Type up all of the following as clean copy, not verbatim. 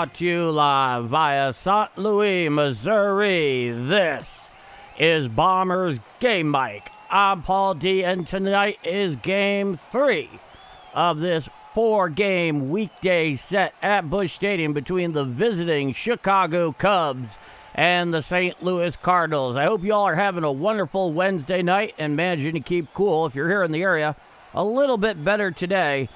brought to you live via St. Louis, Missouri. This is Bombers Game Mike. I'm Paul D, and tonight is Game 3 of this 4-game weekday set at Busch Stadium between the visiting Chicago Cubs and the St. Louis Cardinals. I hope you all are having a wonderful Wednesday night and managing to keep cool. If you're here in the area, a little bit better today,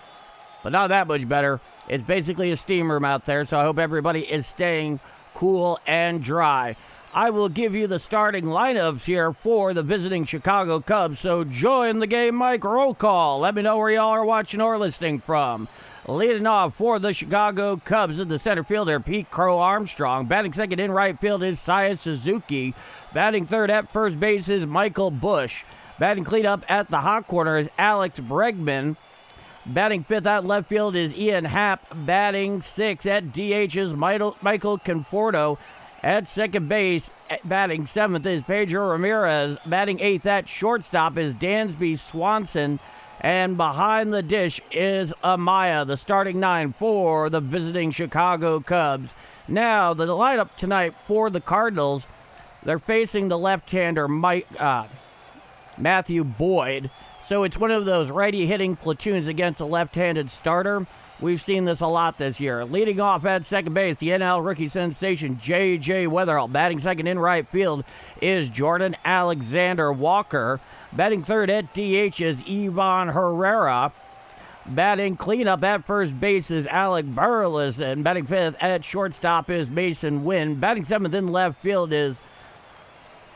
but not that much better. It's basically a steam room out there, so I hope everybody is staying cool and dry. I will give you the starting lineups here for the visiting Chicago Cubs, so join the Game Mike roll call. Let me know where y'all are watching or listening from. Leading off for the Chicago Cubs is the center fielder, Pete Crow Armstrong. Batting second in right field is Saya Suzuki. Batting third at first base is Michael Busch. Batting cleanup at the hot corner is Alex Bregman. Batting fifth at left field is Ian Happ. Batting sixth at DH is Michael Conforto. At second base, batting seventh is Pedro Ramirez. Batting eighth at shortstop is Dansby Swanson. And behind the dish is Amaya, the starting nine for the visiting Chicago Cubs. Now, the lineup tonight for the Cardinals, they're facing the left-hander Matthew Boyd. So it's one of those righty-hitting platoons against a left-handed starter. We've seen this a lot this year. Leading off at second base, the NL rookie sensation, J.J. Weatherall. Batting second in right field is Jordan Alexander Walker. Batting third at DH is Ivan Herrera. Batting cleanup at first base is Alec Burleson. Batting fifth at shortstop is Mason Wynn. Batting seventh in left field is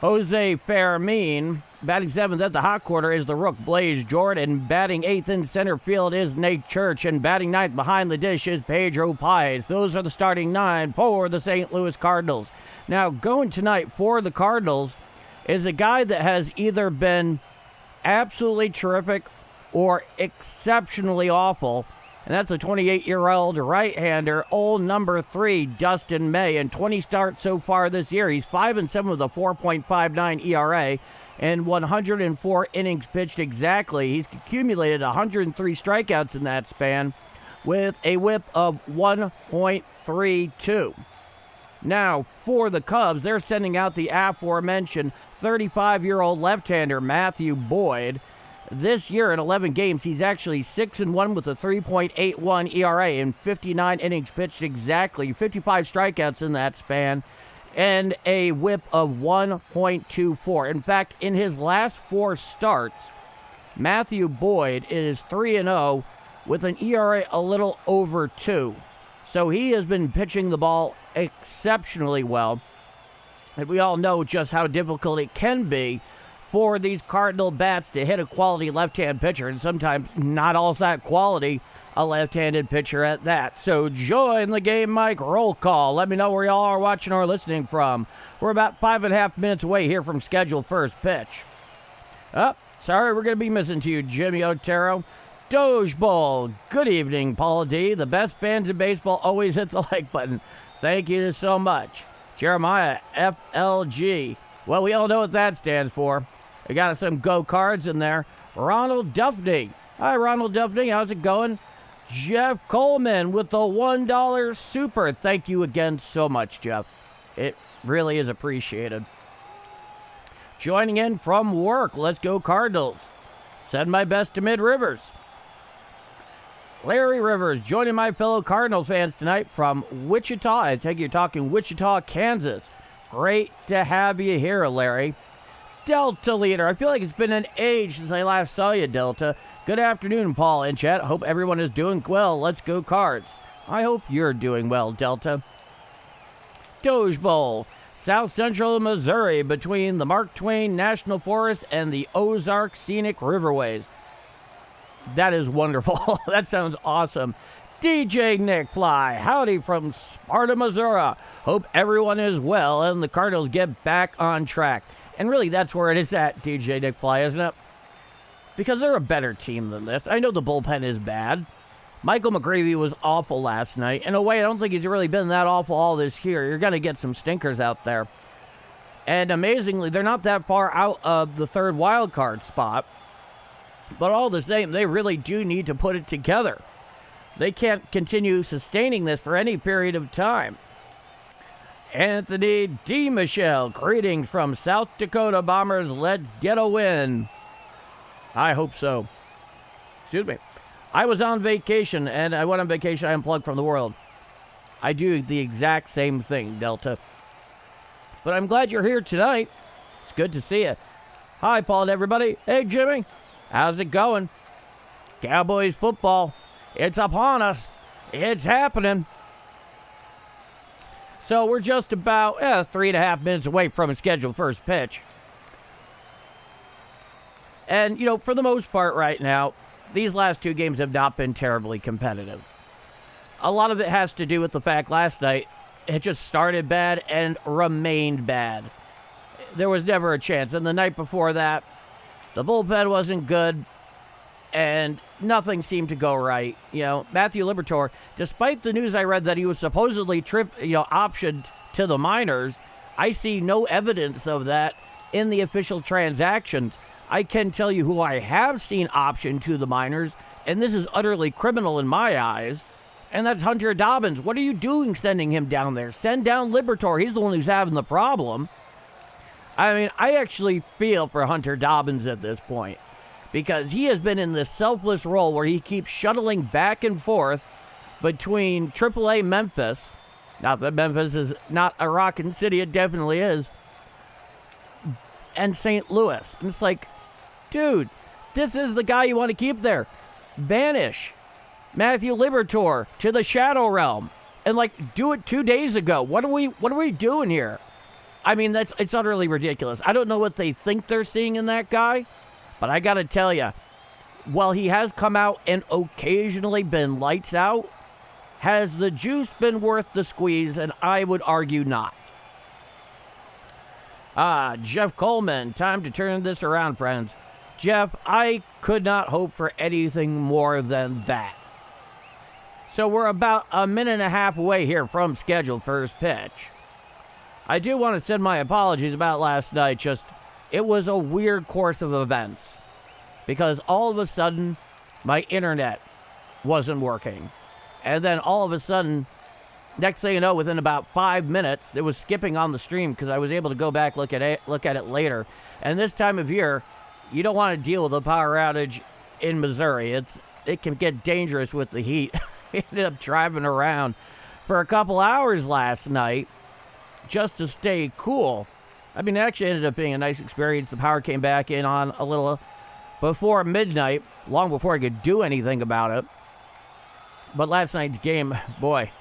Jose Fermin. Batting seventh at the hot corner is the rook Blaze Jordan. Batting eighth in center field is Nate Church. And batting ninth behind the dish is Pedro Paez. Those are the starting nine for the St. Louis Cardinals. Now, going tonight for the Cardinals is a guy that has either been absolutely terrific or exceptionally awful. And that's the 28-year-old right-hander, old number 3, Dustin May. In 20 starts so far this year, he's 5-7 with a 4.59 ERA and 104 innings pitched exactly. He's accumulated 103 strikeouts in that span with a whip of 1.32. Now, for the Cubs, they're sending out the aforementioned 35-year-old left-hander, Matthew Boyd. This year in 11 games, he's actually 6-1 with a 3.81 ERA and 59 innings pitched exactly, 55 strikeouts in that span, and a whip of 1.24. In fact, in his last 4 starts, Matthew Boyd is 3-0 with an ERA a little over 2. So he has been pitching the ball exceptionally well. And we all know just how difficult it can be for these Cardinal bats to hit a quality left-hand pitcher, and sometimes not all that quality, a left-handed pitcher at that. So join the Game Mike roll call. Let me know where y'all are watching or listening from. We're about 5.5 minutes away here from scheduled first pitch. Sorry, we're going to be missing to you, Jimmy Otero. Doge Bowl. Good evening, Paul D. The best fans in baseball always hit the like button. Thank you so much. Jeremiah FLG. Well, we all know what that stands for. We got some go cards in there. Ronald Duffney. Hi, Ronald Duffney. How's it going? Jeff Coleman with the $1 super. Thank you again so much, Jeff. It really is appreciated. Joining in from work. Let's go Cardinals. Send my best to Mid Rivers. Larry Rivers joining my fellow Cardinal fans tonight from Wichita. I think you're talking Wichita, Kansas. Great to have you here, Larry. Delta Leader. I feel like it's been an age since I last saw you, Delta. Good afternoon, Paul and chat. Hope everyone is doing well. Let's go Cards. I hope you're doing well, Delta. Doge Bowl. South Central Missouri between the Mark Twain National Forest and the Ozark Scenic Riverways. That is wonderful. That sounds awesome. DJ Nick Fly, howdy from Sparta, Missouri. Hope everyone is well and the Cardinals get back on track. And really, that's where it is at, DJ Nick Fly, isn't it? Because they're a better team than this. I know the bullpen is bad. Michael McGreevy was awful last night. In a way, I don't think he's really been that awful all this year. You're going to get some stinkers out there. And amazingly, they're not that far out of the third wild card spot. But all the same, they really do need to put it together. They can't continue sustaining this for any period of time. Anthony D. Michelle, greetings from South Dakota Bombers. Let's get a win. I hope so. Excuse me. I was on vacation, and I went on vacation. I unplugged from the world. I do the exact same thing, Delta. But I'm glad you're here tonight. It's good to see you. Hi, Paul and everybody. Hey, Jimmy. How's it going? Cowboys football. It's upon us. It's happening. So we're just about 3.5 minutes away from a scheduled first pitch. And, for the most part right now, these last two games have not been terribly competitive. A lot of it has to do with the fact last night it just started bad and remained bad. There was never a chance. And the night before that, the bullpen wasn't good and nothing seemed to go right. Matthew Liberatore, despite the news I read that he was supposedly optioned to the minors, I see no evidence of that in the official transactions. I can tell you who I have seen optioned to the minors, and this is utterly criminal in my eyes, and that's Hunter Dobbins. What are you doing sending him down there? Send down Liberatore. He's the one who's having the problem. I mean, I actually feel for Hunter Dobbins at this point because he has been in this selfless role where he keeps shuttling back and forth between AAA Memphis. Not that Memphis is not a rockin' city. It definitely is. And St. Louis. And it's like, dude, this is the guy you want to keep there. Banish Matthew Liberatore to the Shadow Realm. And do it 2 days ago. What are we doing here? I mean, it's utterly ridiculous. I don't know what they think they're seeing in that guy, but I got to tell you, while he has come out and occasionally been lights out, has the juice been worth the squeeze? And I would argue not. Jeff Coleman, time to turn this around, friends. Jeff, I could not hope for anything more than that. So we're about a minute and a half away here from scheduled first pitch. I do want to send my apologies about last night. It was a weird course of events because all of a sudden my internet wasn't working. And then all of a sudden, next thing you know, within about 5 minutes, it was skipping on the stream because I was able to go back, look at it later. And this time of year, you don't want to deal with a power outage in Missouri. It can get dangerous with the heat. We ended up driving around for a couple hours last night just to stay cool. I mean, it actually ended up being a nice experience. The power came back in on a little before midnight, long before I could do anything about it. But last night's game, boy,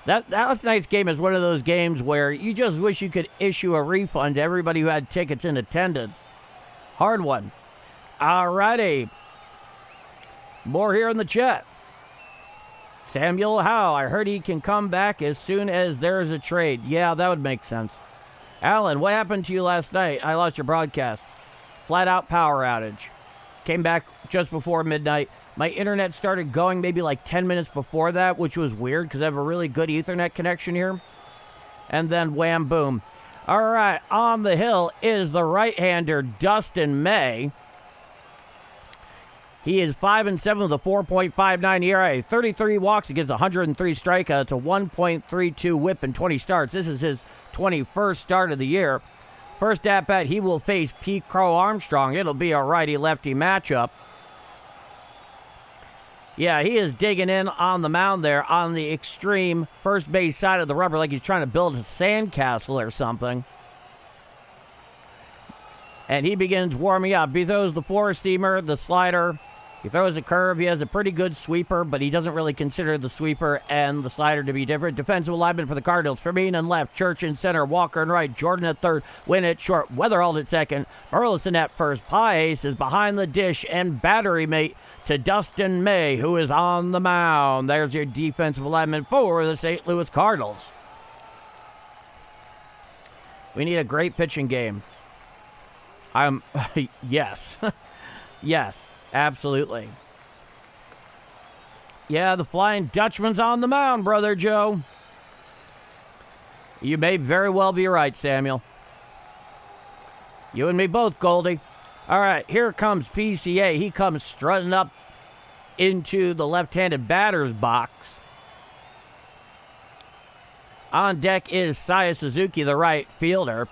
that last night's game is one of those games where you just wish you could issue a refund to everybody who had tickets in attendance. Hard one. Alrighty. More here in the chat. Samuel Howe, I heard he can come back as soon as there's a trade. Yeah, that would make sense. Alan, what happened to you last night? I lost your broadcast. Flat out power outage. Came back just before midnight. My internet started going maybe 10 minutes before that, which was weird because I have a really good Ethernet connection here. And then wham, boom. All right, on the hill is the right-hander Dustin May. He is 5-7 with a 4.59 ERA, 33 walks against 103 strikeouts, a 1.32 whip in 20 starts. This is his 21st start of the year. First at bat, he will face Pete Crow Armstrong. It'll be a righty-lefty matchup. Yeah, he is digging in on the mound there on the extreme first base side of the rubber like he's trying to build a sandcastle or something. And he begins warming up. He throws the floor steamer, the slider. He throws a curve. He has a pretty good sweeper, but he doesn't really consider the sweeper and the slider to be different. Defensive lineman for the Cardinals. Fermin in left, Church in center, Walker in right, Jordan at third, Wynn at short, Weatherald at second, Burleson at first. Paes is behind the dish and battery mate to Dustin May, who is on the mound. There's your defensive lineman for the St. Louis Cardinals. We need a great pitching game. Yes. Yes, absolutely. Yeah, the Flying Dutchman's on the mound, Brother Joe. You may very well be right, Samuel. You and me both, Goldie. All right, here comes PCA. He comes strutting up into the left-handed batter's box. On deck is Saya Suzuki, the right fielder.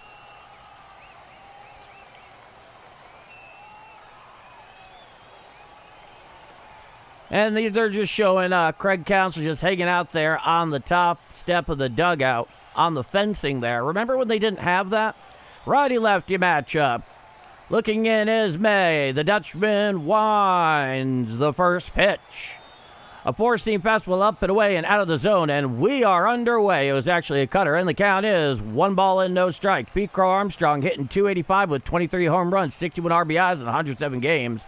And they're just showing Craig Counsell just hanging out there on the top step of the dugout on the fencing there. Remember when they didn't have that? Righty-lefty matchup. Looking in is May. The Dutchman winds the first pitch. A four-seam fastball up and away and out of the zone, and we are underway. It was actually a cutter, and the count is 1-0, no strike. Pete Crow Armstrong hitting .285 with 23 home runs, 61 RBIs in 107 games.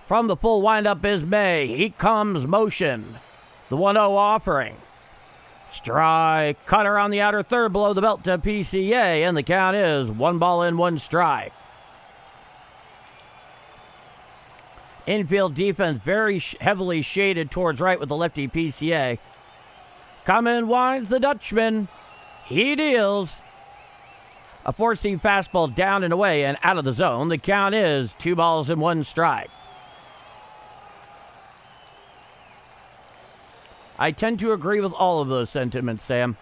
From the full windup is May. He comes motion. The 1-0 offering. Strike. Cutter on the outer third below the belt to PCA, and the count is 1-1 strike. Infield defense very heavily shaded towards right with the lefty PCA. Coming winds the Dutchman. He deals. A four-seam fastball down and away and out of the zone. The count is 2-1 strike. I tend to agree with all of those sentiments, Sam.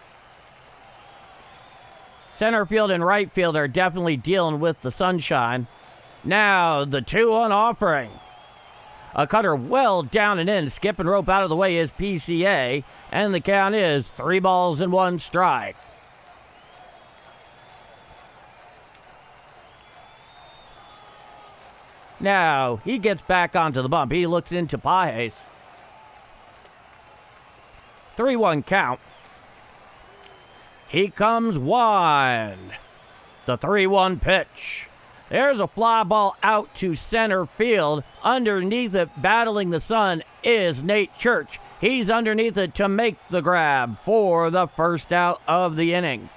Center field and right field are definitely dealing with the sunshine. Now, the 2-1 offering. A cutter well down and in. Skipping rope out of the way is PCA. And the count is 3-1 strike. Now, he gets back onto the bump. He looks into Pajes. 3-1 count. He comes wide. The 3-1 pitch. There's a fly ball out to center field. Underneath it, battling the sun, is Nate Church. He's underneath it to make the grab for the first out of the inning.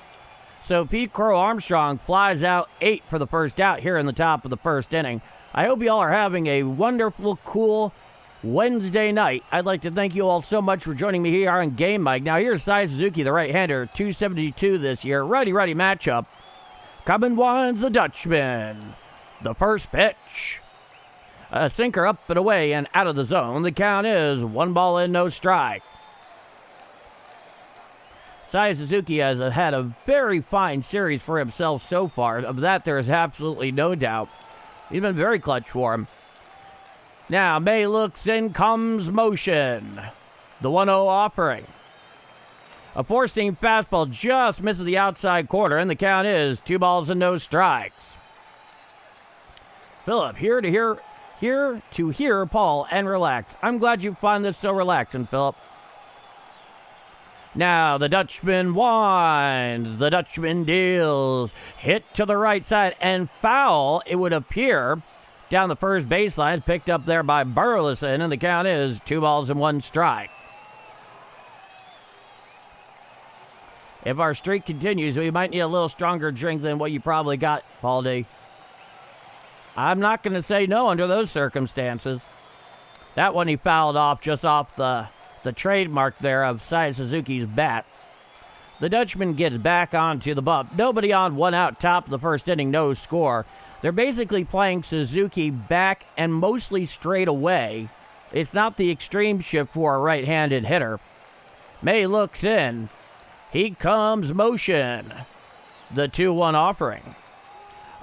So Pete Crow Armstrong flies out 8 for the first out here in the top of the first inning. I hope you all are having a wonderful, cool Wednesday night. I'd like to thank you all so much for joining me here on Game Mike. Now here's Saya Suzuki, the right-hander, 272 this year. Righty-righty matchup. Coming winds the Dutchman. The first pitch. A sinker up and away and out of the zone. The count is 1-0, no strike. Saya Suzuki has had a very fine series for himself so far. Of that, there is absolutely no doubt. He's been very clutch for him. Now, May looks in, comes motion. The 1-0 offering. A four-seam fastball just misses the outside corner, and the count is 2 no strikes. Philip, here to hear Paul and relax. I'm glad you find this so relaxing, Philip. Now, the Dutchman winds. The Dutchman deals. Hit to the right side and foul, it would appear. Down the first baseline, picked up there by Burleson, and the count is 2 strike. If our streak continues, we might need a little stronger drink than what you probably got, Paul D. I'm not going to say no under those circumstances. That one he fouled off just off the trademark there of Saya Suzuki's bat. The Dutchman gets back onto the bump. Nobody on, one out, top of the first inning, no score. They're basically playing Suzuki back and mostly straight away. It's not the extreme shift for a right-handed hitter. May looks in. He comes motion. The 2-1 offering.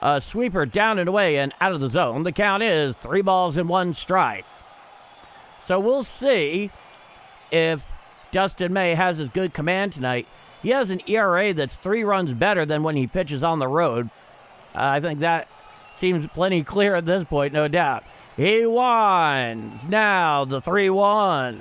A sweeper down and away and out of the zone. The count is 3 strike. So we'll see if Dustin May has his good command tonight. He has an ERA that's 3 runs better than when he pitches on the road. I think that seems plenty clear at this point, no doubt. He winds. Now the 3-1.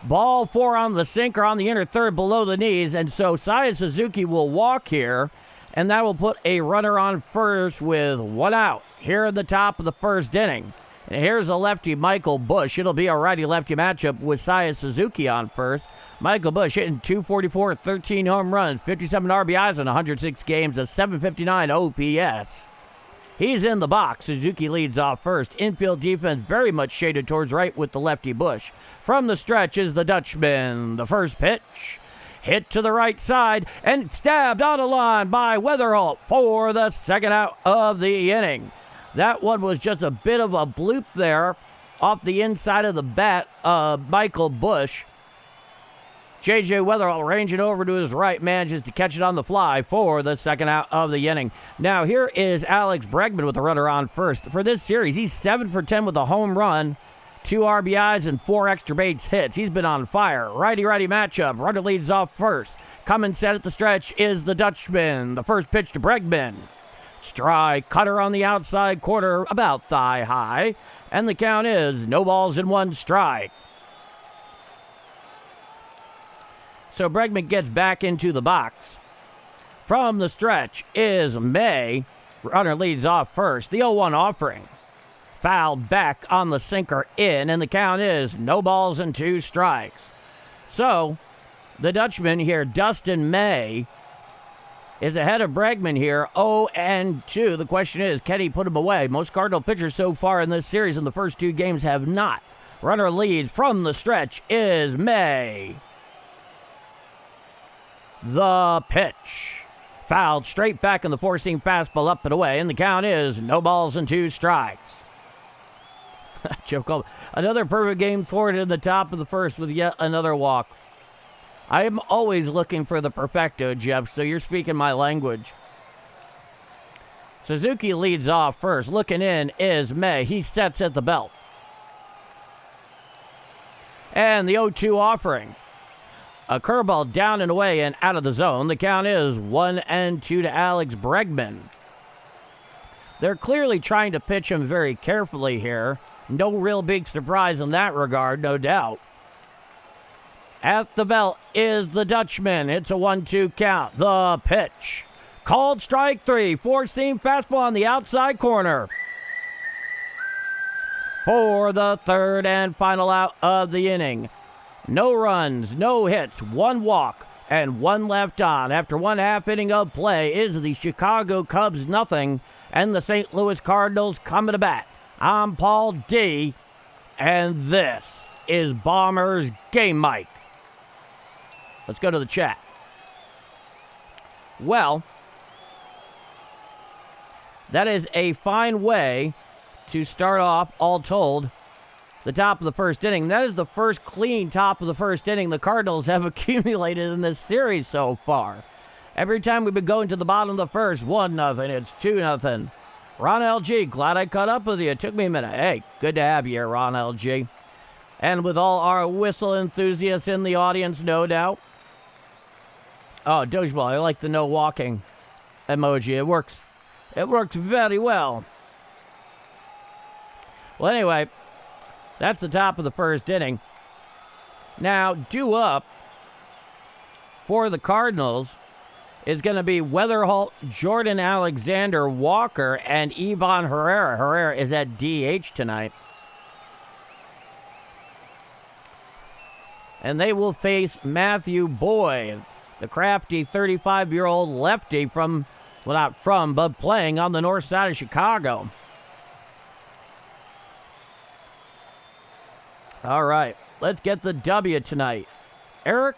Ball 4 on the sinker on the inner third below the knees, and so Saya Suzuki will walk here, and that will put a runner on first with 1 out here at the top of the first inning. And here's a lefty, Michael Busch. It'll be a righty-lefty matchup with Saya Suzuki on first. Michael Busch hitting .244, 13 home runs, 57 RBIs in 106 games, a .759 OPS. He's in the box. Suzuki leads off first. Infield defense very much shaded towards right with the lefty Busch. From the stretch is the Dutchman. The first pitch. Hit to the right side and stabbed on a line by Weatherholt for the second out of the inning. That one was just a bit of a bloop there off the inside of the bat, Michael Busch. J.J. Weatherall ranging over to his right, manages to catch it on the fly for the second out of the inning. Now, here is Alex Bregman with the runner on first. For this series, he's 7 for 10 with a home run, 2 RBIs, and 4 extra base hits. He's been on fire. Righty-righty matchup. Runner leads off first. Coming set at the stretch is the Dutchman. The first pitch to Bregman. Strike, cutter on the outside corner, about thigh high. And the count is no balls and 1 strike. So Bregman gets back into the box. From the stretch is May. Runner leads off first. The 0-1 offering. Fouled back on the sinker in, and the count is no balls and 2 strikes. So the Dutchman here, Dustin May, is ahead of Bregman here, 0-2. The question is, can he put him away? Most Cardinal pitchers so far in this series in the first 2 games have not. Runner lead from the stretch is May. The pitch. Fouled straight back in the four-seam fastball up and away, and the count is no balls and 2 strikes. Jeff called another perfect game thwarted in the top of the first with yet another walk. I am always looking for the perfecto, Jeff, so you're speaking my language. Suzuki leads off first. Looking in is May. He sets at the belt. And the 0-2 offering. A curveball down and away and out of the zone. The count is 1-2 to Alex Bregman. They're clearly trying to pitch him very carefully here. No real big surprise in that regard, no doubt. At the belt is the Dutchman. It's a 1-2 count. The pitch. Called strike 3. Four-seam fastball on the outside corner. For the third and final out of the inning. No runs, no hits, 1 walk, and 1 left on. After 1/2 inning of play, is the Chicago Cubs nothing, and the St. Louis Cardinals coming to bat. I'm Paul D, and this is Bombers Game Mike. Let's go to the chat. Well, that is a fine way to start off, all told, the top of the first inning. That is the first clean top of the first inning the Cardinals have accumulated in this series so far. Every time we've been going to the bottom of the first, 1-0, it's 2-0. Ron LG, glad I caught up with you. It took me a minute. Hey, good to have you here, Ron LG. And with all our whistle enthusiasts in the audience, no doubt. Oh, Dodgeball, I like the no walking emoji. It works. It works very well. Well, anyway, that's the top of the first inning. Now, due up for the Cardinals is going to be Weatherholt, Jordan Alexander Walker, and Ivan Herrera. Herrera is at DH tonight. And they will face Matthew Boyd, the crafty 35-year-old lefty from, well, not from, but playing on the north side of Chicago. All right, let's get the W tonight. Eric,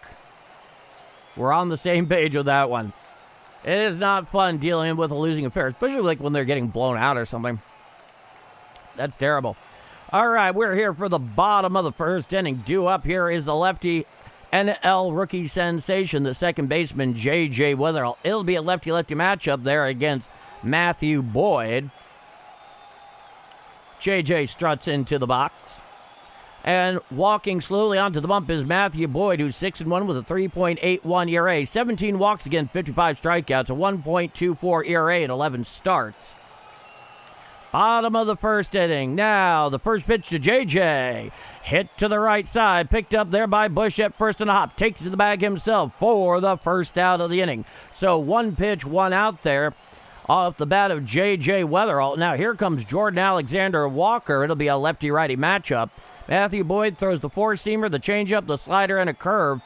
we're on the same page with that one. It is not fun dealing with a losing affair, especially like when they're getting blown out or something. That's terrible. All right, we're here for the bottom of the first inning. Due up here is the lefty NL rookie sensation, the second baseman, J.J. Weatherall. It'll be a lefty-lefty matchup there against Matthew Boyd. J.J. struts into the box. And walking slowly onto the bump is Matthew Boyd, who's 6-1 with a 3.81 ERA, 17 walks against 55 strikeouts, a 1.24 ERA, and 11 starts. Bottom of the first inning. Now, the first pitch to J.J. Hit to the right side. Picked up there by Busch at first and a hop. Takes it to the bag himself for the first out of the inning. So 1 pitch, 1 out there off the bat of J.J. Weatherall. Now, here comes Jordan Alexander Walker. It'll be a lefty-righty matchup. Matthew Boyd throws the four-seamer, the changeup, the slider, and a curve.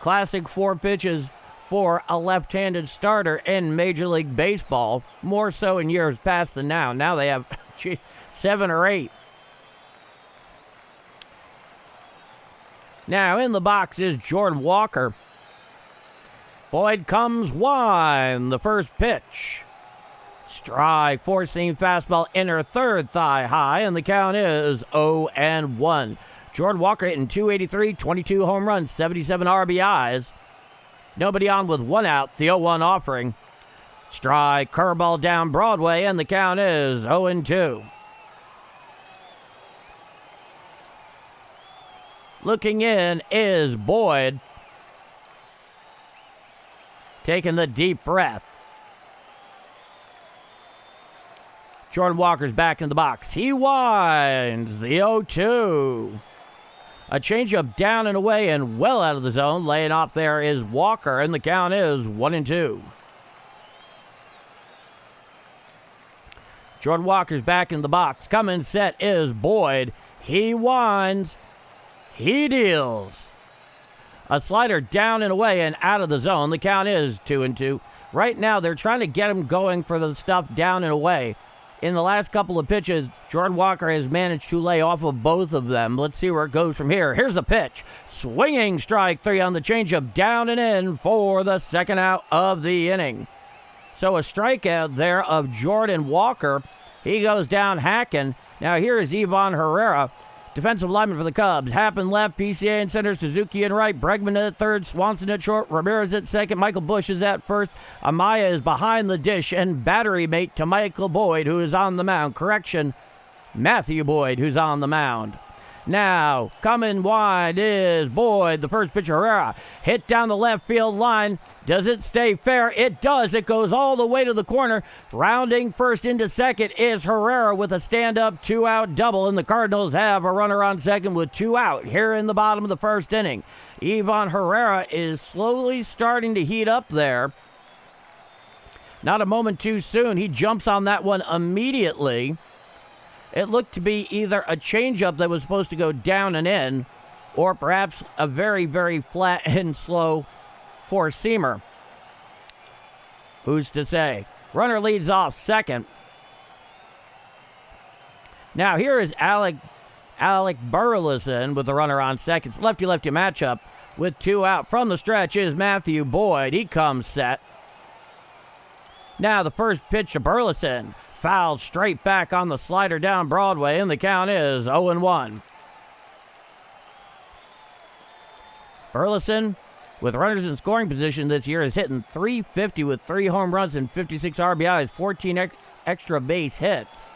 Classic 4 pitches for a left-handed starter in Major League Baseball. More so in years past than now. Now they have 7 or 8. Now in the box is Jordan Walker. Boyd comes 1. The first pitch. Strike, four-seam fastball, inner third thigh high, and the count is 0-1. Jordan Walker hitting .283, 22 home runs, 77 RBIs. Nobody on with one out, the 0-1 offering. Strike, curveball down Broadway, and the count is 0-2. Looking in is Boyd, taking the deep breath. Jordan Walker's back in the box. He winds the 0-2. A changeup down and away and well out of the zone. Laying off there is Walker, and the count is 1-2. Jordan Walker's back in the box. Coming set is Boyd. He winds. He deals. A slider down and away and out of the zone. The count is 2-2. Right now, they're trying to get him going for the stuff down and away. In the last couple of pitches, Jordan Walker has managed to lay off of both of them. Let's see where it goes from here. Here's the pitch. Swinging strike three on the changeup, down and in for the second out of the inning. So a strikeout there of Jordan Walker. He goes down hacking. Now here is Ivan Herrera, defensive lineman for the Cubs. Happen left, PCA in center, Suzuki in right, Bregman at third, Swanson at short, Ramirez at second, Michael Busch is at first, Amaya is behind the dish, and battery mate to Michael Boyd, who is on the mound. Correction, Matthew Boyd, who's on the mound. Now, coming wide is Boyd, the first pitcher, Herrera. Hit down the left field line. Does it stay fair? It does. It goes all the way to the corner. Rounding first into second is Herrera with a stand-up two-out double, and the Cardinals have a runner on second with two out here in the bottom of the first inning. Ivan Herrera is slowly starting to heat up there. Not a moment too soon. He jumps on that one immediately. It looked to be either a changeup that was supposed to go down and in, or perhaps a very, very flat and slow four-seamer. Who's to say? Runner leads off second. Now here is Alec Burleson with the runner on second. It's lefty-lefty matchup with two out. From the stretch is Matthew Boyd. He comes set. Now the first pitch to Burleson. Fouled straight back on the slider down Broadway, and the count is 0-1. Burleson, with runners in scoring position this year, is hitting .350 with 3 home runs and 56 RBIs, 14 extra base hits.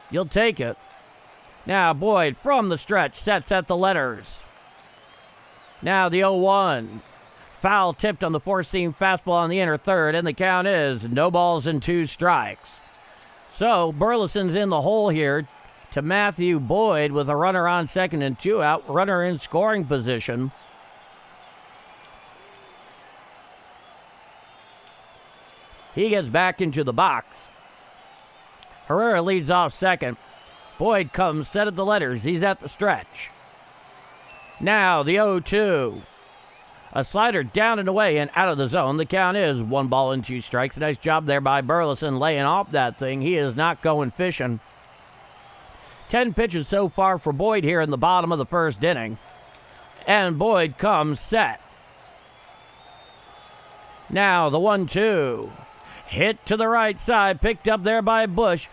You'll take it. Now Boyd from the stretch sets at the letters. Now the 0-1. Foul tipped on the four-seam fastball on the inner third, and the count is no balls and 2 strikes. So Burleson's in the hole here to Matthew Boyd with a runner on second and 2 out, runner in scoring position. He gets back into the box. Herrera leads off second. Boyd comes set at the letters. He's at the stretch. Now the 0-2. A slider down and away and out of the zone. The count is 1 ball and 2 strikes. Nice job there by Burleson laying off that thing. He is not going fishing. 10 pitches so far for Boyd here in the bottom of the first inning. And Boyd comes set. Now the 1-2. Hit to the right side. Picked up there by Busch.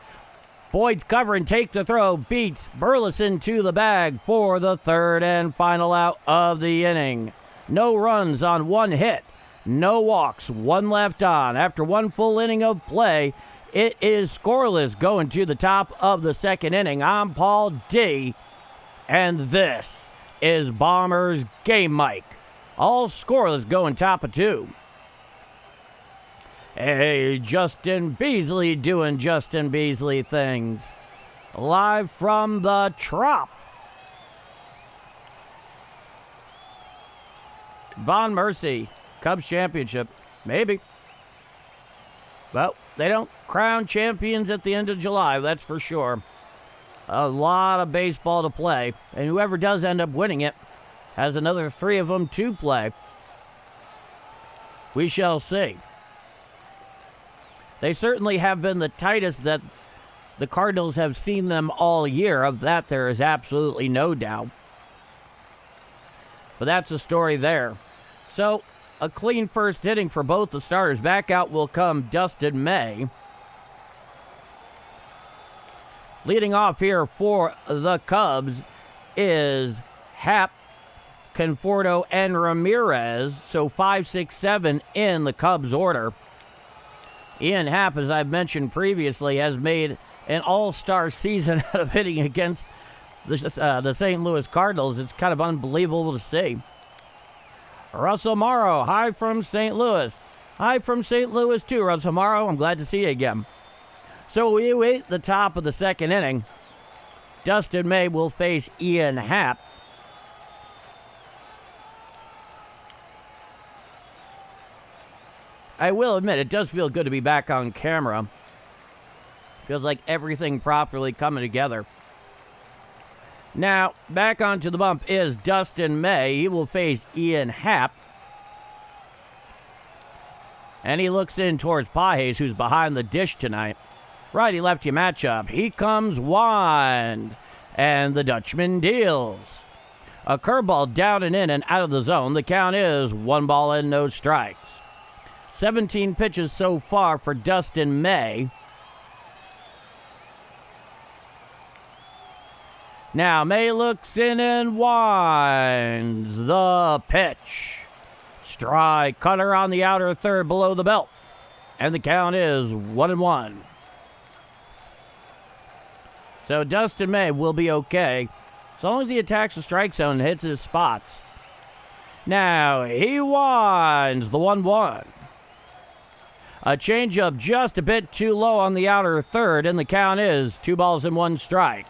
Boyd's cover and take the throw. Beats Burleson to the bag for the third and final out of the inning. No runs on 1 hit, no walks, 1 left on. After 1 full inning of play, it is scoreless going to the top of the second inning. I'm Paul D, and this is Bombers Game Mic. All scoreless going top of 2. Hey, Justin Beasley doing Justin Beasley things. Live from the Trop. Von Mercy, Cubs championship. Maybe. Well, they don't crown champions at the end of July, that's for sure. A lot of baseball to play, and whoever does end up winning it has another 3 of them to play. We shall see. They certainly have been the tightest that the Cardinals have seen them all year. Of that, there is absolutely no doubt. But that's the story there. So, a clean first inning for both the starters. Back out will come Dustin May. Leading off here for the Cubs is Happ, Conforto, and Ramirez. So 5, 6, 7 in the Cubs order. Ian Happ, as I've mentioned previously, has made an all-star season out of hitting against the St. Louis Cardinals. It's kind of unbelievable to see. Russell Morrow, hi from St. Louis. Hi from St. Louis too, Russell Morrow. I'm glad to see you again. So we wait the top of the second inning. Dustin May will face Ian Happ. I will admit, it does feel good to be back on camera. Feels like everything properly coming together. Now, back onto the bump is Dustin May. He will face Ian Happ. And he looks in towards Pages, who's behind the dish tonight. Righty-lefty matchup. He comes wide. And the Dutchman deals. A curveball down and in and out of the zone. The count is 1 ball and no strikes. 17 pitches so far for Dustin May. Now, May looks in and winds the pitch. Strike, cutter on the outer third below the belt. And the count is 1-1. So Dustin May will be okay, as long as he attacks the strike zone and hits his spots. Now, he winds the 1-1. A changeup just a bit too low on the outer third, and the count is 2 balls and 1 strike.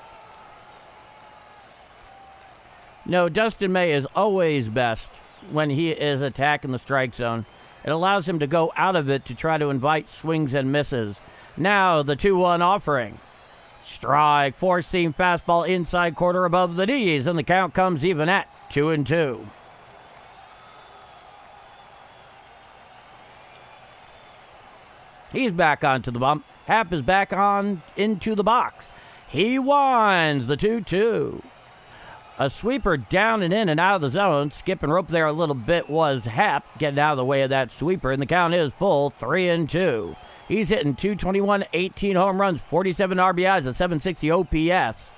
No, Dustin May is always best when he is attacking the strike zone. It allows him to go out of it to try to invite swings and misses. Now the 2-1 offering. Strike, four-seam fastball inside quarter above the knees, and the count comes even at 2-2. He's back onto the bump. Happ is back on into the box. He winds the 2-2. A sweeper down and in and out of the zone. Skipping rope there a little bit was Happ, getting out of the way of that sweeper, and the count is full, 3-2. He's hitting .221, 18 home runs, 47 RBIs, a .760 OPS.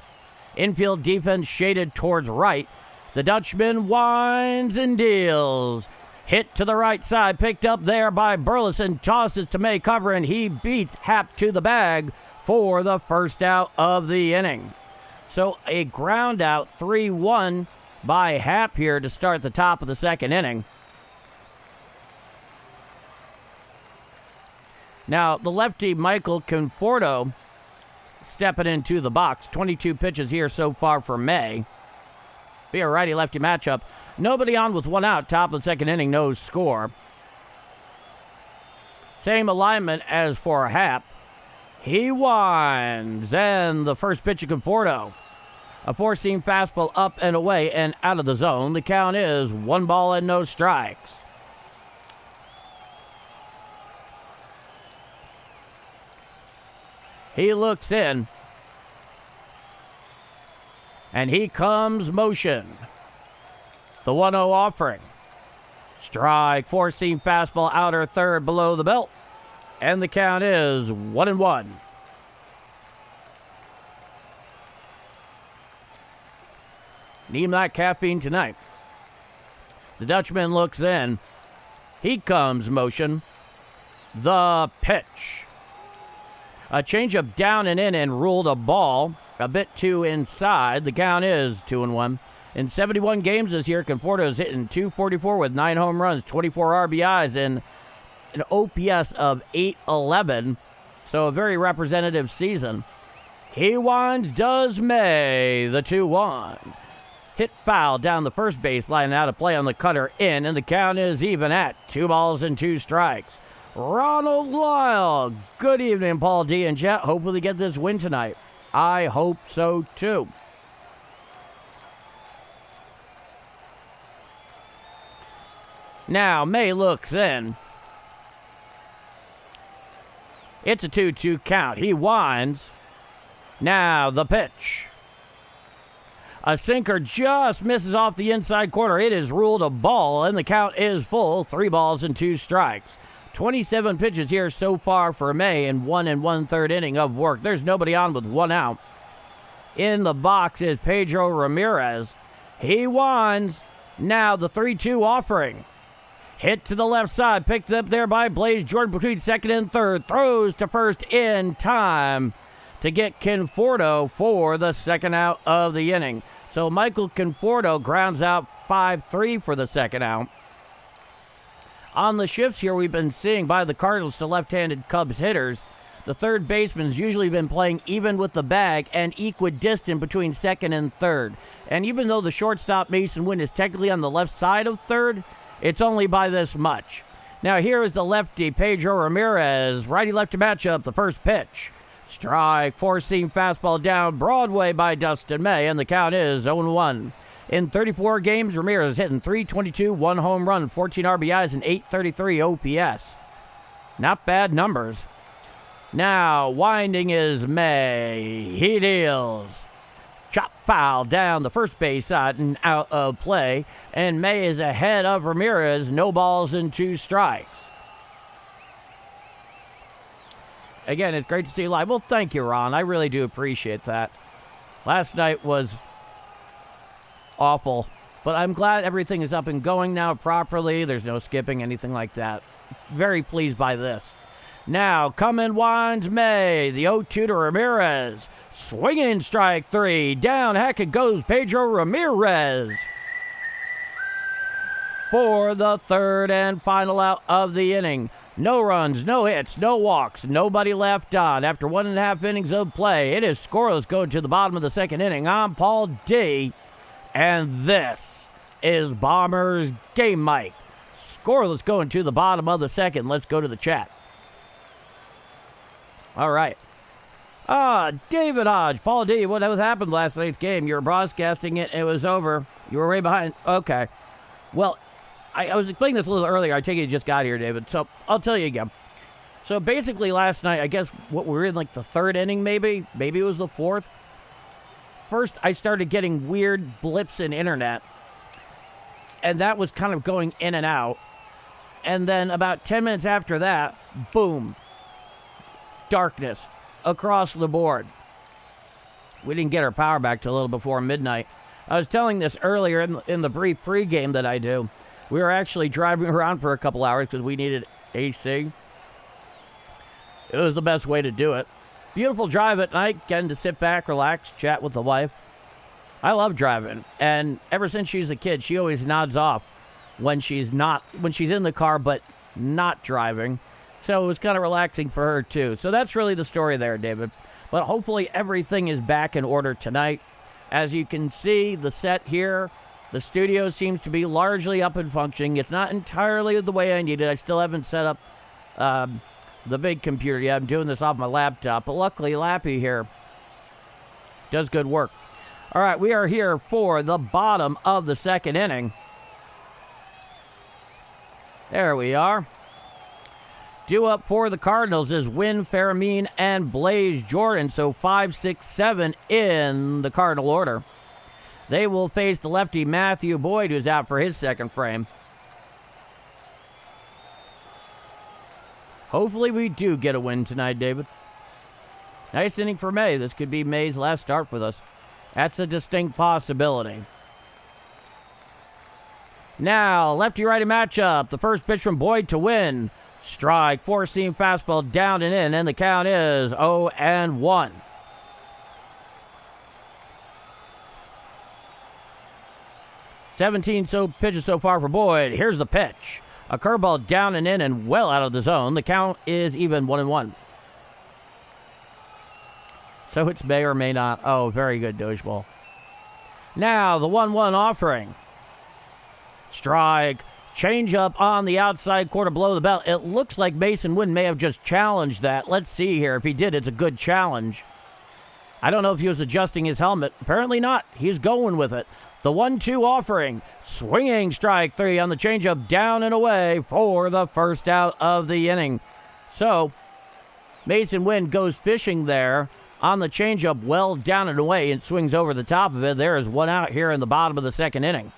Infield defense shaded towards right. The Dutchman winds and deals. Hit to the right side, picked up there by Burleson, tosses to May cover, and he beats Happ to the bag for the first out of the inning. So a ground out 3-1 by Happ here to start the top of the second inning. Now, the lefty Michael Conforto stepping into the box. 22 pitches here so far for May. Be a righty-lefty matchup. Nobody on with 1 out. Top of the second inning, no score. Same alignment as for Happ. He winds, and the first pitch of Conforto. A four-seam fastball up and away and out of the zone. The count is 1 ball and no strikes. He looks in. And he comes motion. The 1-0 offering. Strike, four-seam fastball outer third below the belt. And the count is 1-1. Need that caffeine tonight. The Dutchman looks in. He comes motion. The pitch. A changeup down and in and ruled a ball. A bit too inside. The count is 2-1. In 71 games this year, Conforto's hitting .244 with 9 home runs, 24 RBIs, and an OPS of .811. So a very representative season. He winds, does May, the 2-1. Hit foul down the first baseline, out of play on the cutter in, and the count is even at 2 balls and 2 strikes. Ronald Lyle, good evening, Paul D and chat. Hopefully get this win tonight. I hope so too. Now May looks in. It's a 2-2 count. He winds. Now the pitch. A sinker just misses off the inside corner. It is ruled a ball, and the count is full. 3 balls and 2 strikes. 27 pitches here so far for May in 1 1/3 inning of work. There's nobody on with 1 out. In the box is Pedro Ramirez. He winds. Now the 3-2 offering. Hit to the left side. Picked up there by Blaze Jordan between second and third. Throws to first in time to get Conforto for the second out of the inning. So Michael Conforto grounds out 5-3 for the second out. On the shifts here we've been seeing by the Cardinals to left-handed Cubs hitters, the third baseman's usually been playing even with the bag and equidistant between second and third. And even though the shortstop Mason Wynn is technically on the left side of third, it's only by this much. Now here is the lefty, Pedro Ramirez. Righty-lefty matchup, the first pitch. Strike, four-seam fastball down Broadway by Dustin May, and the count is 0-1. In 34 games, Ramirez hitting .322, 1 home run, 14 RBIs, and .833 OPS. Not bad numbers. Now, winding is May. He deals. Chop foul down the first base side and out of play, and May is ahead of Ramirez, no balls and 2 strikes. Again, it's great to see you live. Well, thank you, Ron. I really do appreciate that. Last night was awful, but I'm glad everything is up and going now properly. There's no skipping, anything like that. Very pleased by this. Now, come and winds May. The 0-2 to Ramirez. Swinging strike 3. Down, heck, it goes Pedro Ramirez for the third and final out of the inning. No runs, no hits, no walks, nobody left on. After 1.5 innings of play, it is scoreless going to the bottom of the second inning. I'm Paul D, and this is Bombers Game Mike. Scoreless going to the bottom of the second. Let's go to the chat. All right. David Hodge, Paul D, what happened last night's game? You were broadcasting it, it was over. You were way behind. Okay. Well, I was explaining this a little earlier. I take it you just got here, David. So I'll tell you again. So basically last night, I guess what we were in like the third inning maybe. Maybe it was the fourth. First, I started getting weird blips in internet. And that was kind of going in and out. And then about 10 minutes after that, boom. Darkness across the board. We didn't get our power back till a little before midnight. I was telling this earlier in the brief pregame that I do. We were actually driving around for a couple hours because we needed AC. It was the best way to do it. Beautiful drive at night, getting to sit back, relax, chat with the wife. I love driving, and ever since she's a kid, she always nods off when she's in the car but not driving. So it was kind of relaxing for her too. So that's really the story there, David. But hopefully everything is back in order tonight. As you can see, the set here, the studio seems to be largely up and functioning. It's not entirely the way I need it. I still haven't set up the big computer yet. I'm doing this off my laptop. But luckily, Lappy here does good work. All right, we are here for the bottom of the second inning. There we are. Due up for the Cardinals is Wynn, Faramine, and Blaze Jordan. So 5, 6, 7 in the Cardinal order. They will face the lefty Matthew Boyd, who's out for his second frame. Hopefully we do get a win tonight, David. Nice inning for May. This could be May's last start with us. That's a distinct possibility. Now, lefty-righty matchup. The first pitch from Boyd to Wynn. Strike, four-seam fastball down and in, and the count is 0-1. Seventeen pitches so far for Boyd. Here's the pitch. A curveball down and in and well out of the zone. The count is even 1-1. So it's may or may not. Oh, very good, Dodgeball. Now the 1-1 offering. Strike. Change up on the outside quarter below the belt. It looks like Mason Wynn may have just challenged that. Let's see here. If he did, it's a good challenge. I don't know if he was adjusting his helmet. Apparently not. He's going with it. The 1-2 offering. Swinging strike 3 on the changeup down and away for the first out of the inning. So, Mason Wynn goes fishing there on the changeup, well down and away, and swings over the top of it. There is one out here in the bottom of the second inning.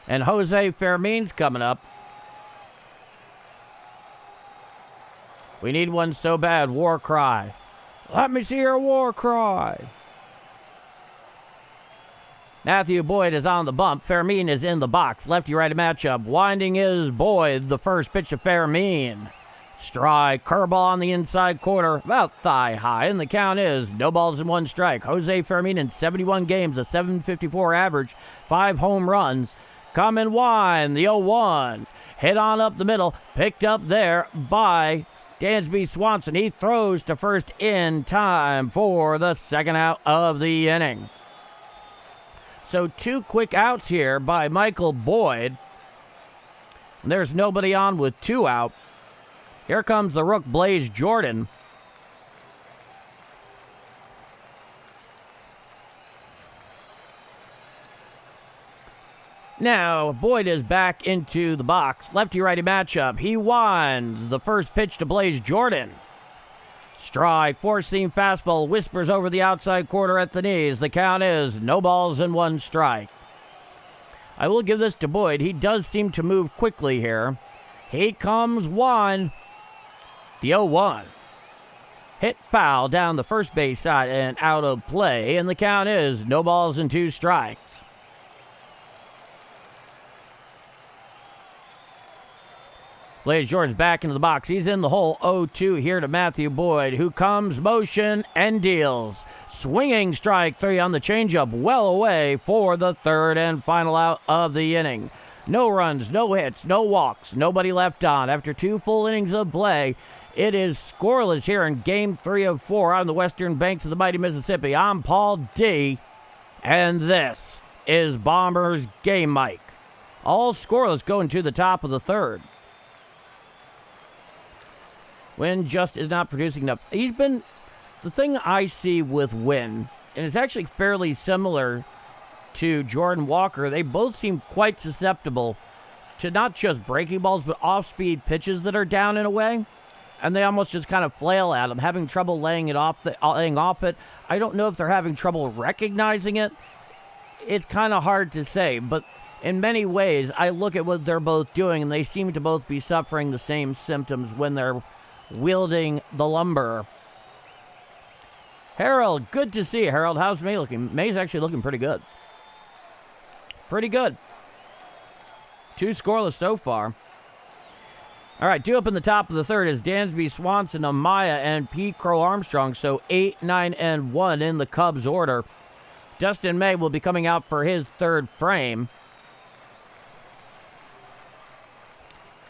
And Jose Fermin's coming up. We need one so bad. War cry. Let me see your war cry. Matthew Boyd is on the bump. Fermin is in the box. Lefty-righty matchup. Winding is Boyd. The first pitch to Fermin. Strike. Curveball on the inside corner. About thigh high. And the count is no balls and one strike. Jose Fermin in 71 games. A .754 average. 5 home runs. Come and wind. The 0-1. Hit on up the middle. Picked up there by Dansby Swanson. He throws to first in time for the second out of the inning. So 2 quick outs here by Michael Boyd. There's nobody on with 2 out. Here comes the rook, Blaze Jordan. Now, Boyd is back into the box. Lefty-righty matchup. He winds. The first pitch to Blaze Jordan. Strike, four-seam fastball, whispers over the outside corner at the knees. The count is no balls and one strike. I will give this to Boyd. He does seem to move quickly here. He comes one. The 0-1. Hit foul down the first base side and out of play. And the count is no balls and 2 strikes. Blaze Jordan's back into the box. He's in the hole. 0-2 here to Matthew Boyd, who comes motion and deals. Swinging strike 3 on the changeup, well away for the third and final out of the inning. No runs, no hits, no walks, nobody left on. After 2 full innings of play, it is scoreless here in Game 3 of 4 on the western banks of the mighty Mississippi. I'm Paul D., and this is Bombers Game Mike. All scoreless going to the top of the third. Wynn just is not producing enough. The thing I see with Wynn, and it's actually fairly similar to Jordan Walker, they both seem quite susceptible to not just breaking balls, but off-speed pitches that are down and away. And they almost just kind of flail at them, having trouble laying off it. I don't know if they're having trouble recognizing it. It's kind of hard to say, but in many ways, I look at what they're both doing, and they seem to both be suffering the same symptoms when they're wielding the lumber. Harold, good to see you, Harold. How's May looking? May's actually looking pretty good. Pretty good. 2 scoreless so far. All right, due up in the top of the third is Dansby Swanson, Amaya, and Pete Crow Armstrong. So 8, 9, and 1 in the Cubs order. Dustin May will be coming out for his third frame.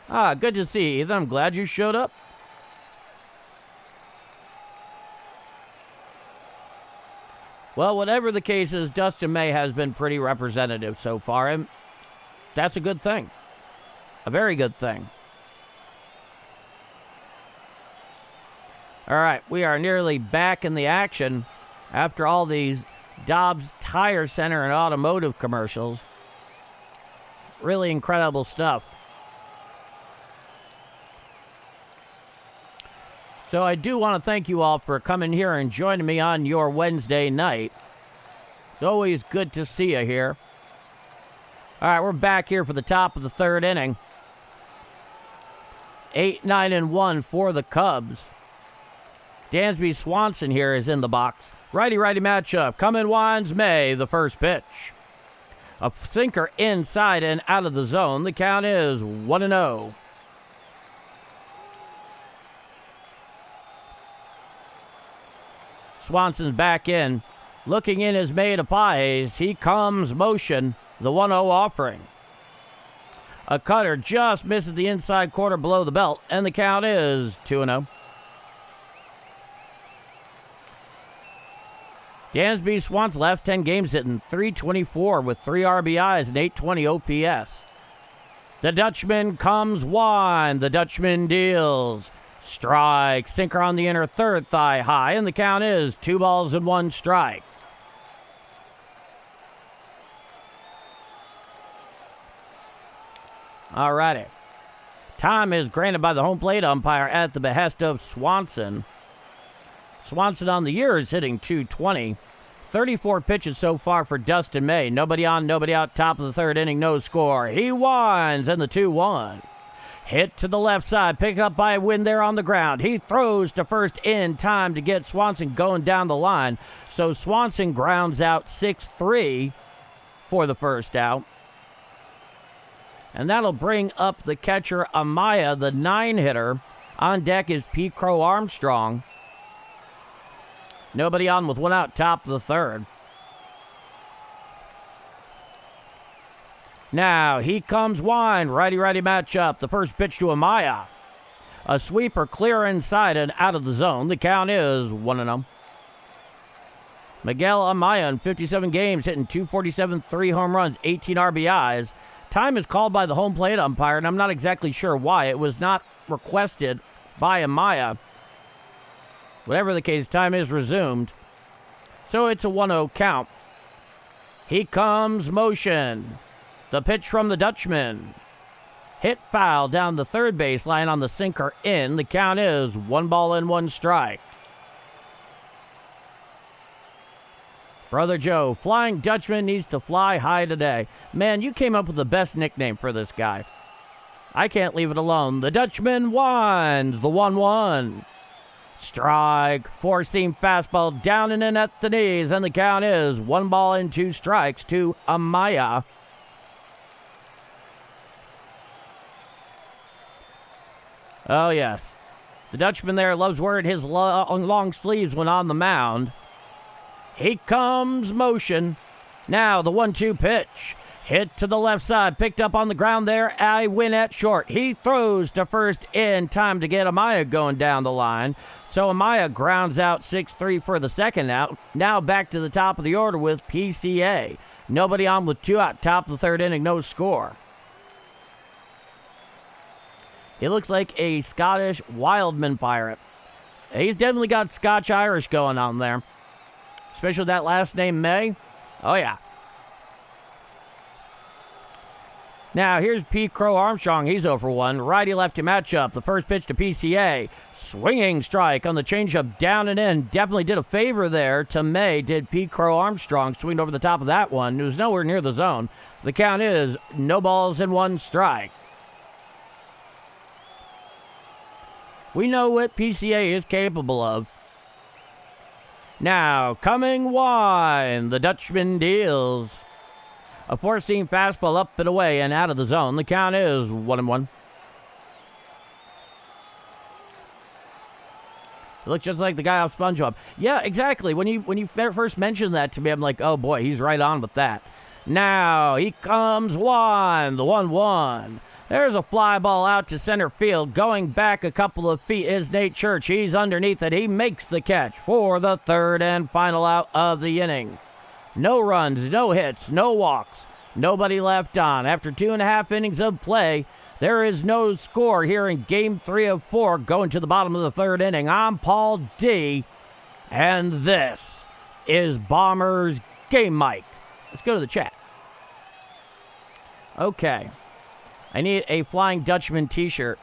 Good to see you, Ethan. I'm glad you showed up. Well, whatever the case is, Dustin May has been pretty representative so far, and that's a good thing. A very good thing. All right, we are nearly back in the action after all these Dobbs Tire Center and automotive commercials. Really incredible stuff. So I do want to thank you all for coming here and joining me on your Wednesday night. It's always good to see you here. All right, we're back here for the top of the third inning. 8, 9, and 1 for the Cubs. Dansby Swanson here is in the box. Righty-righty matchup. Coming winds May, the first pitch. A sinker inside and out of the zone. The count is 1-0. Swanson's back in. Looking in is May to Pies. He comes motion. The 1-0 offering. A cutter just misses the inside quarter below the belt, and the count is 2-0. Dansby Swanson last 10 games hitting .324 with 3 RBIs and .820 OPS. The Dutchman comes wide. The Dutchman deals. Strike. Sinker on the inner third thigh high, and the count is 2 balls and 1 strike. All righty. Time is granted by the home plate umpire at the behest of Swanson. Swanson on the year is hitting .220. 34 pitches so far for Dustin May. Nobody on, nobody out. Top of the third inning, no score. He winds in the 2-1. Hit to the left side, picked up by a Wynn there on the ground. He throws to first in time to get Swanson going down the line. So Swanson grounds out 6-3 for the first out. And that'll bring up the catcher Amaya, the 9-hitter. On deck is P. Crow Armstrong. Nobody on with one out, top of the third. Now, he comes wind, righty-righty matchup. The first pitch to Amaya. A sweeper clear inside and out of the zone. The count is 1-0. Miguel Amaya in 57 games, hitting .247, 3 home runs, 18 RBIs. Time is called by the home plate umpire, and I'm not exactly sure why. It was not requested by Amaya. Whatever the case, time is resumed. So it's a 1-0 count. He comes motion. The pitch from the Dutchman. Hit foul down the third baseline on the sinker in. The count is 1-1 strike. Brother Joe, Flying Dutchman needs to fly high today. Man, you came up with the best nickname for this guy. I can't leave it alone. The Dutchman winds the 1-1. Strike. Four-seam fastball down and in at the knees, and the count is 1-2 strikes to Amaya. Oh, yes. The Dutchman there loves wearing his long sleeves when on the mound. He comes motion. Now the 1-2 pitch. Hit to the left side. Picked up on the ground there. I win at short. He throws to first in time to get Amaya going down the line. So Amaya grounds out 6-3 for the second out. Now back to the top of the order with PCA. Nobody on with 2 out. Top of the third inning, no score. He looks like a Scottish Wildman pirate. He's definitely got Scotch-Irish going on there. Especially that last name, May. Oh, yeah. Now, here's P. Crow Armstrong. He's 0-for-1. Righty-lefty matchup. The first pitch to PCA. Swinging strike on the changeup down and in. Definitely did a favor there to May, did P. Crow Armstrong. Swinged over the top of that one. It was nowhere near the zone. The count is no balls and 1 strike. We know what PCA is capable of. Now, coming wide, the Dutchman deals. A four-seam fastball up and away and out of the zone. The count is 1-1. It looks just like the guy off SpongeBob. Yeah, exactly. When you first mentioned that to me, I'm like, oh boy, he's right on with that. Now, he comes wide, the 1-1. There's a fly ball out to center field. Going back a couple of feet is Nate Church. He's underneath it. He makes the catch for the third and final out of the inning. No runs, no hits, no walks. Nobody left on. After 2.5 innings of play, there is no score here in Game 3 of 4 going to the bottom of the third inning. I'm Paul D, and this is Bombers Game Mic. Let's go to the chat. Okay. I need a Flying Dutchman t-shirt.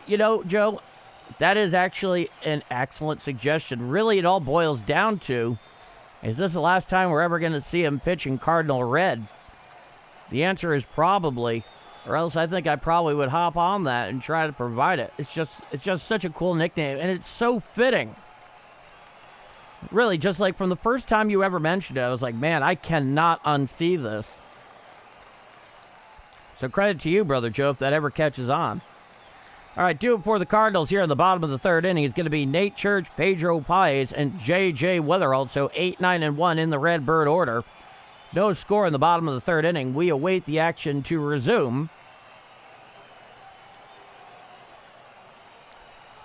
You know, Joe, that is actually an excellent suggestion. Really, it all boils down to, is this the last time we're ever going to see him pitch in Cardinal red? The answer is probably, or else I think I probably would hop on that and try to provide it. It's just such a cool nickname, and it's so fitting. Really, just like from the first time you ever mentioned it, I was like, man, I cannot unsee this. So credit to you, Brother Joe, if that ever catches on. All right, do it for the Cardinals here in the bottom of the third inning. It's going to be Nate Church, Pedro Paez, and J.J. Weatherald. So 8, 9, and 1 in the Redbird order. No score in the bottom of the third inning. We await the action to resume.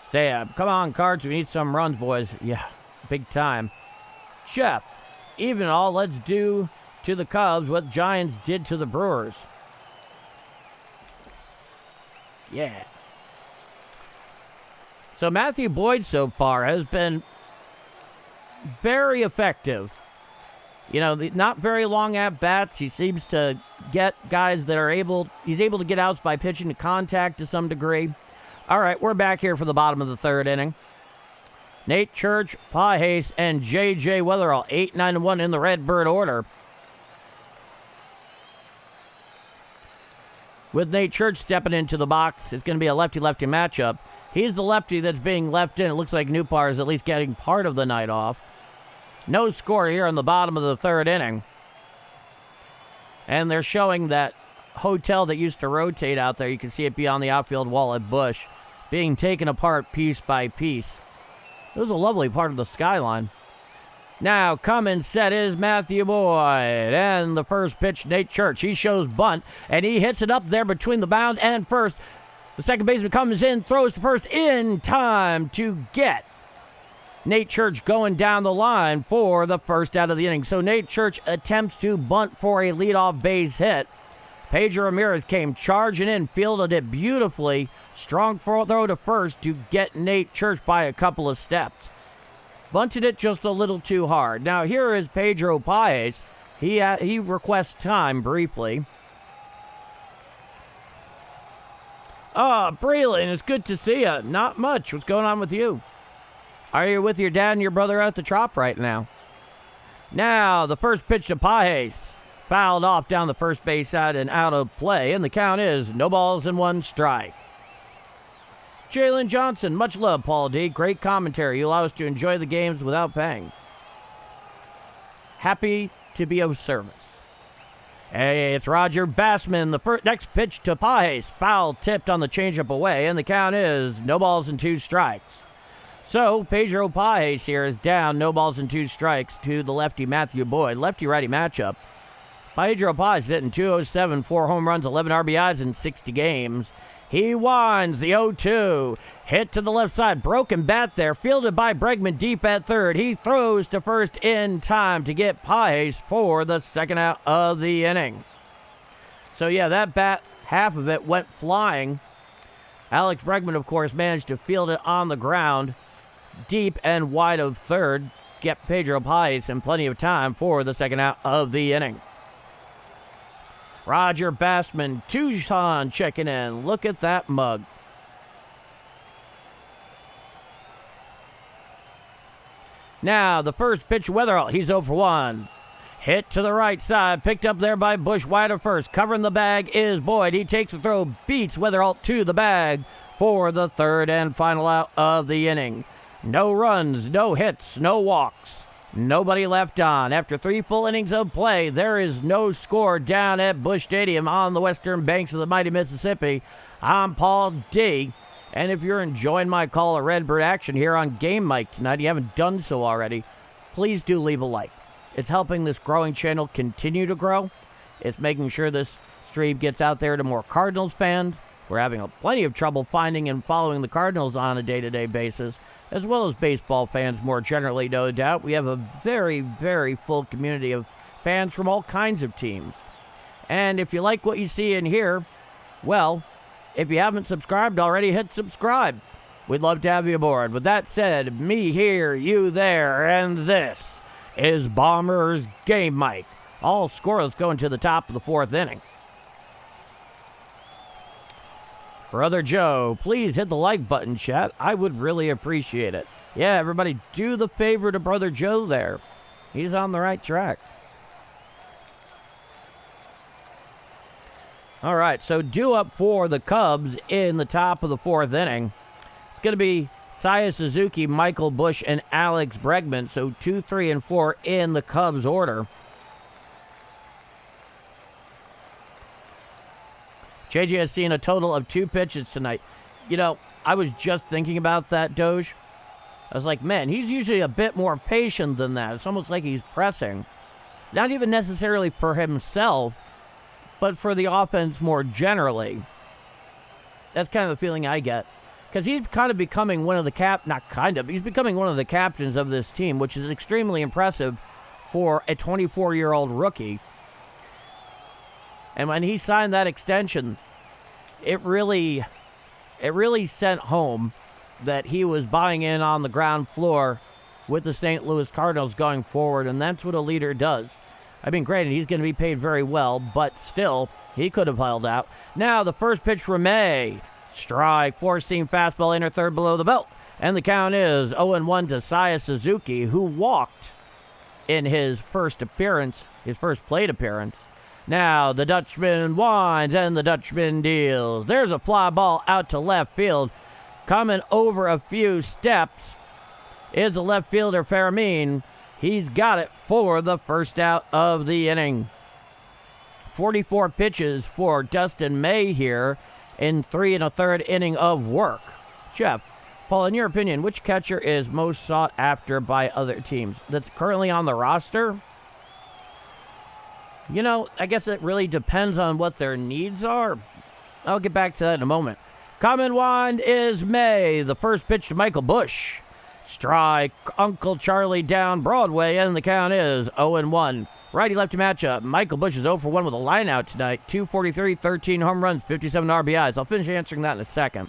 Sam, come on, Cards. We need some runs, boys. Yeah, big time. Jeff, even all, let's do to the Cubs what Giants did to the Brewers. Yeah. So Matthew Boyd so far has been very effective Not very long at bats. He seems to get guys that he's able to get outs by pitching to contact to some degree. All right, we're back here for the bottom of the third inning. Nate Church, Pajes, and J.J. Weatherall, 8-9-1 in the Redbird order. With Nate Church stepping into the box, it's going to be a lefty-lefty matchup. He's the lefty that's being left in. It looks like Newpar is at least getting part of the night off. No score here in the bottom of the third inning. And they're showing that hotel that used to rotate out there. You can see it beyond the outfield wall at Busch, being taken apart piece by piece. It was a lovely part of the skyline. Now, coming set is Matthew Boyd. And the first pitch, Nate Church. He shows bunt, and he hits it up there between the mound and first. The second baseman comes in, throws to first in time to get Nate Church going down the line for the first out of the inning. So Nate Church attempts to bunt for a leadoff base hit. Pedro Ramirez came charging in, fielded it beautifully. Strong throw to first to get Nate Church by a couple of steps. Bunted it just a little too hard. Now here is Pedro Pajes. He requests time briefly. Breland, it's good to see you. Not much. What's going on with you? Are you with your dad and your brother at the Trop right now? Now, the first pitch to Pajes. Fouled off down the first base side and out of play, and the count is no balls and one strike. Jalen Johnson, much love, Paul D. Great commentary. You allow us to enjoy the games without paying. Happy to be of service. Hey, it's Roger Bassman. The next pitch to Pajes. Foul tipped on the changeup away, and the count is no balls and two strikes. So, Pedro Pajes here is down, no balls and two strikes to the lefty Matthew Boyd. Lefty-righty matchup. Pedro Pajes hitting .207, 4 home runs, 11 RBIs in 60 games. He winds the 0-2. Hit to the left side. Broken bat there. Fielded by Bregman deep at third. He throws to first in time to get Pajes for the second out of the inning. So, yeah, that bat, half of it went flying. Alex Bregman, of course, managed to field it on the ground, deep and wide of third. Get Pedro Pajes in plenty of time for the second out of the inning. Roger Bassman, Tucson checking in. Look at that mug. Now, the first pitch, Weatherall. He's 0 for 1. Hit to the right side. Picked up there by Busch, wide of first. Covering the bag is Boyd. He takes the throw, beats Weatherall to the bag for the third and final out of the inning. No runs, no hits, no walks. Nobody left on. After 3 full innings of play, there is no score down at Busch Stadium on the western banks of the mighty Mississippi. I'm Paul D. And if you're enjoying my call of Redbird action here on Game Mike tonight, you haven't done so already, please do leave a like. It's helping this growing channel continue to grow. It's making sure this stream gets out there to more Cardinals fans. We're having plenty of trouble finding and following the Cardinals on a day-to-day basis, as well as baseball fans more generally, no doubt. We have a very, very full community of fans from all kinds of teams. And if you like what you see and hear, well, if you haven't subscribed already, hit subscribe. We'd love to have you aboard. With that said, me here, you there, and this is Bombers Game Mike. All scoreless going to the top of the 4th inning. Brother Joe, please hit the like button, chat. I would really appreciate it. Yeah, everybody, do the favor to Brother Joe there. He's on the right track. All right, so due up for the Cubs in the top of the 4th inning. It's going to be Saya Suzuki, Michael Busch, and Alex Bregman. So 2, 3, and 4 in the Cubs order. JJ has seen a total of 2 pitches tonight. You know, I was just thinking about that, Doge. I was like, man, he's usually a bit more patient than that. It's almost like he's pressing. Not even necessarily for himself, but for the offense more generally. That's kind of the feeling I get. Because he's kind of becoming one of the he's becoming one of the captains of this team, which is extremely impressive for a 24-year-old rookie. And when he signed that extension, it really sent home that he was buying in on the ground floor with the St. Louis Cardinals going forward, and that's what a leader does. I mean, granted, he's going to be paid very well, but still, he could have held out. Now, the first pitch from May. Strike, four-seam fastball, inner third below the belt. And the count is 0-1 to Saya Suzuki, who walked in his first appearance, his first plate appearance. Now, the Dutchman winds and the Dutchman deals. There's a fly ball out to left field. Coming over a few steps is the left fielder, Fermin. He's got it for the first out of the inning. 44 pitches for Dustin May here in 3 1/3 inning of work. Jeff, Paul, in your opinion, which catcher is most sought after by other teams that's currently on the roster? You know, I guess it really depends on what their needs are. I'll get back to that in a moment. Coming wind is May. The first pitch to Michael Busch. Strike, Uncle Charlie down Broadway, and the count is 0-1. Righty-lefty matchup. Michael Busch is 0 for 1 with a line out tonight. 243, 13 home runs, 57 RBIs. I'll finish answering that in a second.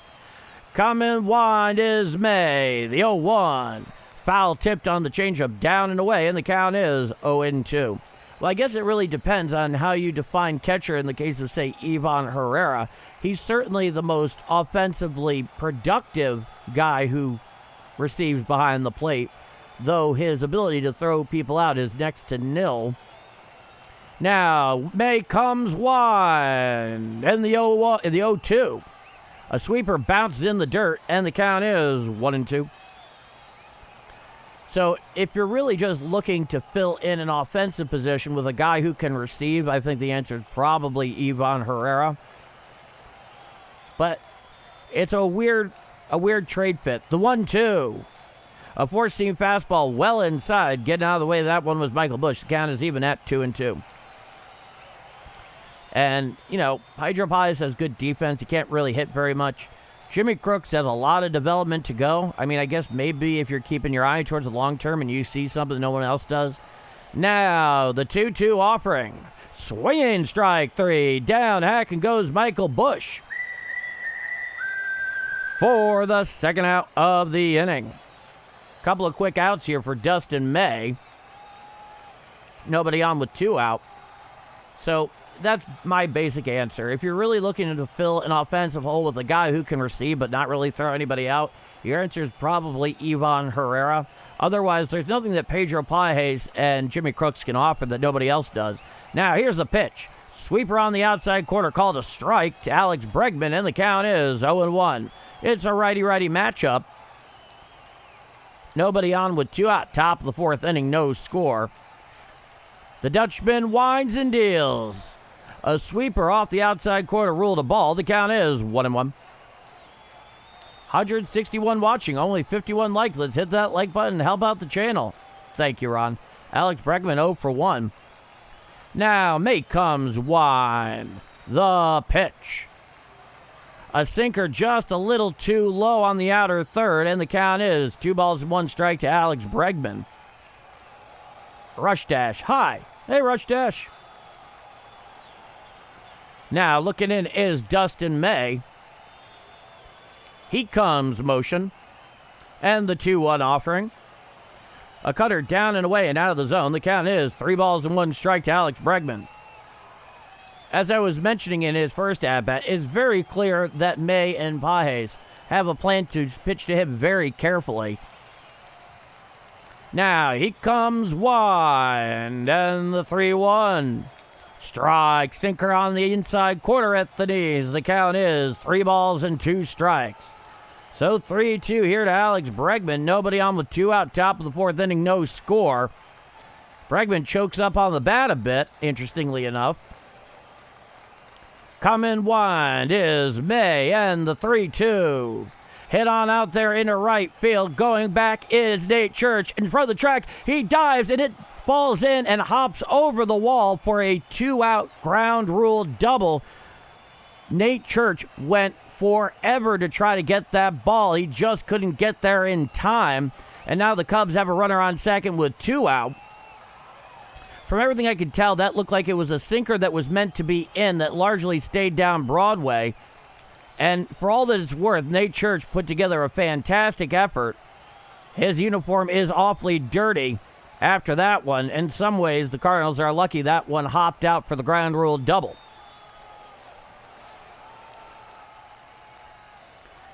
Coming wind is May. The 0-1. Foul tipped on the changeup down and away, and the count is 0-2. Well, I guess it really depends on how you define catcher in the case of, say, Ivan Herrera. He's certainly the most offensively productive guy who receives behind the plate, though his ability to throw people out is next to nil. Now, May comes wide, and the 0-2. A sweeper bounces in the dirt, and the count is 1-2. So if you're really just looking to fill in an offensive position with a guy who can receive, I think the answer is probably Ivan Herrera. But it's a weird trade fit. The 1-2. A four-seam fastball well inside. Getting out of the way of that one was Michael Busch. The count is even at 2-2. And, you know, Hydro Pies has good defense. He can't really hit very much. Jimmy Crooks has a lot of development to go. I mean, I guess maybe if you're keeping your eye towards the long term and you see something no one else does. Now, the 2-2 offering. Swinging strike three. Down hack and goes Michael Busch for the second out of the inning. Couple of quick outs here for Dustin May. Nobody on with 2 out. So that's my basic answer. If you're really looking to fill an offensive hole with a guy who can receive but not really throw anybody out, your answer is probably Ivan Herrera. Otherwise, there's nothing that Pedro Pages and Jimmy Crooks can offer that nobody else does. Now, here's the pitch. Sweeper on the outside corner called a strike to Alex Bregman, and the count is 0-1. It's a righty-righty matchup. Nobody on with 2 out. Top of the 4th inning, no score. The Dutchman winds and deals. A sweeper off the outside corner ruled a ball. The count is 1-1. 161 watching, only 51 likes. Let's hit that like button and help out the channel. Thank you, Ron. Alex Bregman 0 for 1. Now, May comes wide. The pitch. A sinker just a little too low on the outer third, and the count is 2 balls and 1 strike to Alex Bregman. Rush Dash. Hi. Hey, Rush Dash. Now, looking in is Dustin May. He comes motion. And the 2-1 offering. A cutter down and away and out of the zone. The count is 3 balls and 1 strike to Alex Bregman. As I was mentioning in his first at-bat, it's very clear that May and Pages have a plan to pitch to him very carefully. Now, he comes wide, and the 3-1. Strike, sinker on the inside corner at the knees. The count is 3 balls and 2 strikes. So 3-2 here to Alex Bregman. Nobody on with 2 out, top of the 4th inning, no score. Bregman chokes up on the bat a bit, interestingly enough. Coming wide is May, and the 3-2. Hit on out there into right field. Going back is Nate Church. In front of the track, he dives, and it falls in and hops over the wall for a 2-out ground rule double. Nate Church went forever to try to get that ball. He just couldn't get there in time. And now the Cubs have a runner on second with 2 out. From everything I could tell, that looked like it was a sinker that was meant to be in that largely stayed down Broadway. And for all that it's worth, Nate Church put together a fantastic effort His uniform is awfully dirty after that one. In some ways, the Cardinals are lucky that one hopped out for the ground rule double.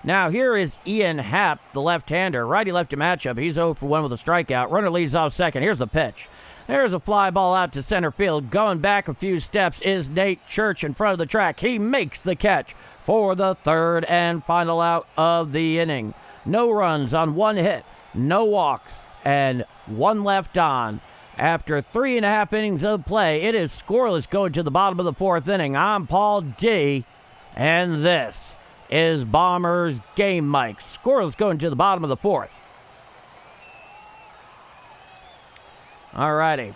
Now here is Ian Happ, the left-hander. Righty-lefty matchup. He's 0 for 1 with a strikeout. Runner leads off second. Here's the pitch. There's a fly ball out to center field. Going back a few steps is Nate Church in front of the track. He makes the catch for the third and final out of the inning. No runs on one hit, no walks, and one left on. After 3.5 innings of play, it is scoreless going to the bottom of the fourth inning. I'm Paul D, and this is Bombers Game Mike. Scoreless going to the bottom of the fourth. All righty.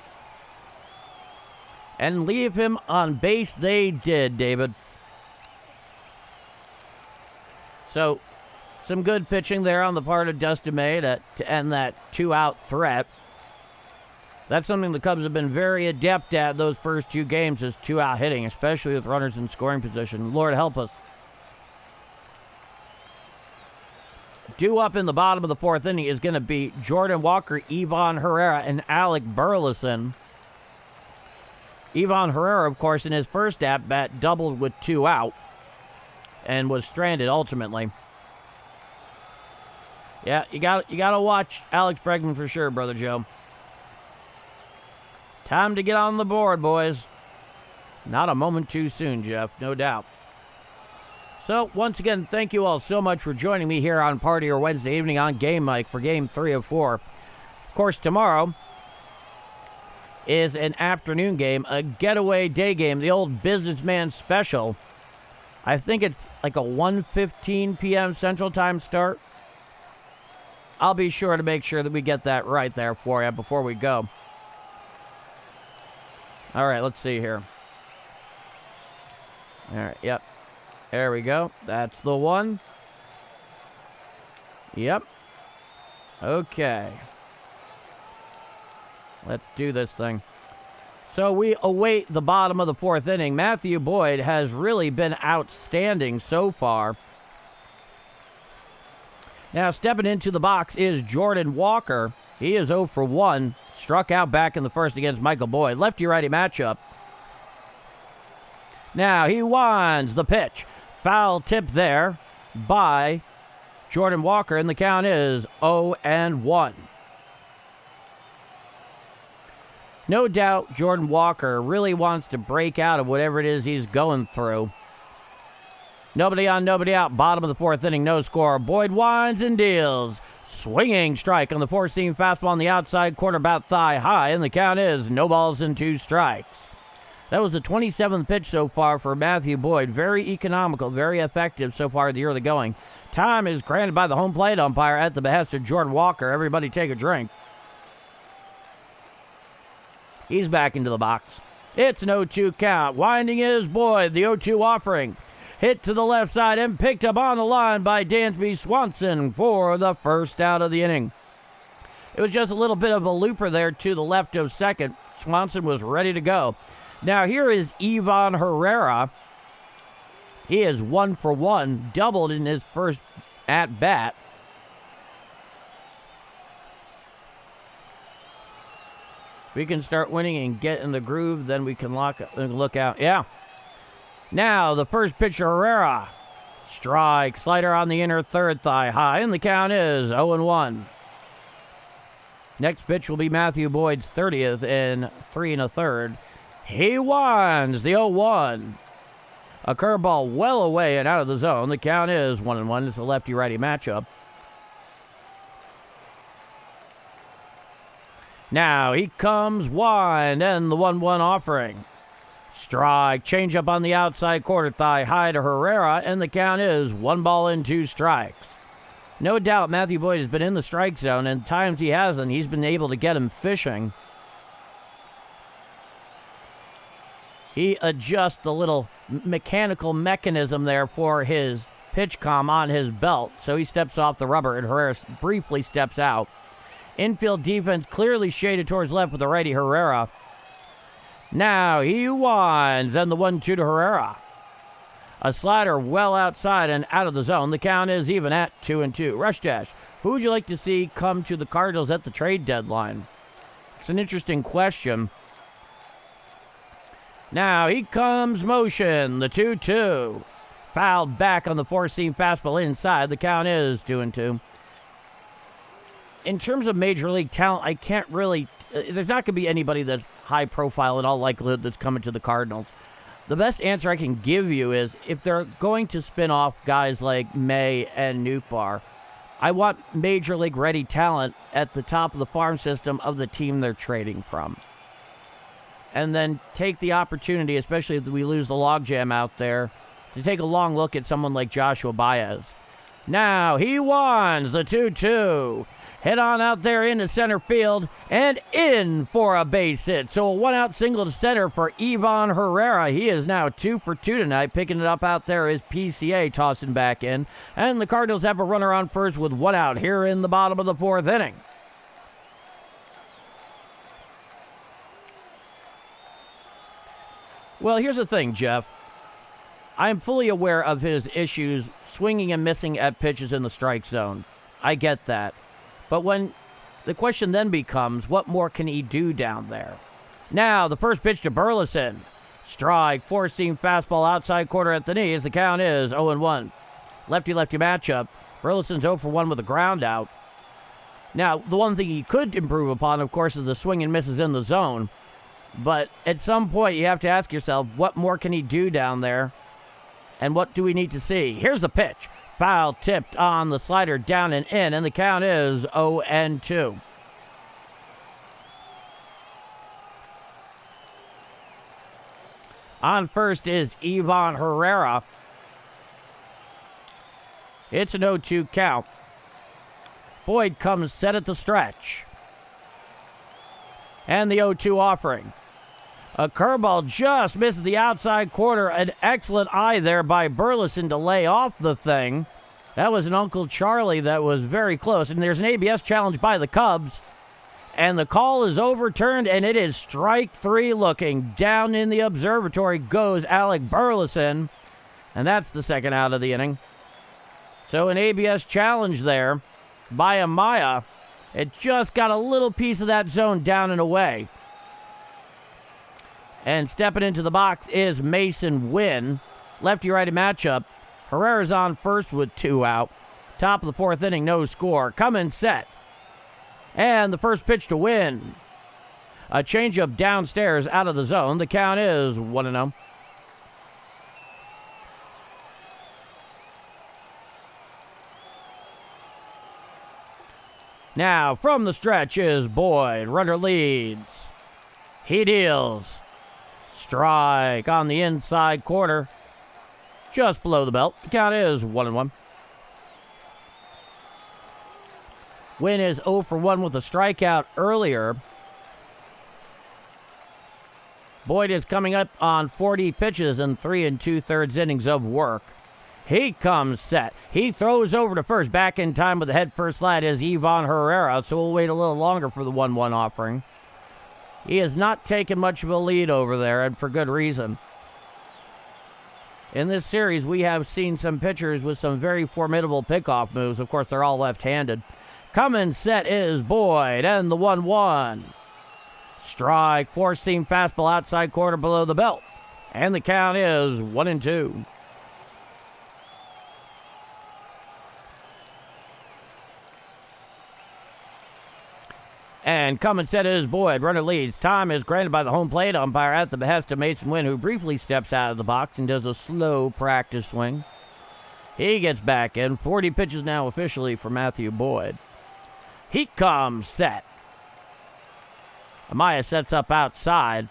And leave him on base they did, David. So, some good pitching there on the part of Dustin May to end that 2-out threat. That's something the Cubs have been very adept at those first 2 games, is 2-out hitting, especially with runners in scoring position. Lord help us. Due up in the bottom of the fourth inning is going to be Jordan Walker, Ivan Herrera, and Alec Burleson. Ivan Herrera, of course, in his first at-bat, doubled with 2 out and was stranded ultimately. Yeah, you got to watch Alex Bregman for sure, Brother Joe. Time to get on the board, boys. Not a moment too soon, Jeff, no doubt. So, once again, thank you all so much for joining me here on Party or Wednesday evening on Game Mike for Game 3 of 4. Of course, tomorrow is an afternoon game, a getaway day game, the old businessman special. I think it's like a 1:15 p.m. Central Time start. I'll be sure to make sure that we get that right there for you before we go. All right, let's see here. All right, yep. There we go. That's the one. Yep. Okay. Let's do this thing. So we await the bottom of the fourth inning. Matthew Boyd has really been outstanding so far. Now stepping into the box is Jordan Walker. He is 0 for 1. Struck out back in the first against Michael Boyd. Lefty-righty matchup. Now he winds the pitch. Foul tip there by Jordan Walker, and the count is 0-1. No doubt Jordan Walker really wants to break out of whatever it is he's going through. Nobody on, nobody out. Bottom of the fourth inning, no score. Boyd winds and deals. Swinging strike on the four-seam fastball on the outside corner, about thigh high, and the count is no balls and 2 strikes. That was the 27th pitch so far for Matthew Boyd. Very economical, very effective so far the early going. Time is granted by the home plate umpire at the behest of Jordan Walker. Everybody take a drink. He's back into the box. It's an 0-2 count. Winding is Boyd, the 0-2 offering. Hit to the left side and picked up on the line by Dansby Swanson for the first out of the inning. It was just a little bit of a looper there to the left of second. Swanson was ready to go. Now here is Ivan Herrera. He is 1 for 1, doubled in his first at-bat. We can start winning and get in the groove, then we can look out. Yeah. Now the first pitch, Herrera. Strike, slider on the inner third thigh high, and the count is 0-1. Next pitch will be Matthew Boyd's 30th in 3 1/3. He winds the 0-1. A curveball well away and out of the zone. The count is 1-1. It's a lefty-righty matchup. Now he comes wind and the 1-1 offering. Strike, changeup on the outside quarter thigh high to Herrera, and the count is 1 ball and 2 strikes. No doubt Matthew Boyd has been in the strike zone, and times he hasn't, he's been able to get him fishing. He adjusts the little mechanical mechanism there for his pitch comm on his belt, so he steps off the rubber, and Herrera briefly steps out. Infield defense clearly shaded towards left with the righty Herrera. Now he winds, and the 1-2 to Herrera. A slider well outside and out of the zone. The count is even at 2-2. Rush dash. Who would you like to see come to the Cardinals at the trade deadline? It's an interesting question. Now, he comes motion, the 2-2. Fouled back on the four-seam fastball inside. The count is 2-2. In terms of major league talent, I can't really... there's not going to be anybody that's high profile in all likelihood that's coming to the Cardinals. The best answer I can give you is if they're going to spin off guys like May and Nootbaar, I want major league ready talent at the top of the farm system of the team they're trading from. And then take the opportunity, especially if we lose the logjam out there, to take a long look at someone like Joshua Baez. Now, he wants the 2-2. Hit on out there into center field and in for a base hit. So a one-out single to center for Ivan Herrera. He is now 2 for 2 tonight. Picking it up out there is PCA tossing back in. And the Cardinals have a runner on first with 1 out here in the bottom of the 4th inning. Well, here's the thing, Jeff. I am fully aware of his issues swinging and missing at pitches in the strike zone. I get that. But when the question then becomes, what more can he do down there? Now, the first pitch to Burleson. Strike, four-seam fastball outside quarter at the knees. The count is 0-1. Lefty-lefty matchup. Burleson's 0 for 1 with a ground out. Now, the one thing he could improve upon, of course, is the swing and misses in the zone. But at some point, you have to ask yourself, what more can he do down there? And what do we need to see? Here's the pitch. Foul tipped on the slider down and in, and the count is 0-2. On first is Ivan Herrera. It's an 0-2 count. Boyd comes set at the stretch. And the 0-2 offering. A curveball just misses the outside corner. An excellent eye there by Burleson to lay off the thing. That was an Uncle Charlie that was very close. And there's an ABS challenge by the Cubs. And the call is overturned, and it is strike 3 looking. Down in the observatory goes Alec Burleson. And that's the second out of the inning. So an ABS challenge there by Amaya. It just got a little piece of that zone down and away. And stepping into the box is Mason Wynn. Lefty-righty matchup. Herrera's on first with 2 out. Top of the 4th inning, no score. Coming set. And the first pitch to Wynn. A changeup downstairs out of the zone. The count is 1-0. Now, from the stretch is Boyd. Runner leads. He deals. Strike on the inside quarter. Just below the belt. The count is 1-1. Wynn is 0 for 1 with a strikeout earlier. Boyd is coming up on 40 pitches and 3 2/3 innings of work. He comes set. He throws over to first. Back in time with the head first slide is Ivan Herrera, so we'll wait a little longer for the 1-1 offering. He has not taken much of a lead over there, and for good reason. In this series, we have seen some pitchers with some very formidable pickoff moves. Of course, they're all left-handed. Coming set is Boyd, and the 1-1. Strike, four-seam fastball outside quarter below the belt. And the count is 1-2. And coming set is Boyd. Runner leads. Time is granted by the home plate umpire at the behest of Mason Wynn, who briefly steps out of the box and does a slow practice swing. He gets back in. 40 pitches now officially for Matthew Boyd. He comes set. Amaya sets up outside.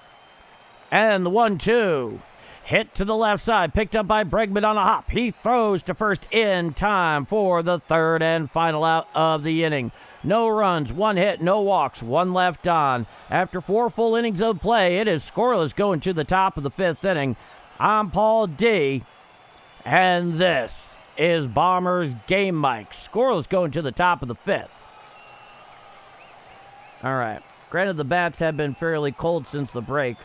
And the 1-2. Hit to the left side. Picked up by Bregman on a hop. He throws to first in time for the third and final out of the inning. No runs, 1 hit, no walks, 1 left on. After 4 full innings of play, it is scoreless going to the top of the 5th inning. I'm Paul D. And this is Bombers Game Mic. Scoreless going to the top of the 5th. All right. Granted, the bats have been fairly cold since the break,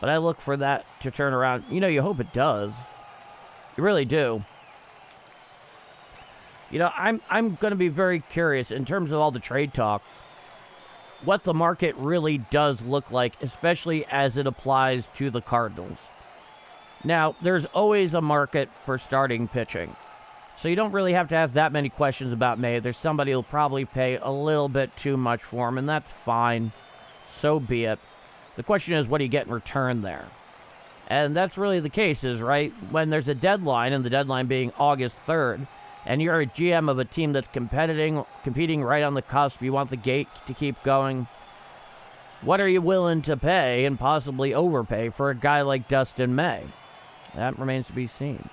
but I look for that to turn around. You know, you hope it does. You really do. I'm going to be very curious in terms of all the trade talk, what the market really does look like, especially as it applies to the Cardinals. Now, there's always a market for starting pitching, so you don't really have to ask that many questions about May. There's somebody who'll probably pay a little bit too much for him, and that's fine. So be it. The question is, what do you get in return there? And that's really the case, is right when there's a deadline, and the deadline being August 3rd, and you're a GM of a team that's competing right on the cusp, you want the gate to keep going, what are you willing to pay and possibly overpay for a guy like Dustin May? That remains to be seen.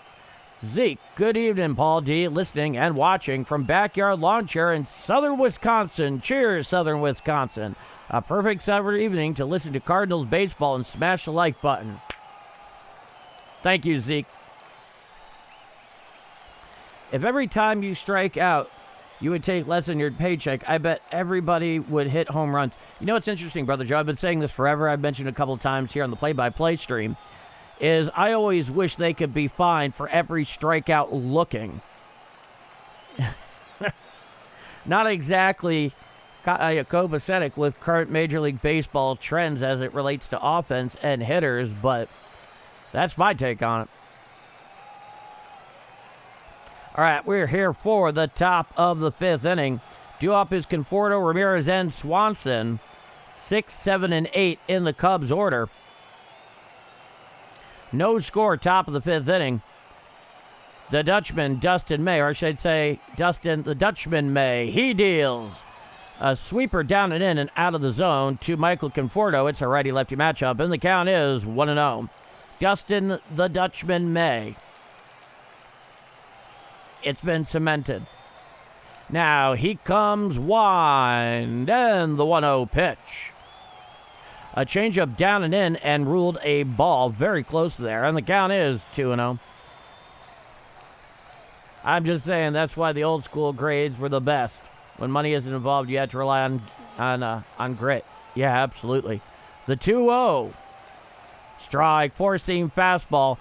Zeke, good evening, Paul D, listening and watching from Backyard Lawn Chair in southern Wisconsin. Cheers, southern Wisconsin. A perfect summer evening to listen to Cardinals baseball and smash the like button. Thank you, Zeke. If every time you strike out, you would take less than your paycheck, I bet everybody would hit home runs. You know what's interesting, Brother Joe? I've been saying this forever. I've mentioned it a couple of times here on the play-by-play stream, is I always wish they could be fined for every strikeout looking. Not exactly copacetic with current Major League Baseball trends as it relates to offense and hitters, but that's my take on it. All right, we're here for the top of the fifth inning. Due up is Conforto, Ramirez, and Swanson. 6, 7, and 8 in the Cubs order. No score, top of the fifth inning. The Dutchman, Dustin May, or I should say Dustin the Dutchman May, he deals a sweeper down and in and out of the zone to Michael Conforto. It's a righty-lefty matchup, and the count is 1-0. Dustin the Dutchman May. It's been cemented. Now, he comes wind, and the 1-0 pitch. A changeup down and in and ruled a ball very close there, and the count is 2-0. I'm just saying that's why the old school grades were the best. When money isn't involved, you had to rely on grit. Yeah, absolutely. The 2-0. Strike, four-seam fastball.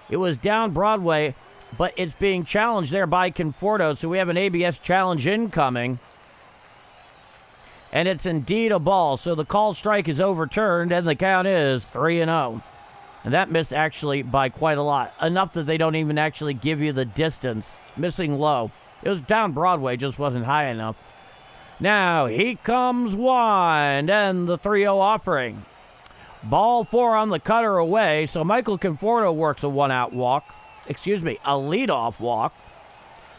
It was down Broadway, but it's being challenged there by Conforto, so we have an ABS challenge incoming. And it's indeed a ball, so the called strike is overturned, and the count is 3-0. And that missed actually by quite a lot. Enough that they don't even actually give you the distance. Missing low. It was down Broadway, just wasn't high enough. Now, he comes wind, and the 3-0 offering. Ball 4 on the cutter away, so Michael Conforto works a one-out walk. A leadoff walk.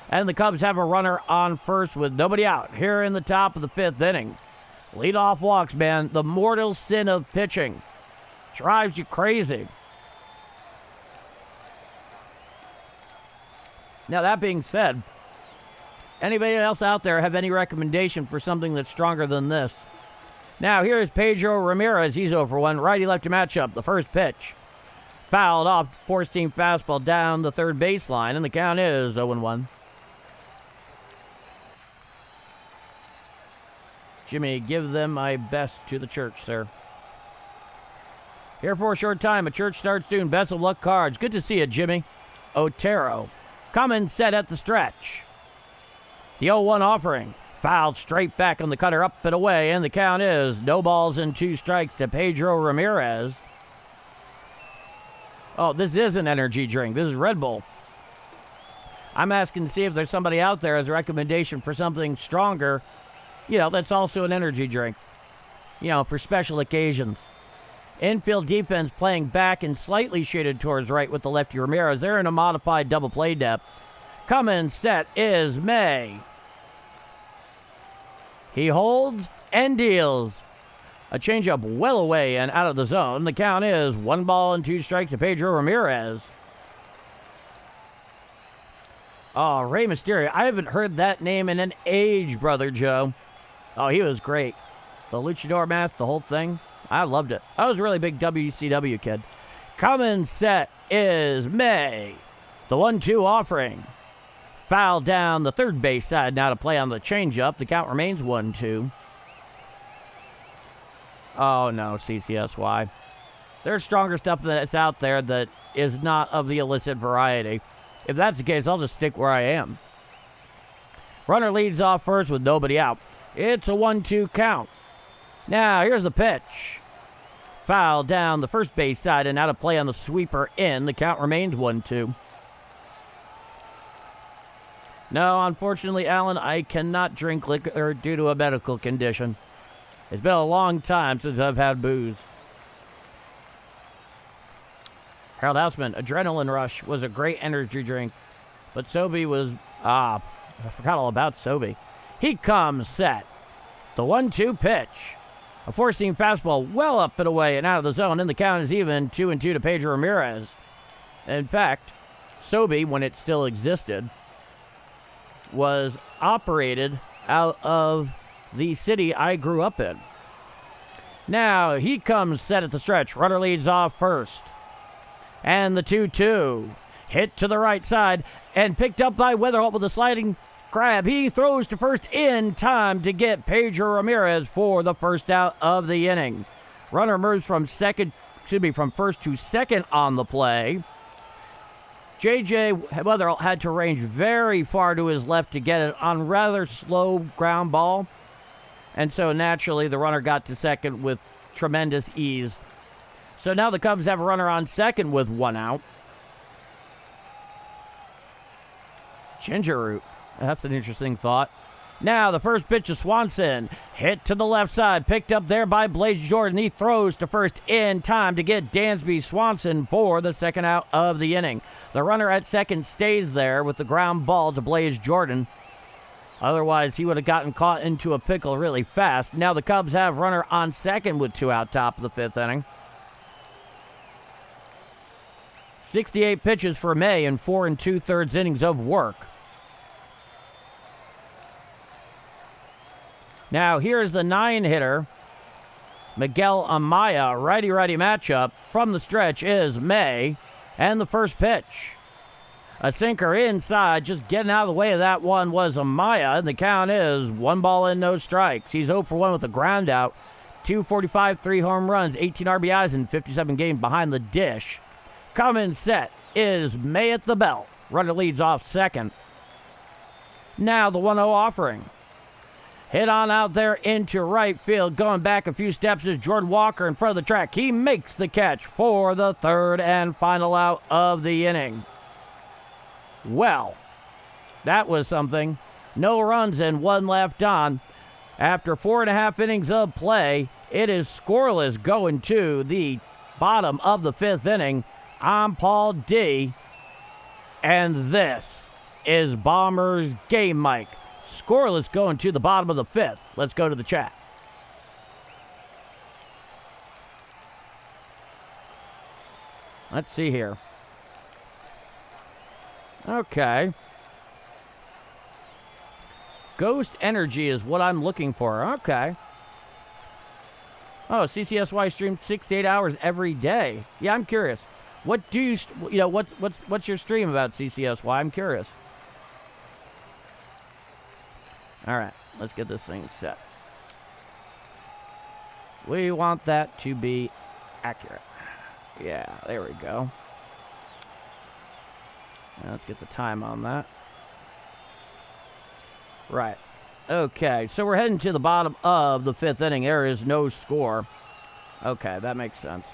And the Cubs have a runner on first with nobody out here in the top of the fifth inning. Leadoff walks, man. The mortal sin of pitching. Drives you crazy. Now, that being said, anybody else out there have any recommendation for something that's stronger than this? Now, here's Pedro Ramirez. He's 0 for 1. Righty-lefty matchup. The first pitch. Fouled off, four-seam fastball down the third baseline, and the count is 0-1. Jimmy, give them my best to the church, sir. Here for a short time. A church starts soon. Best of luck, Cards. Good to see you, Jimmy. Otero. Coming set at the stretch. The 0-1 offering. Fouled straight back on the cutter, up and away, and the count is no balls and 2 strikes to Pedro Ramirez. Oh, this is an energy drink. This is Red Bull. I'm asking to see if there's somebody out there as a recommendation for something stronger, that's also an energy drink, for special occasions. Infield defense playing back and slightly shaded towards right with the lefty Ramirez. They're in a modified double play depth. Coming set is May. He holds and deals. A changeup well away and out of the zone. The count is 1 ball and 2 strikes to Pedro Ramirez. Oh, Rey Mysterio. I haven't heard that name in an age, Brother Joe. Oh, he was great. The luchador mask, the whole thing. I loved it. I was a really big WCW kid. Coming set is May. The 1-2 offering. Foul down the third base side now to play on the changeup. The count remains 1-2. Oh, no, CCSY. There's stronger stuff that's out there that is not of the illicit variety. If that's the case, I'll just stick where I am. Runner leads off first with nobody out. It's a 1-2 count. Now, here's the pitch. Foul down the first base side and out of play on the sweeper in. The count remains 1-2. No, unfortunately, Alan, I cannot drink liquor due to a medical condition. It's been a long time since I've had booze. Harold Houseman, Adrenaline Rush was a great energy drink, but Sobe was, I forgot all about Sobe. He comes set. The 1-2 pitch. A four-seam fastball well up and away and out of the zone, and the count is even 2-2 to Pedro Ramirez. In fact, Sobe, when it still existed, was operated out of the city I grew up in. Now, he comes set at the stretch. Runner leads off first. And the 2-2. Hit to the right side and picked up by Weatherholt with a sliding grab. He throws to first in time to get Pedro Ramirez for the first out of the inning. Runner moves from first to second on the play. J.J. Weatherholt had to range very far to his left to get it on rather slow ground ball. And so naturally the runner got to second with tremendous ease. So now the Cubs have a runner on second with one out. Ginger root. That's an interesting thought. Now the first pitch to Swanson. Hit to the left side. Picked up there by Blaze Jordan. He throws to first in time to get Dansby Swanson for the second out of the inning. The runner at second stays there with the ground ball to Blaze Jordan. Otherwise, he would have gotten caught into a pickle really fast. Now the Cubs have runner on second with two out top of the fifth inning. 68 pitches for May in 4 2/3 innings of work. Now here's the 9-hitter, Miguel Amaya. Righty-righty matchup. From the stretch is May. And the first pitch. A sinker inside, just getting out of the way of that one was Amaya. And the count is 1 ball and no strikes. He's 0 for 1 with a ground out. 245, 3 home runs, 18 RBIs, and 57 games behind the dish. Coming set is May at the belt. Runner leads off second. Now the 1-0 offering. Hit on out there into right field. Going back a few steps is Jordan Walker in front of the track. He makes the catch for the third and final out of the inning. Well, that was something. No runs and 1 left on. After 4.5 innings of play, it is scoreless going to the bottom of the 5th inning. I'm Paul D. And this is Bombers Game Mike. Scoreless going to the bottom of the 5th. Let's go to the chat. Let's see here. Okay. Ghost Energy is what I'm looking for. Okay. Oh, CCSY streams 6 to 8 hours every day. Yeah, I'm curious. What do you, what's your stream about CCSY? I'm curious. All right, let's get this thing set. We want that to be accurate. Yeah, there we go. Now let's get the time on that. Right. Okay, so we're heading to the bottom of the 5th inning. There is no score. Okay, that makes sense.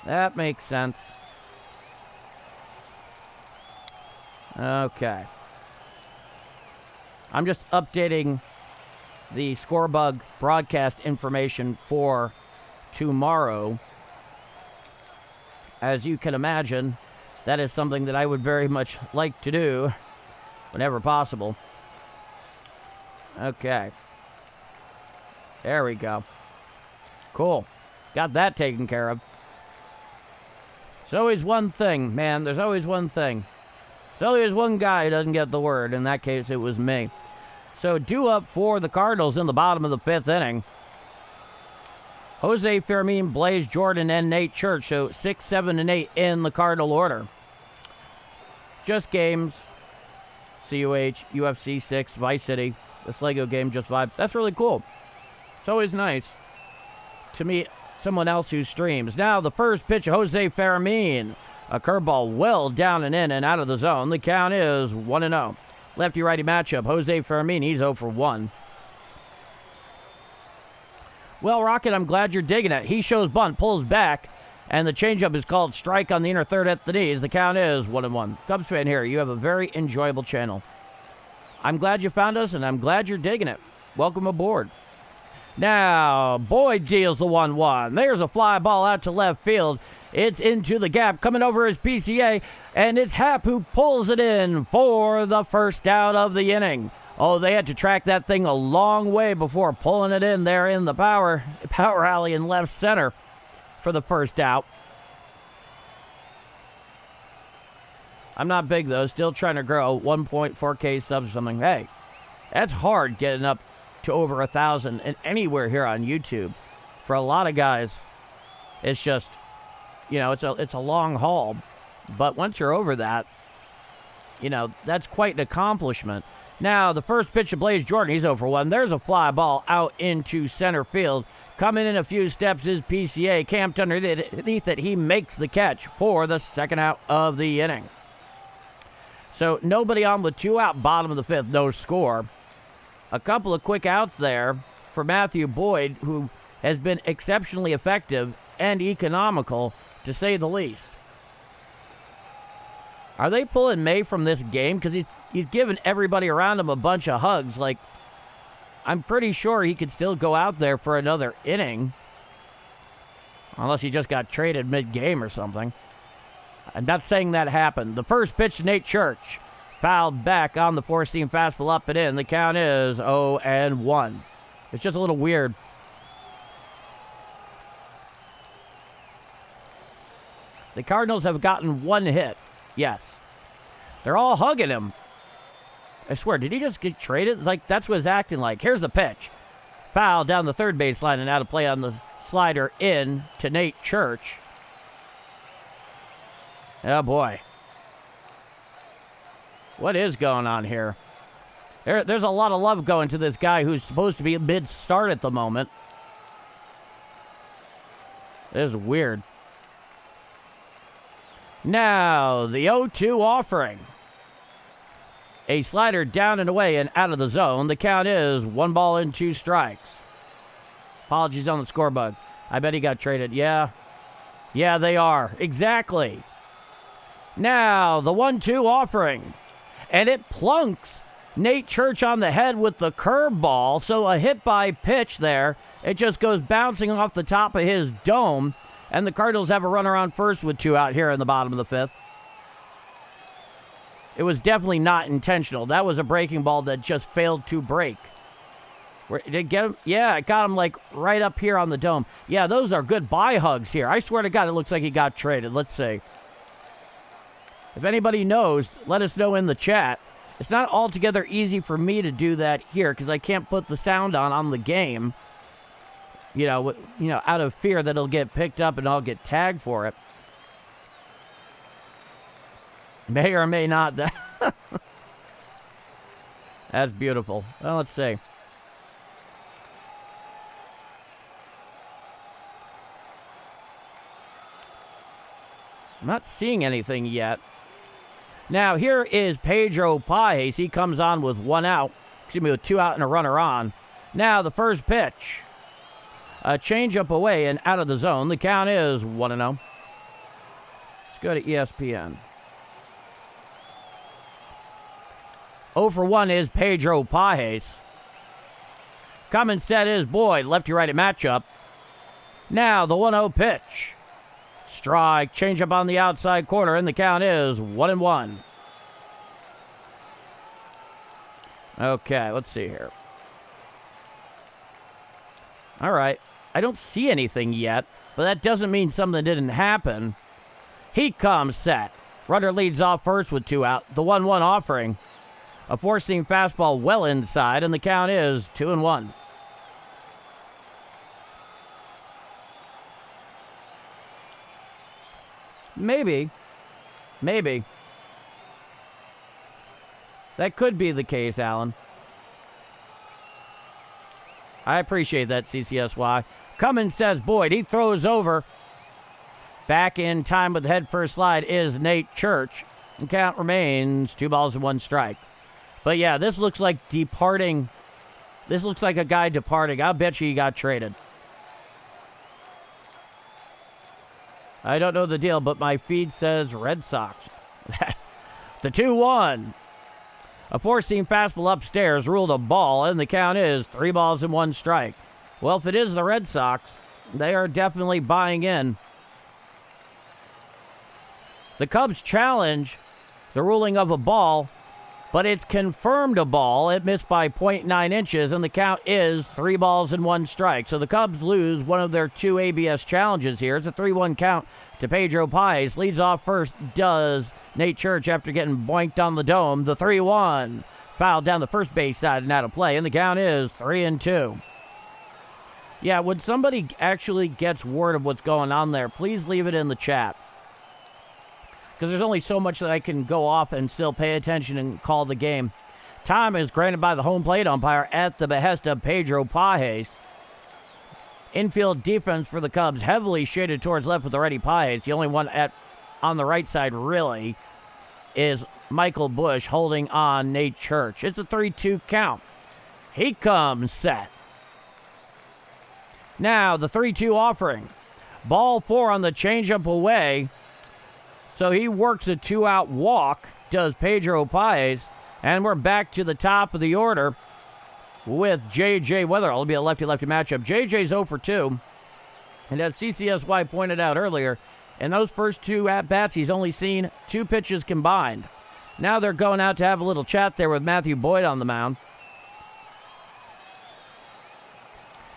That makes sense. Okay. I'm just updating the Scorebug broadcast information for tomorrow. As you can imagine, that is something that I would very much like to do whenever possible. Okay. There we go. Cool. Got that taken care of. There's always one thing, man. There's always one thing. There's always one guy who doesn't get the word. In that case, it was me. So due up for the Cardinals in the bottom of the 5th inning. Jose Fermin, Blaze Jordan, and Nate Church. So 6, 7, and 8 in the Cardinal order. Just games. CUH, UFC 6, Vice City. This Lego game just vibes. That's really cool. It's always nice to meet someone else who streams. Now the first pitch of Jose Fermin. A curveball well down and in and out of the zone. The count is 1-0. Lefty-righty matchup. Jose Fermin, he's 0 for 1. Well, Rocket, I'm glad you're digging it. He shows bunt, pulls back, and the changeup is called strike on the inner third at the knees. The count is 1-1. Cubs fan here, you have a very enjoyable channel. I'm glad you found us, and I'm glad you're digging it. Welcome aboard. Now, Boyd deals the 1-1. There's a fly ball out to left field. It's into the gap, coming over his PCA, and it's Happ who pulls it in for the first out of the inning. Oh, they had to track that thing a long way before pulling it in there in the power alley in left center for the first out. I'm not big, though. Still trying to grow 1.4K subs or something. Hey, that's hard getting up to over 1,000 and anywhere here on YouTube. For a lot of guys, it's just, it's a long haul. But once you're over that, that's quite an accomplishment. Now, the first pitch to Blaze Jordan, he's 0 for 1. There's a fly ball out into center field. Coming in a few steps is PCA, camped underneath it. He makes the catch for the second out of the inning. So nobody on with 2 out, bottom of the 5th, no score. A couple of quick outs there for Matthew Boyd, who has been exceptionally effective and economical, to say the least. Are they pulling May from this game? Because he's given everybody around him a bunch of hugs. Like, I'm pretty sure he could still go out there for another inning. Unless he just got traded mid-game or something. I'm not saying that happened. The first pitch to Nate Church. Fouled back on the four-seam fastball, up and in. The count is 0-1. It's just a little weird. The Cardinals have gotten 1 hit. Yes. They're all hugging him. I swear, did he just get traded? Like, that's what it's acting like. Here's the pitch. Foul down the third baseline and out of play on the slider in to Nate Church. Oh, boy. What is going on here? There's a lot of love going to this guy who's supposed to be mid-start at the moment. This is weird. Now, the 0-2 offering. A slider down and away and out of the zone. The count is 1 ball and 2 strikes. Apologies on the score bug. I bet he got traded. Yeah. Yeah, they are. Exactly. Now, the 1-2 offering. And it plunks Nate Church on the head with the curveball. So a hit by pitch there. It just goes bouncing off the top of his dome. And the Cardinals have a runner on first with 2 out here in the bottom of the 5th. It was definitely not intentional. That was a breaking ball that just failed to break. Did it get him? Yeah, it got him like right up here on the dome. Yeah, those are good bye hugs here. I swear to God, it looks like he got traded. Let's see. If anybody knows, let us know in the chat. It's not altogether easy for me to do that here because I can't put the sound on the game. Out of fear that it'll get picked up and I'll get tagged for it. May or may not. That's beautiful. Well, let's see. I'm not seeing anything yet. Now, here is Pedro Pajes. He comes on with 1 out. Excuse me, with 2 out and a runner on. Now, the first pitch. A changeup away and out of the zone. The count is 1-0. Let's go to ESPN. 0 for 1 is Pedro Pajes. Coming set is Boyd. Lefty-righty matchup. Now, the 1-0 pitch. Strike, changeup on the outside corner, and the count is 1-1. Okay, let's see here. All right. I don't see anything yet, but that doesn't mean something didn't happen. He comes set. Runner leads off first with 2 out. The 1-1 offering. A four-seam fastball well inside, and the count is 2-1. Maybe. That could be the case, Alan. I appreciate that, CCSY. Cummins says Boyd. He throws over. Back in time with the head first slide is Nate Church. And count remains 2 balls and 1 strike. But yeah, this looks like departing. This looks like a guy departing. I'll bet you he got traded. I don't know the deal, but my feed says Red Sox. The 2-1. A four-seam fastball upstairs ruled a ball, and the count is 3 balls and 1 strike. Well, if it is the Red Sox, they are definitely buying in. The Cubs challenge the ruling of a ball, but it's confirmed a ball. It missed by 0.9 inches, and the count is 3 balls and 1 strike. So the Cubs lose one of their 2 ABS challenges here. It's a 3-1 count to Pedro Paez. Leads off first does Nate Church after getting boinked on the dome. The 3-1. Fouled down the first base side and out of play, and the count is 3-2. Yeah, when somebody actually gets word of what's going on there, please leave it in the chat. Because there's only so much that I can go off and still pay attention and call the game. Time is granted by the home plate umpire at the behest of Pedro Paez. Infield defense for the Cubs heavily shaded towards left with Reddy Paez. The only one on the right side really is Michael Busch holding on Nate Church. It's a 3-2 count. He comes set. Now the 3-2 offering. Ball 4 on the changeup away. So he works a 2-out walk, does Pedro Paez, and we're back to the top of the order with J.J. Weatherall. It'll be a lefty-lefty matchup. J.J.'s 0 for 2, and as CCSY pointed out earlier, in those first 2 at-bats, he's only seen 2 pitches combined. Now they're going out to have a little chat there with Matthew Boyd on the mound.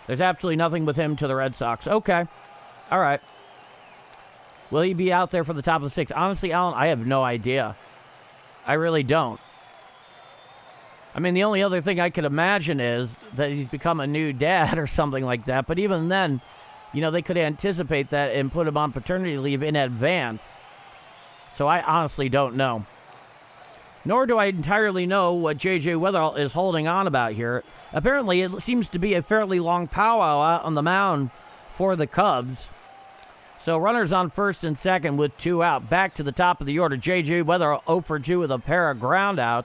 There's absolutely nothing with him to the Red Sox. Okay, all right. Will he be out there for the top of the 6th? Honestly, Alan, I have no idea. I really don't. I mean, the only other thing I could imagine is that he's become a new dad or something like that. But even then, you know, they could anticipate that and put him on paternity leave in advance. So I honestly don't know. Nor do I entirely know what J.J. Weatherall is holding on about here. Apparently, it seems to be a fairly long powwow out on the mound for the Cubs. So runners on first and second with 2 out. Back to the top of the order. J.J. Weatherall 0 for 2 with a pair of groundouts.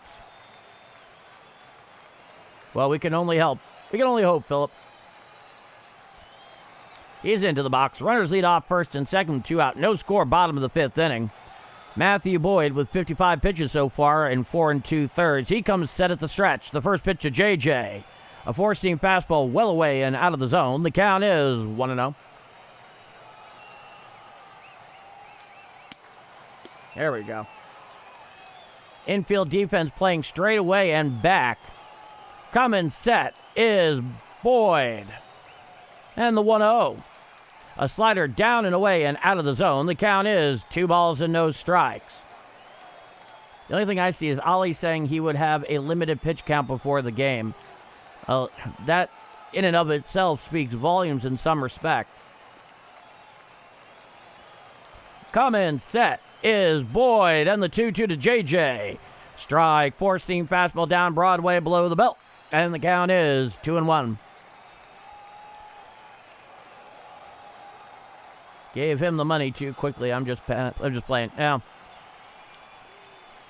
Well, we can only help. We can only hope, Philip. He's into the box. Runners lead off first and second with 2 out. No score, bottom of the 5th inning. Matthew Boyd with 55 pitches so far in 4 2/3. He comes set at the stretch. The first pitch to J.J. A four-seam fastball well away and out of the zone. The count is 1-0. There we go. Infield defense playing straight away and back. Coming set is Boyd. And the 1-0. A slider down and away and out of the zone. The count is 2 balls and no strikes. The only thing I see is Ollie saying he would have a limited pitch count before the game. That in and of itself speaks volumes in some respect. Coming set is Boyd, and the 2-2 to J.J. Strike, four-seam fastball down Broadway below the belt, and the count is 2-1. Gave him the money too quickly. I'm just playing. Now,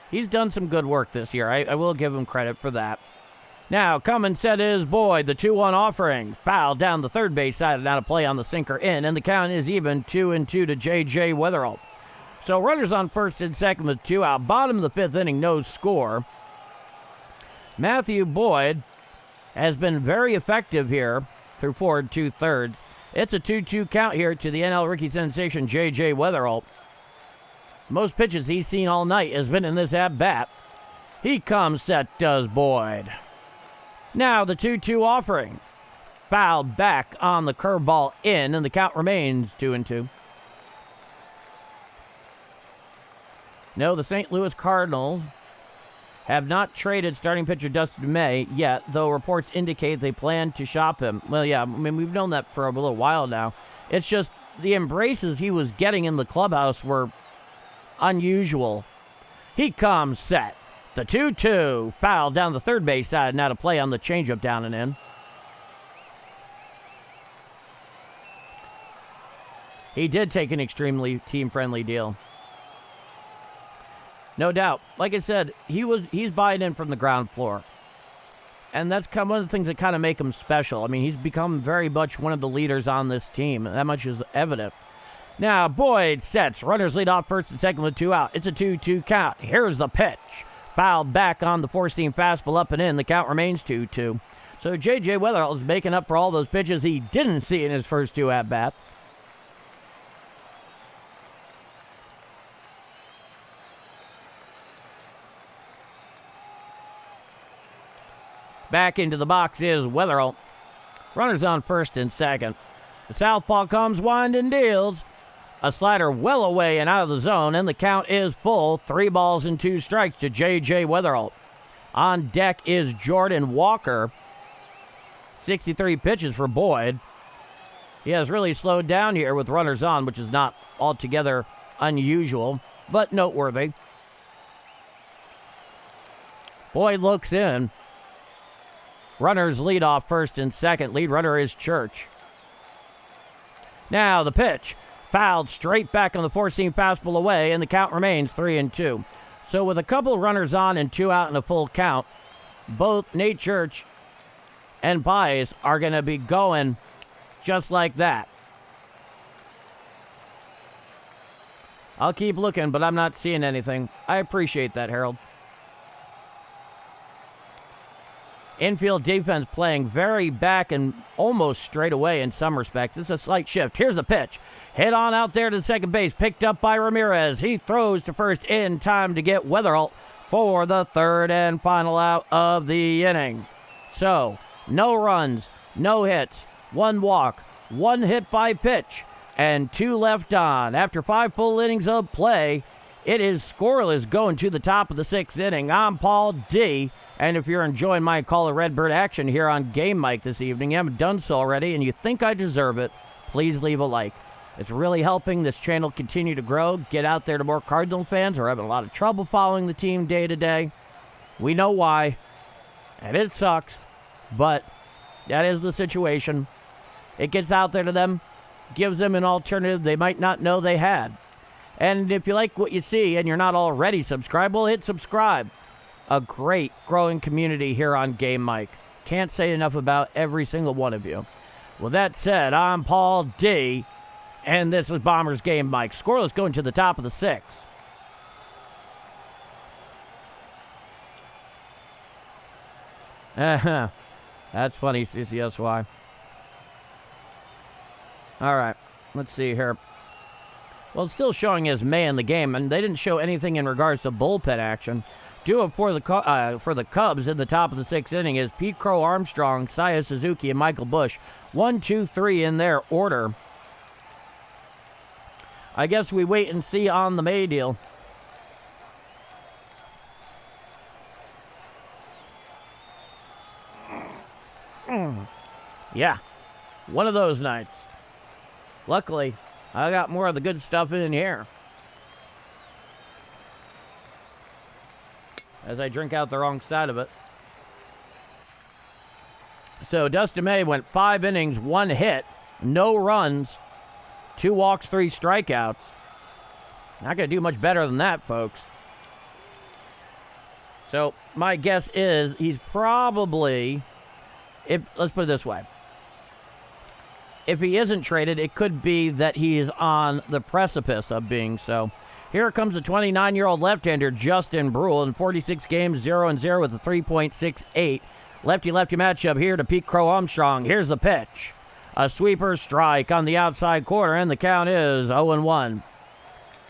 he's done some good work this year. I will give him credit for that. Now, coming set is Boyd, the 2-1 offering. Foul down the third base side and out of play on the sinker in, and the count is even 2-2 to J.J. Weatherall. So runners on first and second with 2 out. Bottom of the 5th inning, no score. Matthew Boyd has been very effective here through 4 2/3. It's a 2-2 count here to the NL rookie sensation J.J. Weatherall. Most pitches he's seen all night has been in this at-bat. He comes set, does Boyd. Now the 2-2 offering. Fouled back on the curveball in, and the count remains 2-2. No, the St. Louis Cardinals have not traded starting pitcher Dustin May yet, though reports indicate they plan to shop him. Well, yeah, I mean, we've known that for a little while now. It's just the embraces he was getting in the clubhouse were unusual. He comes set. The 2-2, foul down the third base side, and out of play on the changeup down and in. He did take an extremely team-friendly deal. No doubt. Like I said, he's buying in from the ground floor. And that's kind of one of the things that kind of make him special. I mean, he's become very much one of the leaders on this team. That much is evident. Now, Boyd sets. Runners lead off first and second with 2 out. It's a 2-2 count. Here's the pitch. Fouled back on the four-seam fastball up and in. The count remains 2-2. So J.J. Weatherall is making up for all those pitches he didn't see in his first 2 at-bats. Back into the box is Weatherall. Runners on first and second. The southpaw comes, winding, deals. A slider well away and out of the zone, and the count is full. 3 balls and 2 strikes to J.J. Weatherall. On deck is Jordan Walker. 63 pitches for Boyd. He has really slowed down here with runners on, which is not altogether unusual, but noteworthy. Boyd looks in. Runners lead off first and second. Lead runner is Church. Now the pitch. Fouled straight back on the four-seam fastball away, and the count remains 3-2. So with a couple runners on and 2 out in a full count, both Nate Church and Baez are going to be going just like that. I'll keep looking, but I'm not seeing anything. I appreciate that, Harold. Infield defense playing very back and almost straight away in some respects. It's a slight shift. Here's the pitch. Hit on out there to the second base. Picked up by Ramirez. He throws to first in time to get Weatherall for the third and final out of the inning. So, no runs, no hits, 1 walk, 1 hit by pitch, and 2 left on. After 5 full innings of play, it is scoreless going to the top of the 6th inning. I'm Paul D. And if you're enjoying my Call of Redbird action here on Game Mike this evening, you haven't done so already, and you think I deserve it, please leave a like. It's really helping this channel continue to grow, get out there to more Cardinal fans who are having a lot of trouble following the team day to day. We know why, and it sucks, but that is the situation. It gets out there to them, gives them an alternative they might not know they had. And if you like what you see and you're not already subscribed, well, hit subscribe. A great growing community here on Game Mike. Can't say enough about every single one of you. With that said, I'm Paul D, and this is Bombers Game Mike. Scoreless going to the top of the 6th. That's funny, CCSY. All right, let's see here. Well, it's still showing as May in the game, and they didn't show anything in regards to bullpen action. Due up for the Cubs in the top of the 6th inning is Pete Crow Armstrong, Saya Suzuki, and Michael Busch. 1, 2, 3 in their order. I guess we wait and see on the May deal. Yeah, one of those nights. Luckily, I got more of the good stuff in here. As I drink out the wrong side of it. So Dustin May went 5 innings, 1 hit, no runs, 2 walks, 3 strikeouts. Not going to do much better than that, folks. So my guess is he's probably, let's put it this way. If he isn't traded, it could be that he is on the precipice of being so. Here comes the 29-year-old left-hander, Justin Brule, in 46 games, 0-0 with a 3.68. Lefty-lefty matchup here to Pete Crow Armstrong. Here's the pitch. A sweeper strike on the outside corner, and the count is 0-1.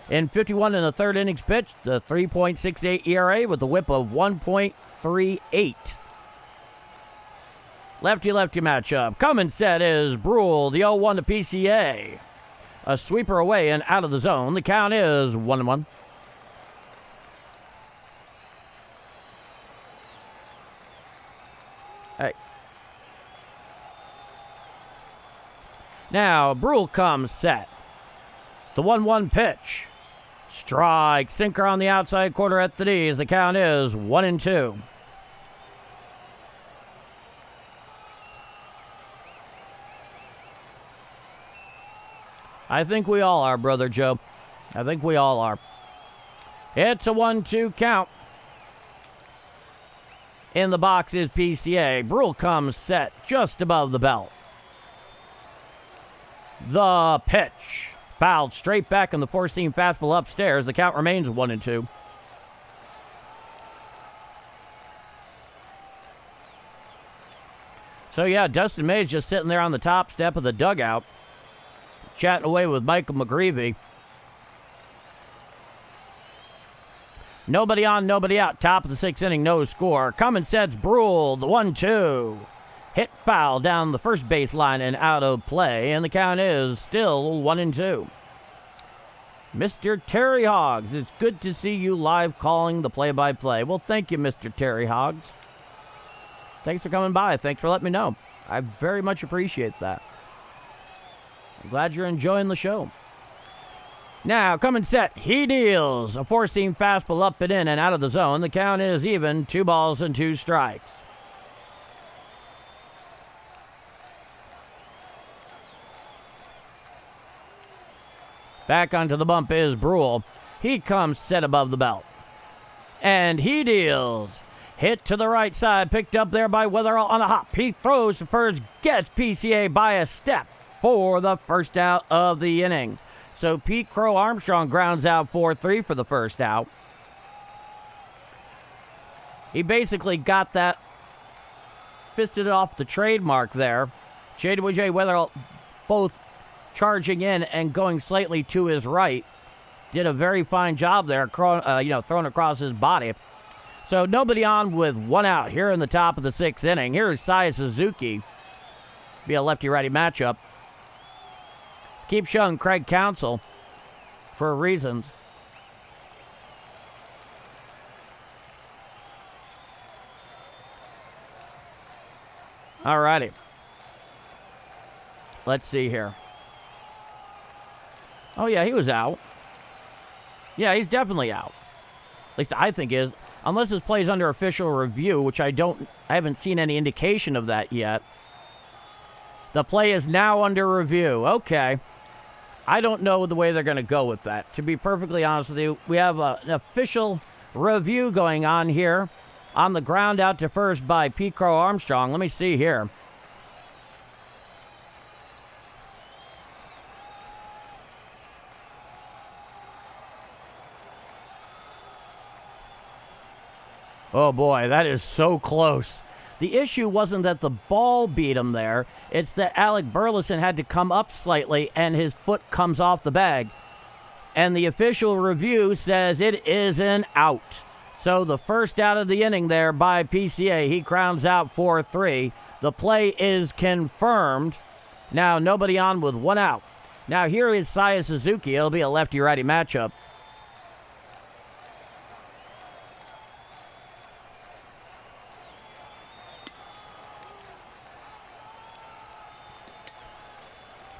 In 51 and a third innings pitched, the 3.68 ERA with a whip of 1.38. Lefty-lefty matchup. Coming set is Brule, the 0-1 to PCA. A sweeper away and out of the zone. The count is 1-1. Hey. Now, Brule comes set. The 1-1 pitch. Strike. Sinker on the outside corner at the knees. The count is 1-2. I think we all are, Brother Joe. I think we all are. It's a 1-2 count. In the box is PCA. Brule comes set just above the belt. The pitch. Fouled straight back on the four-seam fastball upstairs. The count remains 1-2. So, yeah, Dustin May's just sitting there on the top step of the dugout, chatting away with Michael McGreevy. Nobody on, nobody out. Top of the sixth inning, no score. Coming sets Brule, the 1-2. Hit foul down the first baseline and out of play, and the count is still 1-2. Mr. Terry Hoggs, it's good to see you live calling the play-by-play. Well, thank you, Mr. Terry Hoggs. Thanks for coming by. Thanks for letting me know. I very much appreciate that. I'm glad you're enjoying the show. Now, coming set, he deals. A four-seam fastball up and in and out of the zone. The count is even, 2 balls and 2 strikes. Back onto the bump is Brule. He comes set above the belt. And he deals. Hit to the right side, picked up there by Weatherall on a hop. He throws to first, gets PCA by a step for the first out of the inning. So Pete Crow Armstrong grounds out 4-3 for the first out. He basically got that, fisted it off the trademark there. J.W.J. Weatherall both charging in and going slightly to his right. Did a very fine job there, throwing across his body. So nobody on with 1 out here in the top of the sixth inning. Here's Saya Suzuki. Be a lefty-righty matchup. Keep showing Craig Counsell for reasons. All righty. Let's see here. Oh, yeah, he was out. Yeah, he's definitely out. At least I think is. Unless this plays under official review, which I haven't seen any indication of that yet. The play is now under review. Okay. I don't know the way they're going to go with that. To be perfectly honest with you, we have an official review going on here on the ground out to first by Pete Crow Armstrong. Let me see here. Oh, boy, that is so close. The issue wasn't that the ball beat him there. It's that Alec Burleson had to come up slightly, and his foot comes off the bag. And the official review says it is an out. So the first out of the inning there by PCA, he crowns out 4-3. The play is confirmed. Now nobody on with 1 out. Now here is Saya Suzuki. It'll be a lefty-righty matchup.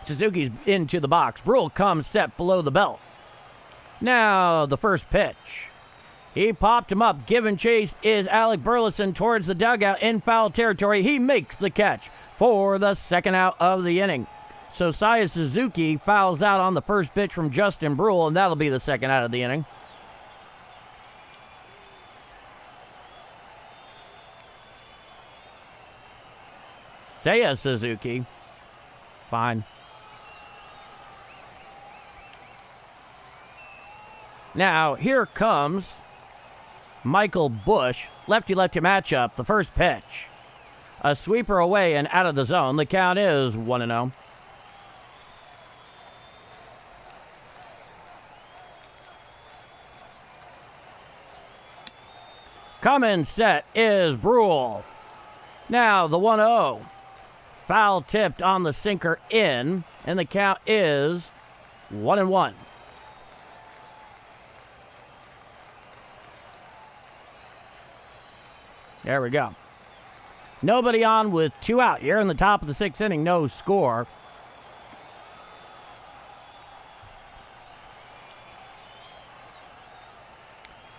Suzuki's into the box. Brule comes set below the belt. Now the first pitch. He popped him up. Giving chase is Alec Burleson towards the dugout in foul territory. He makes the catch for the second out of the inning. So Saya Suzuki fouls out on the first pitch from Justin Brule, and that'll be the second out of the inning. Saya Suzuki. Fine. Now, here comes Michael Busch. Lefty-lefty matchup. The first pitch. A sweeper away and out of the zone. The count is 1-0. Coming set is Brule. Now, the 1-0. Foul tipped on the sinker in, and the count is 1-1. There we go. Nobody on with 2 out here in the top of the sixth inning. No score.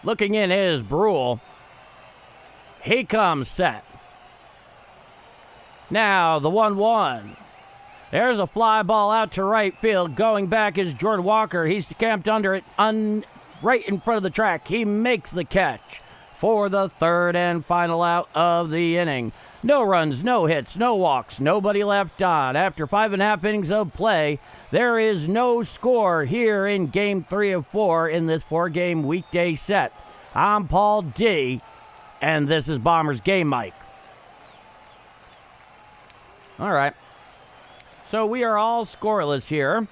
Looking in is Brule. He comes set. Now the 1-1. There's a fly ball out to right field. Going back is Jordan Walker. He's camped under it. right in front of the track. He makes the catch for the third and final out of the inning. No runs, no hits, no walks, nobody left on. After 5.5 innings of play, there is no score here in Game 3 of 4 in this 4-game weekday set. I'm Paul D., and this is Bombers Game Mike. All right. So we are all scoreless here.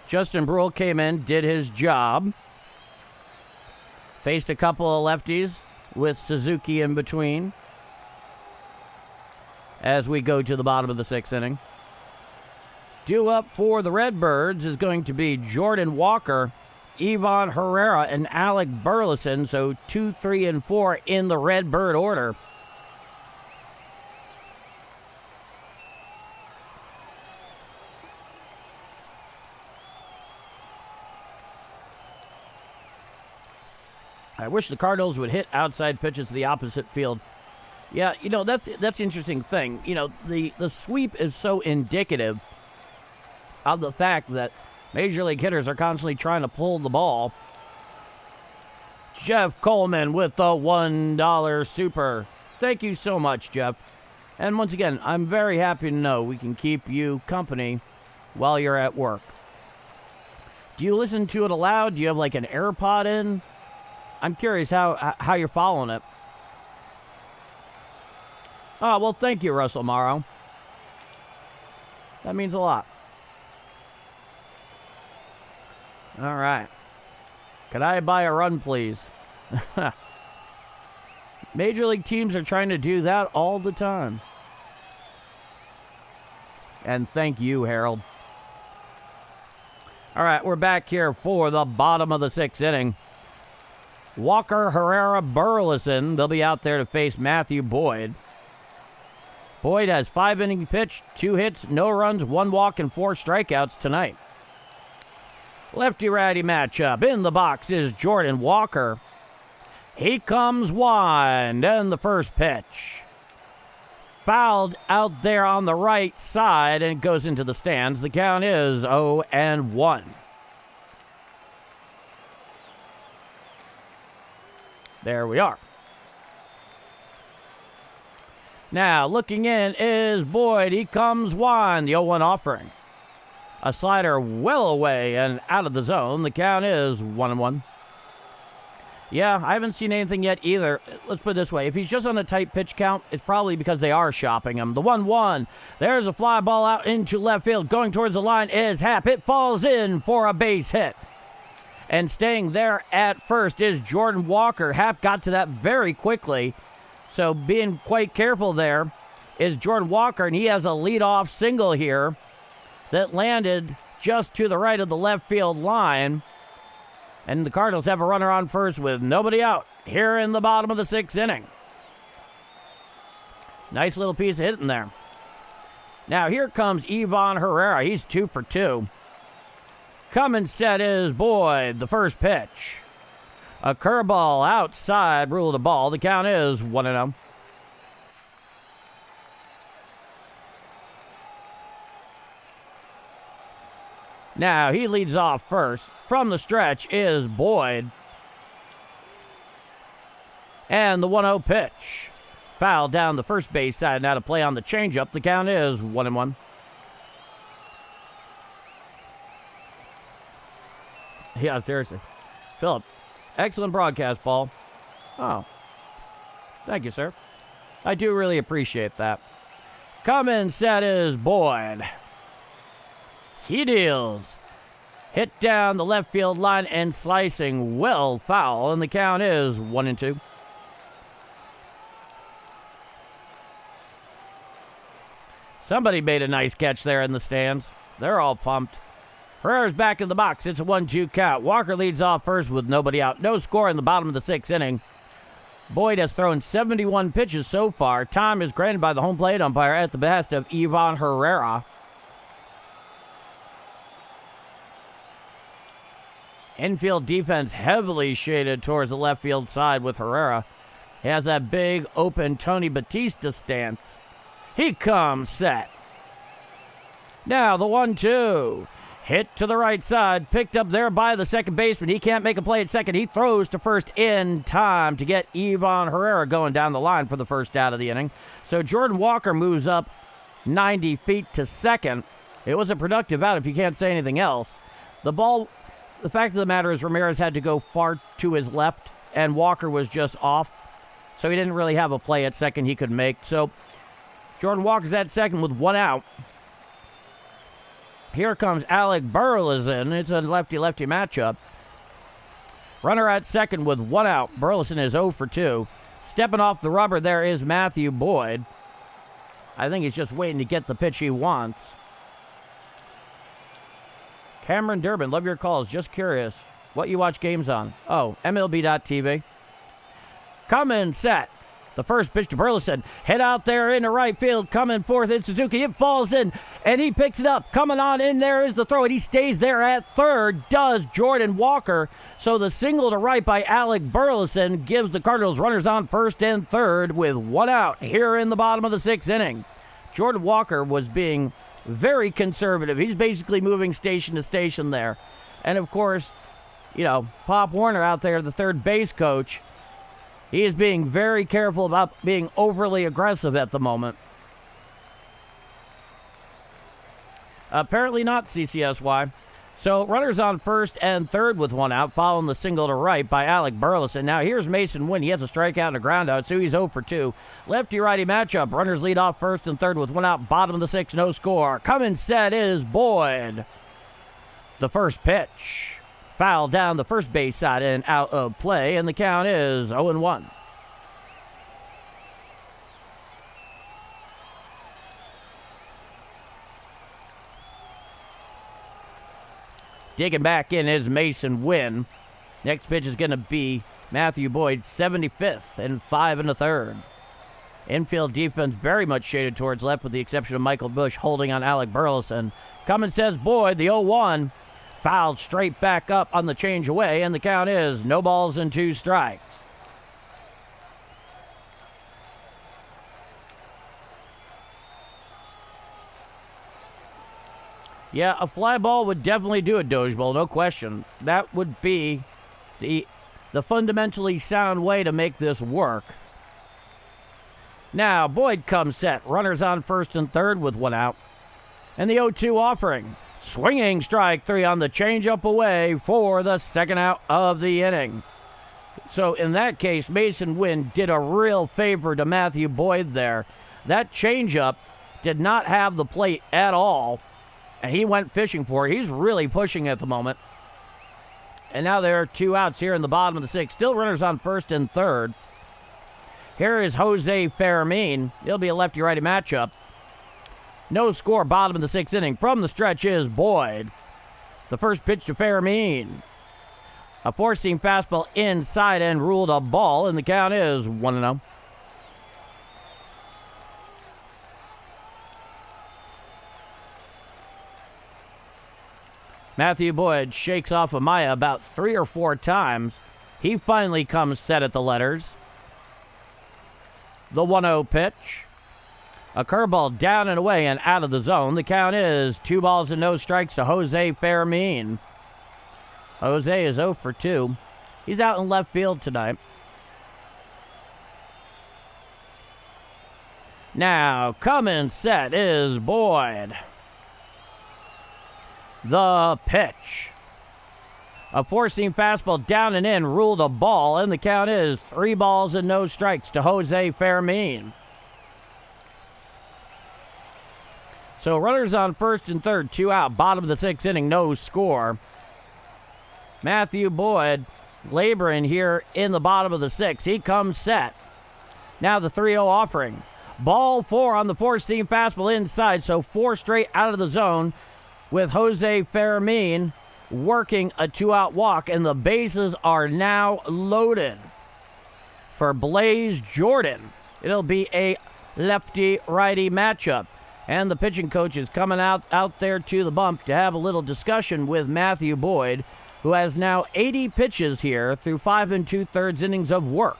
Justin Brule came in, did his job. Faced a couple of lefties with Suzuki in between. As we go to the bottom of the 6th inning. Due up for the Redbirds is going to be Jordan Walker, Ivan Herrera, and Alec Burleson. So 2, 3, and 4 in the Redbird order. I wish the Cardinals would hit outside pitches to the opposite field. Yeah, you know, that's the interesting thing. You know, the sweep is so indicative of the fact that Major League hitters are constantly trying to pull the ball. Jeff Coleman with the $1 super. Thank you so much, Jeff. And once again, I'm very happy to know we can keep you company while you're at work. Do you listen to it aloud? Do you have like an AirPod in? I'm curious how you're following it. Oh, well, thank you, Russell Morrow. That means a lot. All right. Could I buy a run, please? Major League teams are trying to do that all the time. And thank you, Harold. All right, we're back here for the bottom of the 6th inning. Walker, Herrera, Burleson, they'll be out there to face Matthew Boyd. Boyd has 5 innings pitched, 2 hits, no runs, 1 walk, and 4 strikeouts tonight. Lefty-righty matchup. In the box is Jordan Walker. He comes wide, and the first pitch. Fouled out there on the right side, and it goes into the stands. The count is 0-1. There we are. Now, looking in is Boyd. He comes wide. The 0-1 offering. A slider well away and out of the zone. The count is 1-1. Yeah, I haven't seen anything yet either. Let's put it this way. If he's just on a tight pitch count, it's probably because they are shopping him. The 1-1. There's a fly ball out into left field. Going towards the line is Happ. It falls in for a base hit. And staying there at first is Jordan Walker. Happ got to that very quickly. So being quite careful there is Jordan Walker, and he has a leadoff single here that landed just to the right of the left field line. And the Cardinals have a runner on first with nobody out here in the bottom of the 6th inning. Nice little piece of hitting there. Now here comes Ivan Herrera. He's 2 for 2. Coming set is Boyd, the first pitch. A curveball outside, ruled a ball. The count is 1-0. Now he leads off first. From the stretch is Boyd. And the 1-0 pitch. Foul down the first base side. Now to play on the changeup. The count is 1-1. Yeah, seriously. Philip, excellent broadcast, Paul. Oh, thank you, sir. I do really appreciate that. Coming set is Boyd. He deals. Hit down the left field line and slicing well foul, and the count is 1-2. Somebody made a nice catch there in the stands. They're all pumped. Herrera's back in the box. It's a 1-2 count. Walker leads off first with nobody out. No score in the bottom of the 6th inning. Boyd has thrown 71 pitches so far. Time is granted by the home plate umpire at the behest of Ivan Herrera. Infield defense heavily shaded towards the left field side with Herrera. He has that big open Tony Batista stance. He comes set. Now the 1-2. Hit to the right side, picked up there by the second baseman. He can't make a play at second. He throws to first in time to get Ivan Herrera going down the line for the first out of the inning. So Jordan Walker moves up 90 feet to second. It was a productive out if you can't say anything else. The fact of the matter is Ramirez had to go far to his left, and Walker was just off. So he didn't really have a play at second he could make. So Jordan Walker's at second with one out. Here comes Alec Burleson. It's a lefty-lefty matchup. Runner at second with one out. Burleson is 0 for 2. Stepping off the rubber there is Matthew Boyd. I think he's just waiting to get the pitch he wants. Cameron Durbin, love your calls. Just curious what you watch games on. Oh, MLB.TV. Coming set. The first pitch to Burleson. Hit out there into right field. Coming fourth in Suzuki. It falls in, and he picks it up. Coming on in there is the throw, and he stays there at third. Does Jordan Walker. So the single to right by Alec Burleson gives the Cardinals runners on first and third with one out here in the bottom of the sixth inning. Jordan Walker was being very conservative. He's basically moving station to station there. And, of course, Pop Warner out there, the third base coach, he is being very careful about being overly aggressive at the moment. Apparently not CCSY. So runners on first and third with one out, following the single to right by Alec Burleson. Now here's Mason Wynn. He has a strikeout and a ground out, so he's 0 for 2. Lefty-righty matchup. Runners lead off first and third with one out. Bottom of the sixth, no score. Coming set is Boyd. The first pitch. Foul down the first base side and out of play, and the count is 0-1. Digging back in is Mason Wynn. Next pitch is going to be Matthew Boyd, 75th and 5 1/3. Infield defense very much shaded towards left with the exception of Michael Busch holding on Alec Burleson. Coming says Boyd, the 0-1. Fouled straight back up on the change away, and the count is no balls and 2 strikes. Yeah, a fly ball would definitely do a Doge Bowl, no question. That would be the fundamentally sound way to make this work. Now, Boyd comes set. Runners on first and third with one out. And the 0-2 offering. Swinging strike 3 on the changeup away for the second out of the inning. So in that case, Mason Wynn did a real favor to Matthew Boyd there. That changeup did not have the plate at all, and he went fishing for it. He's really pushing at the moment. And now there are 2 outs here in the bottom of the sixth. Still runners on first and third. Here is Jose Fermin. It'll be a lefty-righty matchup. No score, bottom of the sixth inning. From the stretch is Boyd. The first pitch to Fermin. A four-seam fastball inside and ruled a ball, and the count is 1-0. Matthew Boyd shakes off Amaya about 3 or 4 times. He finally comes set at the letters. The 1-0 pitch. A curveball down and away and out of the zone. The count is 2 balls and no strikes to Jose Fermin. Jose is 0 for 2. He's out in left field tonight. Now, coming set is Boyd. The pitch. A four-seam fastball down and in ruled a ball, and the count is 3 balls and no strikes to Jose Fermin. So runners on first and third, 2 out, bottom of the sixth inning, no score. Matthew Boyd laboring here in the bottom of the sixth. He comes set. Now the 3-0 offering. Ball 4 on the four-seam fastball inside, so 4 straight out of the zone with Jose Fermin working a 2-out walk, and the bases are now loaded for Blaze Jordan. It'll be a lefty-righty matchup. And the pitching coach is coming out there to the bump to have a little discussion with Matthew Boyd, who has now 80 pitches here through 5 2/3 innings of work.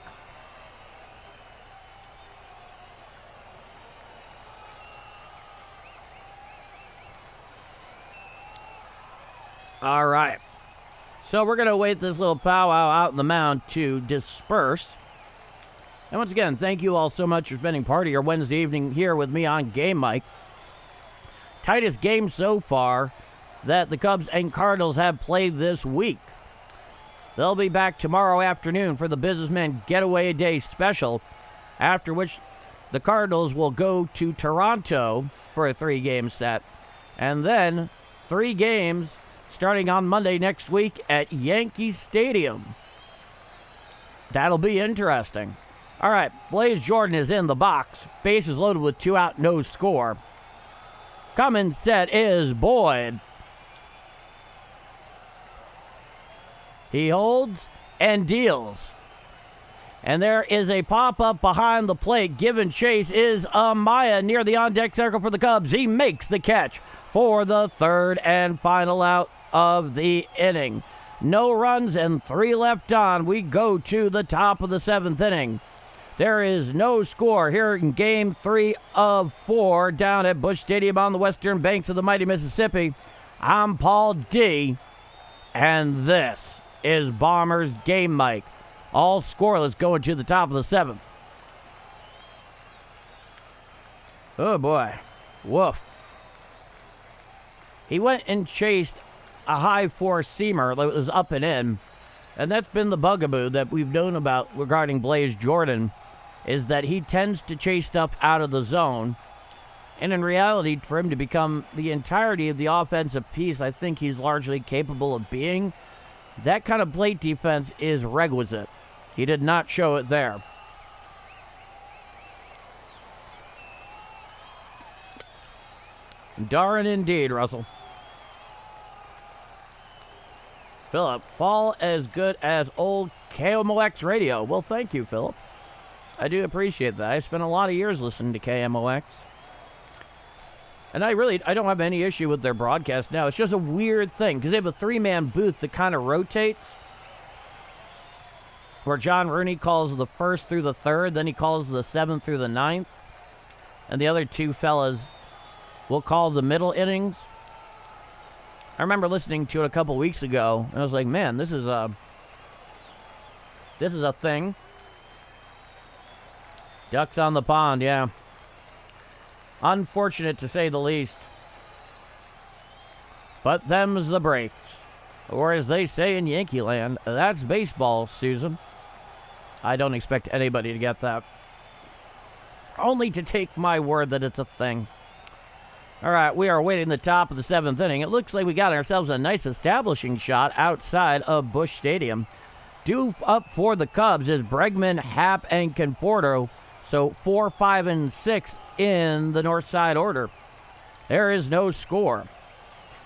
All right. So we're going to wait this little powwow out in the mound to disperse. And once again, thank you all so much for spending part of your Wednesday evening here with me on Game Mike. Tightest game so far that the Cubs and Cardinals have played this week. They'll be back tomorrow afternoon for the Businessman Getaway Day special, after which the Cardinals will go to Toronto for a 3-game set. And then 3 games starting on Monday next week at Yankee Stadium. That'll be interesting. All right, Blaze Jordan is in the box. Bases loaded with 2 out, no score. Coming set is Boyd. He holds and deals. And there is a pop-up behind the plate. Giving chase is Amaya near the on-deck circle for the Cubs. He makes the catch for the 3rd and final out of the inning. No runs and 3 left on. We go to the top of the 7th inning. There is no score here in Game 3 of 4 down at Busch Stadium on the western banks of the mighty Mississippi. I'm Paul D., and this is Bombers Game Mike. All scoreless going to the top of the 7th. Oh, boy. Woof. He went and chased a high 4-seamer that was up and in, and that's been the bugaboo that we've known about regarding Blaze Jordan, is that he tends to chase stuff out of the zone. And in reality, for him to become the entirety of the offensive piece I think he's largely capable of being, that kind of plate defense is requisite. He did not show it there. Darn indeed, Russell. Philip, fall as good as old KMOX radio. Well, thank you, Philip. I do appreciate that. I spent a lot of years listening to KMOX. And I don't have any issue with their broadcast now. It's just a weird thing because they have a 3-man booth that kind of rotates, where John Rooney calls the 1st through the 3rd, then he calls the 7th through the 9th, and the other 2 fellas will call the middle innings. I remember listening to it a couple weeks ago, and I was like, man, this is a thing. Ducks on the pond, yeah. Unfortunate to say the least. But them's the breaks. Or as they say in Yankee land, that's baseball, Susan. I don't expect anybody to get that. Only to take my word that it's a thing. All right, we are awaiting the top of the 7th inning. It looks like we got ourselves a nice establishing shot outside of Busch Stadium. Due up for the Cubs is Bregman, Happ, and Conforto. So 4, 5, and 6 in the Northside order. There is no score.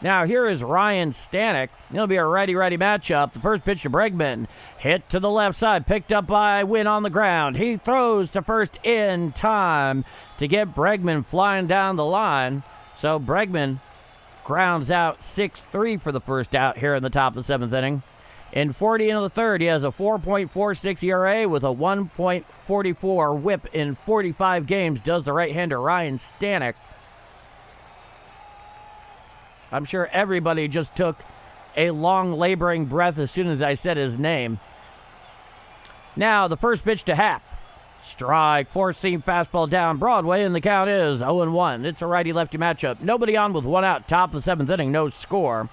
Now here is Ryan Stanek. It'll be a righty-righty matchup. The first pitch to Bregman. Hit to the left side. Picked up by Wynn on the ground. He throws to first in time to get Bregman flying down the line. So Bregman grounds out 6-3 for the first out here in the top of the 7th inning. In 40 into the 3rd, he has a 4.46 ERA with a 1.44 whip in 45 games, does the right-hander Ryan Stanek. I'm sure everybody just took a long laboring breath as soon as I said his name. Now, the first pitch to Happ. Strike, 4-seam fastball down Broadway, and the count is 0-1. It's a righty-lefty matchup. Nobody on with 1 out, top of the 7th inning, no score.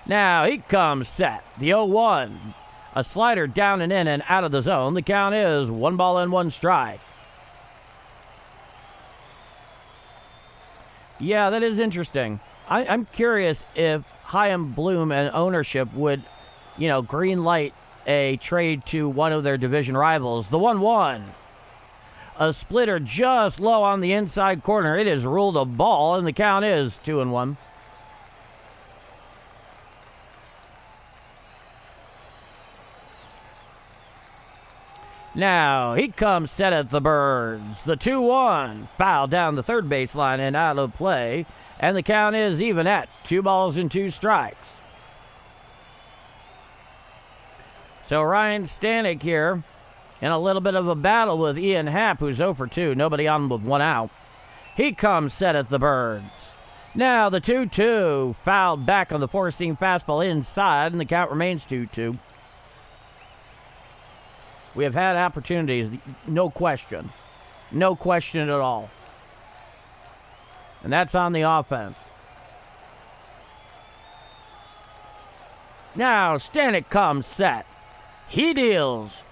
Now, he comes set. The 0-1. A slider down and in and out of the zone. The count is 1 ball and 1 strike. Yeah, that is interesting. I'm curious if Chaim Bloom and ownership would, green light a trade to one of their division rivals. The 1-1. A splitter just low on the inside corner. It is ruled a ball, and the count is 2-1. Now, he comes set at the Birds. The 2-1. Foul down the third baseline and out of play. And the count is even at 2 balls and 2 strikes. So Ryan Stanek here in a little bit of a battle with Ian Happ, who's 0 for 2. Nobody on with 1 out. He comes set at the Birds. Now the 2-2, fouled back on the four-seam fastball inside, and the count remains 2-2. We have had opportunities, no question. No question at all. And that's on the offense. Now Stanek comes set. He deals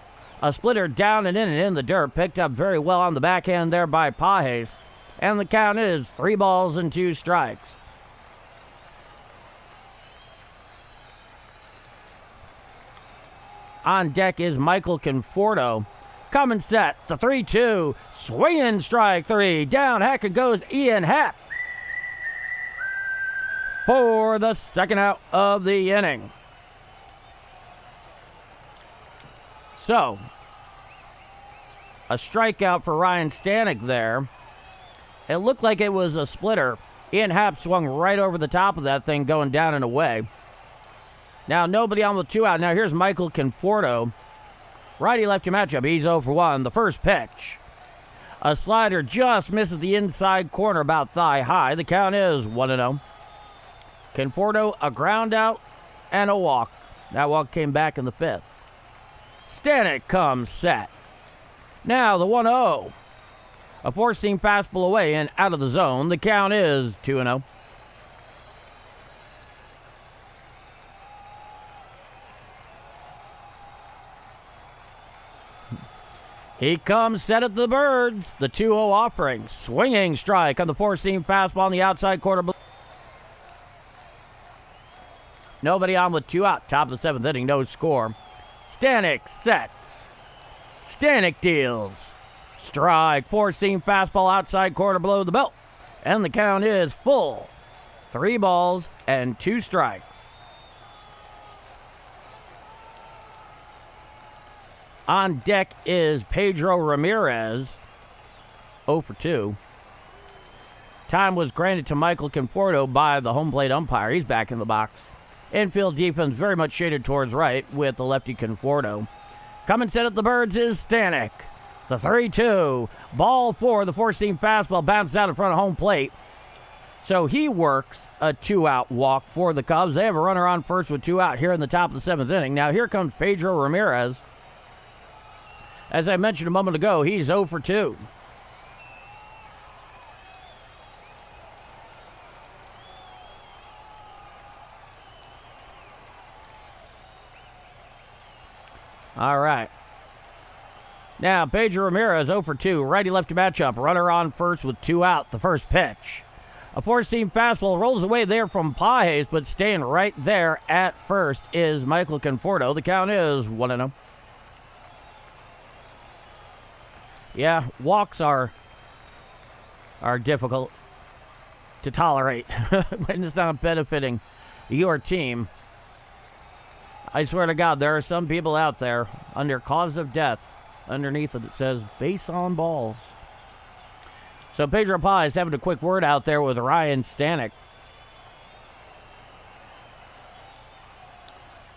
a splitter down and in the dirt, picked up very well on the backhand there by Pages. And the count is 3 balls and 2 strikes. On deck is Michael Conforto. Coming set, the 3-2, swinging strike 3. Down Hackett goes Ian Happ for the second out of the inning. So, a strikeout for Ryan Stanek there. It looked like it was a splitter. Ian Happ swung right over the top of that thing, going down and away. Now, nobody on with 2 out. Now, here's Michael Conforto. Righty-lefty matchup. He's 0 for 1. The first pitch. A slider just misses the inside corner about thigh high. The count is 1-0. Conforto, a ground out and a walk. That walk came back in the 5th. Stanek comes set. Now, the 1-0. A four-seam fastball away and out of the zone. The count is 2-0. He comes set at the Birds. The 2-0 offering. Swinging strike on the four-seam fastball on the outside corner. Nobody on with 2 out. Top of the 7th inning. No score. Stanek sets. Stanek deals. Strike, four-seam fastball outside corner below the belt. And the count is full. 3 balls and 2 strikes. On deck is Pedro Ramirez, 0 for 2. Time was granted to Michael Conforto by the home plate umpire. He's back in the box. Infield defense very much shaded towards right with the lefty Conforto. Coming set at the Birds is Stanek. The 3-2, ball 4, the four-seam fastball bounces out in front of home plate. So he works a 2-out walk for the Cubs. They have a runner on first with 2 out here in the top of the 7th inning. Now here comes Pedro Ramirez. As I mentioned a moment ago, he's 0 for 2. All right. Now, Pedro Ramirez, 0 for 2. Righty-lefty matchup. Runner on first with 2 out. The first pitch. A four-seam fastball rolls away there from Pages, but staying right there at first is Michael Conforto. The count is 1-0. Yeah, walks are difficult to tolerate when it's not benefiting your team. I swear to God, there are some people out there under cause of death. Underneath it says base on balls. So Pedro Pages having a quick word out there with Ryan Stanek.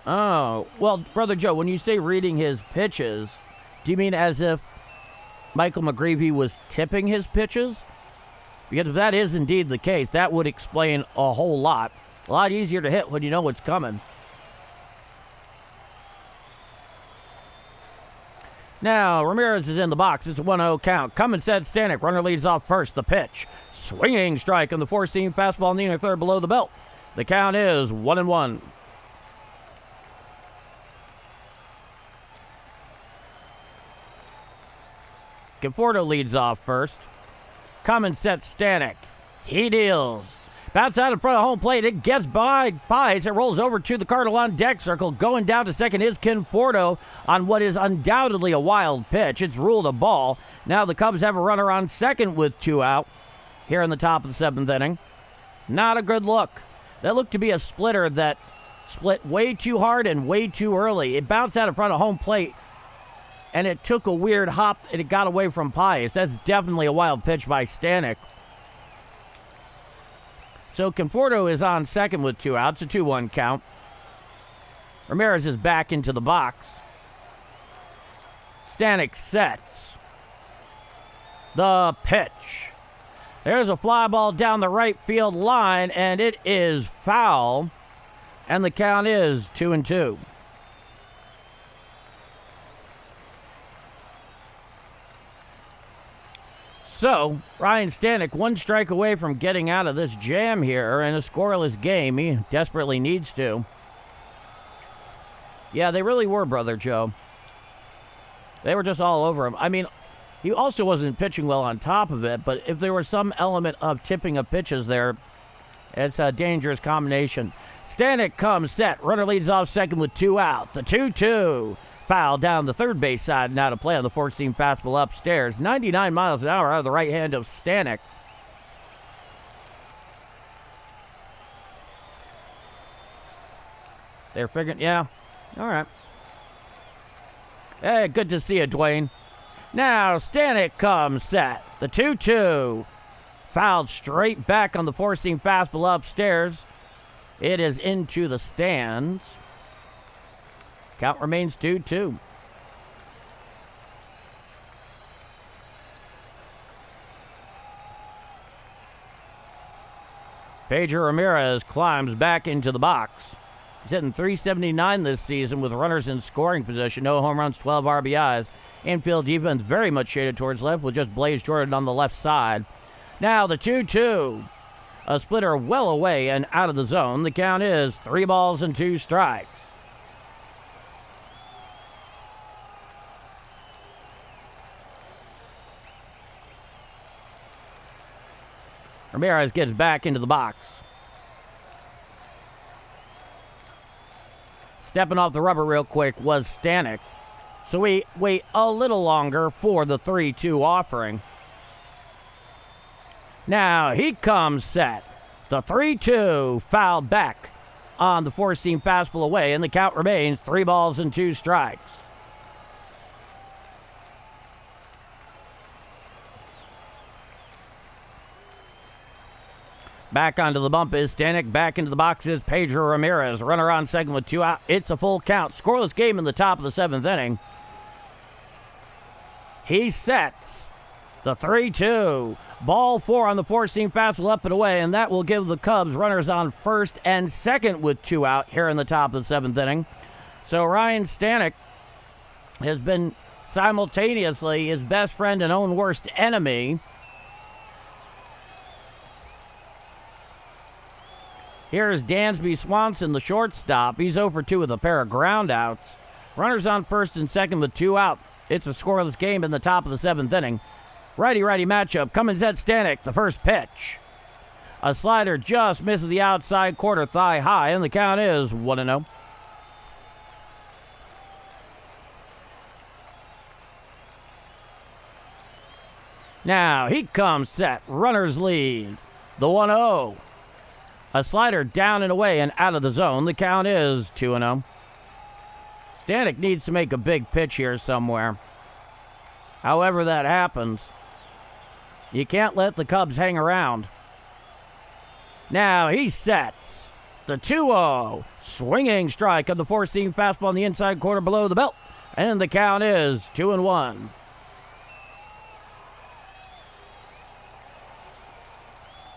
Oh, well, Brother Joe, when you say reading his pitches, do you mean as if Michael McGreevy was tipping his pitches? Because if that is indeed the case, that would explain a whole lot. A lot easier to hit when you know what's coming. Now, Ramirez is in the box. It's a 1-0 count. Coming set, Stanek. Runner leads off first. The pitch. Swinging strike on the four-seam fastball in the inner third below the belt. The count is 1-1. Conforto leads off first. Coming set, Stanek. He deals. Bounce out in front of home plate. It gets by Pages. It rolls over to the Cardinal on deck circle. Going down to second is Conforto on what is undoubtedly a wild pitch. It's ruled a ball. Now the Cubs have a runner on second with 2 out here in the top of the 7th inning. Not a good look. That looked to be a splitter that split way too hard and way too early. It bounced out in front of home plate, and it took a weird hop, and it got away from Pages. That's definitely a wild pitch by Stanek. So Conforto is on second with 2 outs, a 2-1 count. Ramirez is back into the box. Stanek sets. The pitch. There's a fly ball down the right field line, and it is foul. And the count is 2-2. So, Ryan Stanek, one strike away from getting out of this jam here in a scoreless game. He desperately needs to. Yeah, they really were, Brother Joe. They were just all over him. I mean, he also wasn't pitching well on top of it, but if there was some element of tipping of pitches there, it's a dangerous combination. Stanek comes set. Runner leads off second with 2 out. The 2-2. Foul down the third base side. Now to play on the four-seam fastball upstairs. 99 miles an hour out of the right hand of Stanek. They're figuring, yeah. All right. Hey, good to see you, Dwayne. Now Stanek comes set. The 2-2. Fouled straight back on the four-seam fastball upstairs. It is into the stands. Count remains 2-2. Pedro Ramirez climbs back into the box. He's hitting .379 this season with runners in scoring position. No home runs, 12 RBIs. Infield defense very much shaded towards left with just Blaze Jordan on the left side. Now the 2-2. A splitter well away and out of the zone. The count is 3 balls and 2 strikes. Ramirez gets back into the box. Stepping off the rubber real quick was Stanek. So we wait a little longer for the 3-2 offering. Now he comes set. The 3-2 fouled back on the four-seam fastball away, and the count remains 3 balls and 2 strikes. Back onto the bump is Stanek. Back into the box is Pedro Ramirez. Runner on second with 2 out. It's a full count. Scoreless game in the top of the 7th inning. He sets the 3-2. Ball 4 on the four-seam fastball up and away, and that will give the Cubs runners on first and second with 2 out here in the top of the 7th inning. So Ryan Stanek has been simultaneously his best friend and own worst enemy. Here's Dansby Swanson, the shortstop. He's 0-for-2 with a pair of groundouts. Runners on first and second with 2 out. It's a scoreless game in the top of the 7th inning. Righty-righty matchup. Cummins at Stanek, the first pitch. A slider just misses the outside quarter thigh high, and the count is 1-0. Now he comes set. Runners lead. The 1-0. A slider down and away and out of the zone. The count is 2-0. Stanek needs to make a big pitch here somewhere. However that happens, you can't let the Cubs hang around. Now he sets the 2-0. Swinging strike of the four-seam fastball on the inside quarter below the belt. And the count is 2-1.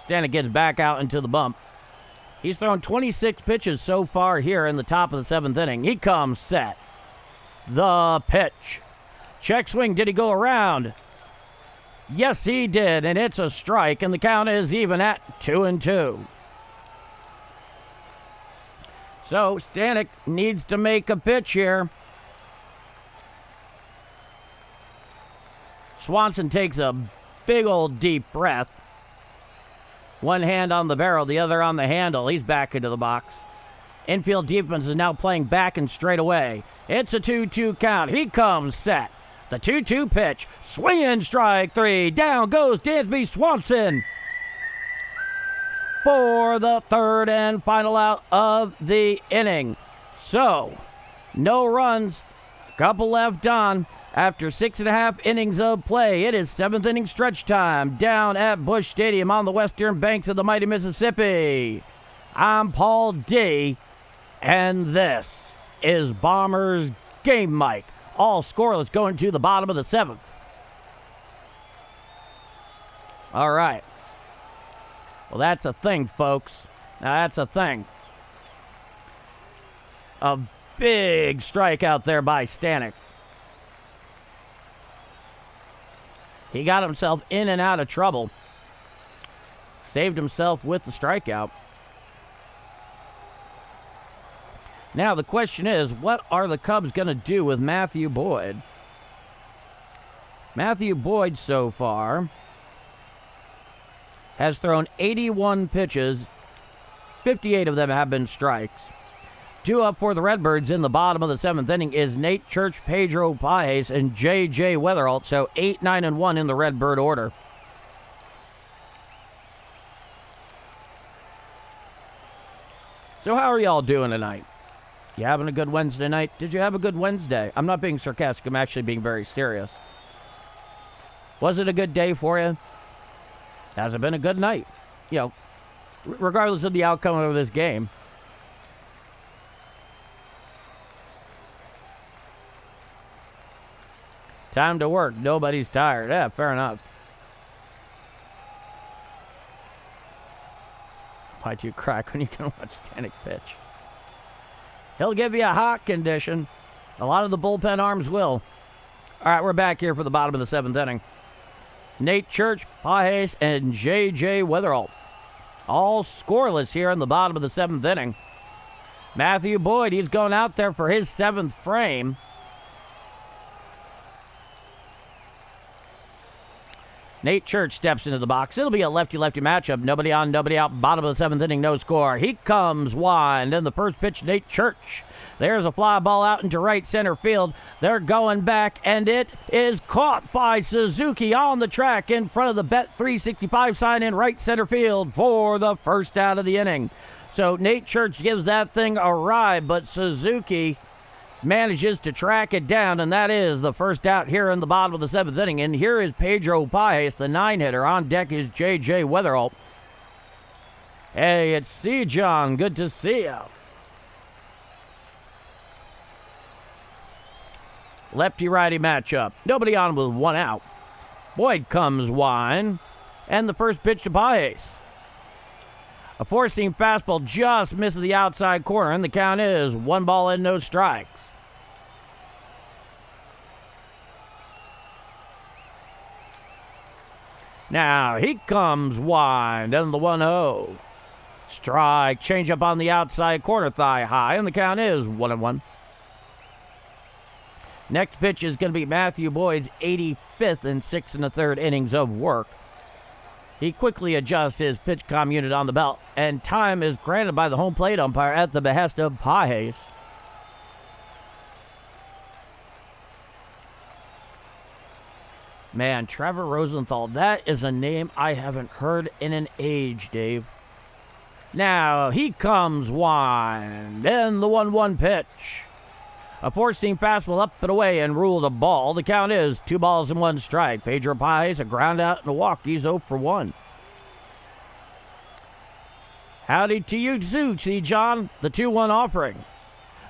Stanek gets back out into the bump. He's thrown 26 pitches so far here in the top of the 7th inning. He comes set. The pitch. Check swing. Did he go around? Yes, he did, and it's a strike, and the count is even at 2-2. So Stanek needs to make a pitch here. Swanson takes a big old deep breath. One hand on the barrel, the other on the handle. He's back into the box. Infield defense is now playing back and straight away. It's a 2-2 count. He comes set. The 2-2 pitch. Swinging strike 3. Down goes Dansby Swanson for the third and final out of the inning. So, no runs. Couple left on. After 6.5 innings of play, it is 7th inning stretch time down at Busch Stadium on the western banks of the mighty Mississippi. I'm Paul D, and this is Bombers Game Mike. All scoreless going to the bottom of the 7th. All right. Well, that's a thing, folks. Now, that's a thing. A big strikeout there by Stanek. He got himself in and out of trouble. Saved himself with the strikeout. Now, the question is, what are the Cubs going to do with Matthew Boyd? Matthew Boyd, so far, has thrown 81 pitches. 58 of them have been strikes. Due up for the Redbirds in the bottom of the 7th inning is Nate Church, Pedro Paez, and J.J. Weatheralt. So 8, 9, and 1 in the Redbird order. So how are y'all doing tonight? You having a good Wednesday night? Did you have a good Wednesday? I'm not being sarcastic. I'm actually being very serious. Was it a good day for you? Has it been a good night? You know, regardless of the outcome of this game. Time to work. Nobody's tired. Yeah, fair enough. Why'd you crack when you can watch Stanek pitch? He'll give you a hot condition. A lot of the bullpen arms will. All right, we're back here for the bottom of the 7th inning. Nate Church, Paez, and J.J. Weatherall. All scoreless here in the bottom of the 7th inning. Matthew Boyd, he's going out there for his 7th frame. Nate Church steps into the box. It'll be a lefty-lefty matchup. Nobody on, nobody out. Bottom of the 7th inning, no score. He comes wide. Then the first pitch, Nate Church. There's a fly ball out into right center field. They're going back, and it is caught by Suzuki on the track in front of the Bet 365 sign in right center field for the first out of the inning. So Nate Church gives that thing a ride, but Suzuki manages to track it down, and that is the first out here in the bottom of the 7th inning. And here is Pedro Paez, the 9-hitter. On deck is J.J. Weatherall. Hey, it's C. John. Good to see you. Lefty-righty matchup. Nobody on with 1 out. Boyd comes wide, and the first pitch to Paez. A 4-seam fastball just misses the outside corner, and the count is 1 ball and no strikes. Now he comes wide, and the 1-0. Strike, changeup on the outside corner, thigh high, and the count is 1-1. Next pitch is going to be Matthew Boyd's 85th and 6 1/3 innings of work. He quickly adjusts his pitch comm unit on the belt, and time is granted by the home plate umpire at the behest of Paez. Man, Trevor Rosenthal, that is a name I haven't heard in an age, Dave. Now, he comes wide, then the 1-1 pitch. A 4-seam fastball up and away and ruled a ball. The count is 2 balls and 1 strike. Pedro Paez, a ground out and a walk. He's 0 for 1. Howdy to you too, see John. The 2-1 offering.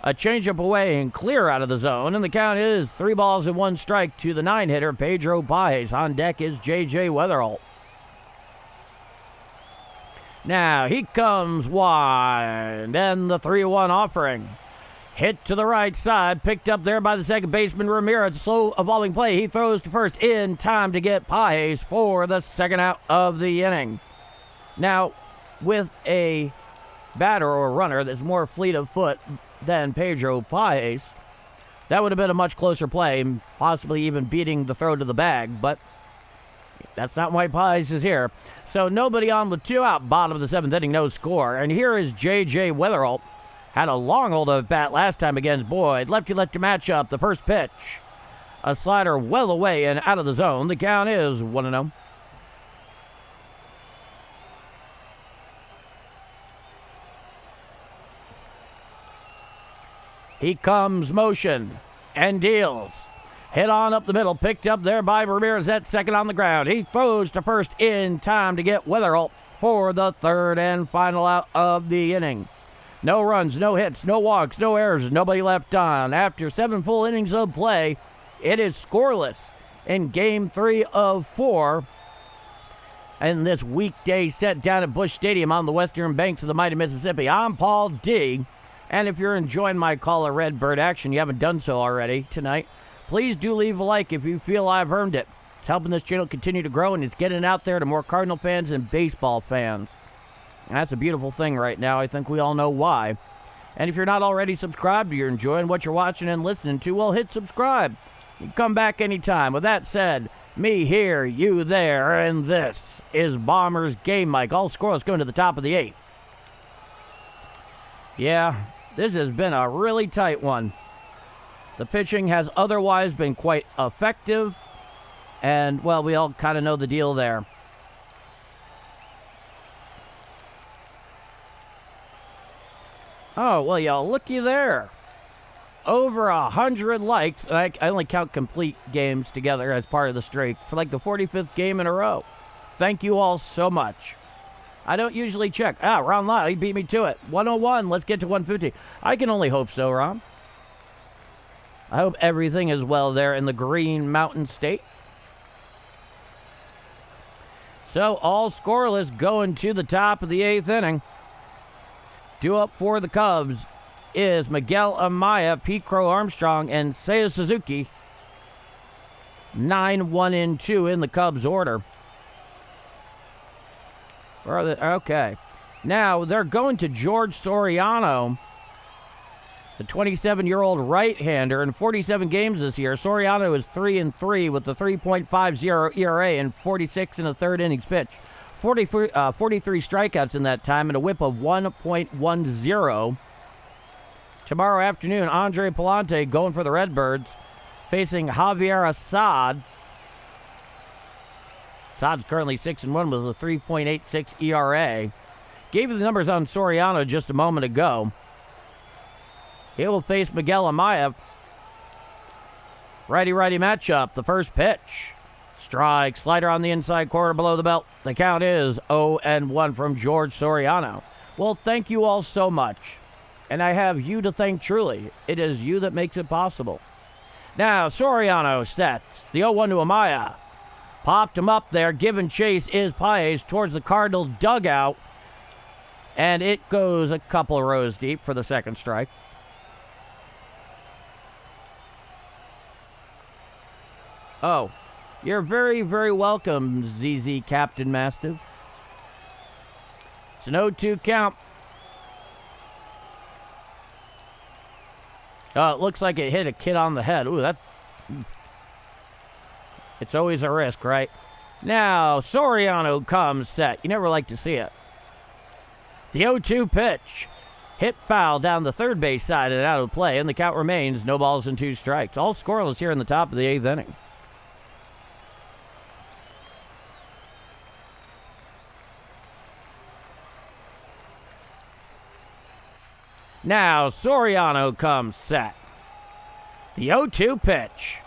A changeup away and clear out of the zone, and the count is 3 balls and 1 strike to the 9-hitter, Pedro Paez. On deck is J.J. Weatherall. Now he comes wide, and the 3-1 offering. Hit to the right side, picked up there by the second baseman Ramirez. Slow evolving play. He throws to first in time to get Paez for the second out of the inning. Now, with a batter or runner that's more fleet of foot than Pedro Paez, that would have been a much closer play, possibly even beating the throw to the bag, but that's not why Paez is here. So nobody on with 2 out, bottom of the 7th inning, no score. And here is J.J. Weatherall. Had a long hold of bat last time against Boyd. Lefty-lefty matchup, the first pitch. A slider well away and out of the zone. The count is 1-0. He comes motion and deals. Hit on up the middle, picked up there by Ramirez at second on the ground. He throws to first in time to get Weatherall for the third and final out of the inning. No runs, no hits, no walks, no errors, nobody left on. After 7 full innings of play, it is scoreless in Game 3 of 4. And this weekday set down at Busch Stadium on the western banks of the mighty Mississippi. I'm Paul D. And if you're enjoying my call of Redbird action, you haven't done so already tonight, please do leave a like if you feel I've earned it. It's helping this channel continue to grow, and it's getting out there to more Cardinal fans and baseball fans. And that's a beautiful thing right now. I think we all know why. And if you're not already subscribed or you're enjoying what you're watching and listening to, well, hit subscribe. You can come back anytime. With that said, me here, you there, and this is Bombers Game Mike. All scoreless going to the top of the 8th. Yeah, this has been a really tight one. The pitching has otherwise been quite effective, and, well, we all kind of know the deal there. Oh, well, y'all, looky there. Over 100 likes. And I only count complete games together as part of the streak for like the 45th game in a row. Thank you all so much. I don't usually check. Ron Lyle, he beat me to it. 101, let's get to 150. I can only hope so, Ron. I hope everything is well there in the Green Mountain State. So, all scoreless going to the top of the 8th inning. Due up for the Cubs is Miguel Amaya, Pete Crow Armstrong, and Seiya Suzuki. 9-1-2 in the Cubs order. Where are they? Okay. Now they're going to George Soriano, the 27-year-old right-hander. In 47 games this year, Soriano is 3-3 with a 3.50 ERA and 46 and a third innings pitched. 43 strikeouts in that time and a whip of 1.10. Tomorrow afternoon, Andre Palante going for the Redbirds, facing Javier Assad. Assad's currently 6-1 with a 3.86 ERA. Gave you the numbers on Soriano just a moment ago. He will face Miguel Amaya. Righty-righty matchup. The first pitch. Strike, slider on the inside corner below the belt. The count is 0-1 from George Soriano. Well, thank you all so much. And I have you to thank truly. It is you that makes it possible. Now, Soriano sets the 0-1 to Amaya. Popped him up there. Giving chase is Paez towards the Cardinals dugout. And it goes a couple of rows deep for the second strike. Oh. You're very, very welcome, ZZ Captain Mastiff. It's an 0-2 count. Oh, it looks like it hit a kid on the head. Ooh, that... It's always a risk, right? Now, Soriano comes set. You never like to see it. The 0-2 pitch. Hit foul down the third base side and out of play, and the count remains no balls and 2 strikes. All scoreless here in the top of the 8th inning. Now, Soriano comes set. The 0-2 pitch.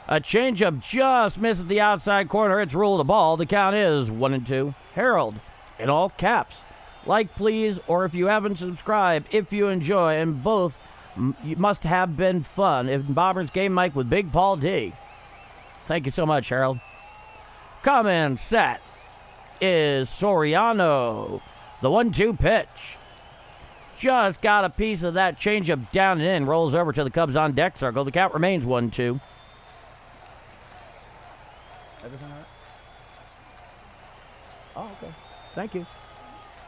A changeup just misses the outside corner. It's ruled a ball. The count is 1-2. Harold, in all caps. Like, please, or if you haven't subscribed, if you enjoy, and both must have been fun. In Bombers Game Mike with Big Paul D. Thank you so much, Harold. Coming set is Soriano. The 1-2 pitch. Just got a piece of that changeup down and in. Rolls over to the Cubs on deck circle. The count remains 1-2. Everything all right? Oh, okay. Thank you.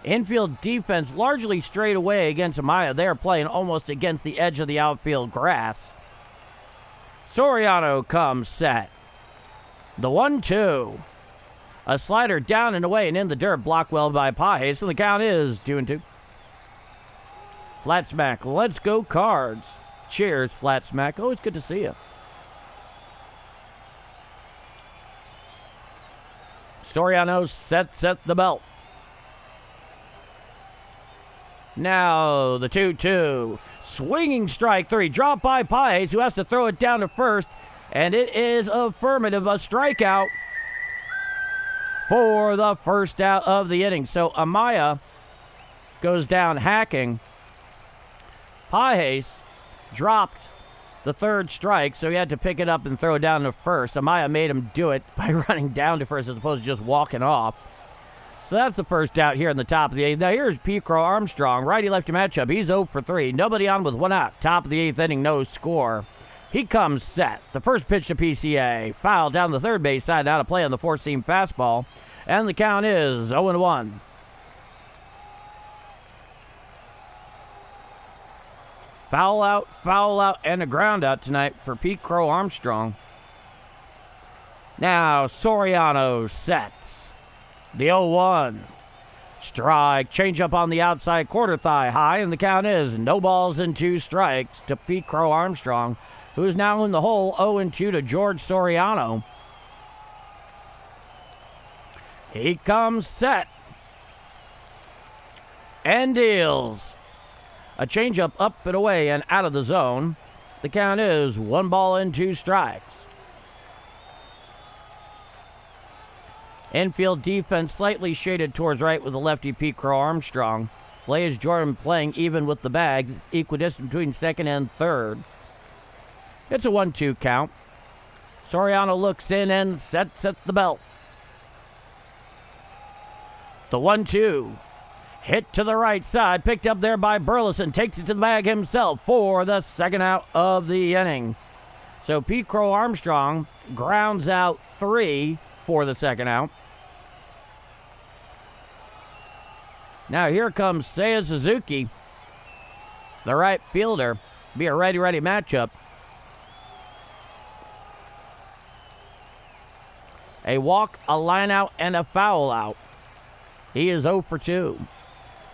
Infield defense largely straight away against Amaya. They're playing almost against the edge of the outfield grass. Soriano comes set. The 1-2. A slider down and away and in the dirt. Blocked well by Paez. And the count is 2-2. Flat Smack, let's go Cards. Cheers, Flat Smack. Always good to see you. Soriano sets at the belt. Now the 2-2. Swinging strike 3. Dropped by Paez, who has to throw it down to first. And it is affirmative, a strikeout for the first out of the inning. So Amaya goes down hacking. Paez dropped the third strike, so he had to pick it up and throw it down to first. Amaya made him do it by running down to first as opposed to just walking off. So that's the first out here in the top of the eighth. Now here's P. Crow Armstrong, righty-lefty matchup. He's 0 for 3. Nobody on with one out. Top of the eighth inning, no score. He comes set. The first pitch to PCA. Foul down the third base side. Out of play on the four-seam fastball. And the count is 0-1. Foul out, and a ground out tonight for Pete Crow Armstrong. Now Soriano sets. The 0-1. Strike. Changeup on the outside quarter thigh high, and the count is no balls and 2 strikes to Pete Crow Armstrong, who is now in the hole 0-2 to George Soriano. He comes set. And deals. A changeup up and away and out of the zone. The count is 1 ball and 2 strikes. Infield defense slightly shaded towards right with the lefty Pete Crow Armstrong. Blaze Jordan playing even with the bags, equidistant between second and third. It's a 1-2 count. Soriano looks in and sets at the belt. The 1-2. Hit to the right side, picked up there by Burleson, takes it to the bag himself for the second out of the inning. So Pete Crow Armstrong grounds out 3 for the second out. Now here comes Seiya Suzuki, the right fielder. Be a righty-righty matchup. A walk, a line out, and a foul out. He is 0 for 2.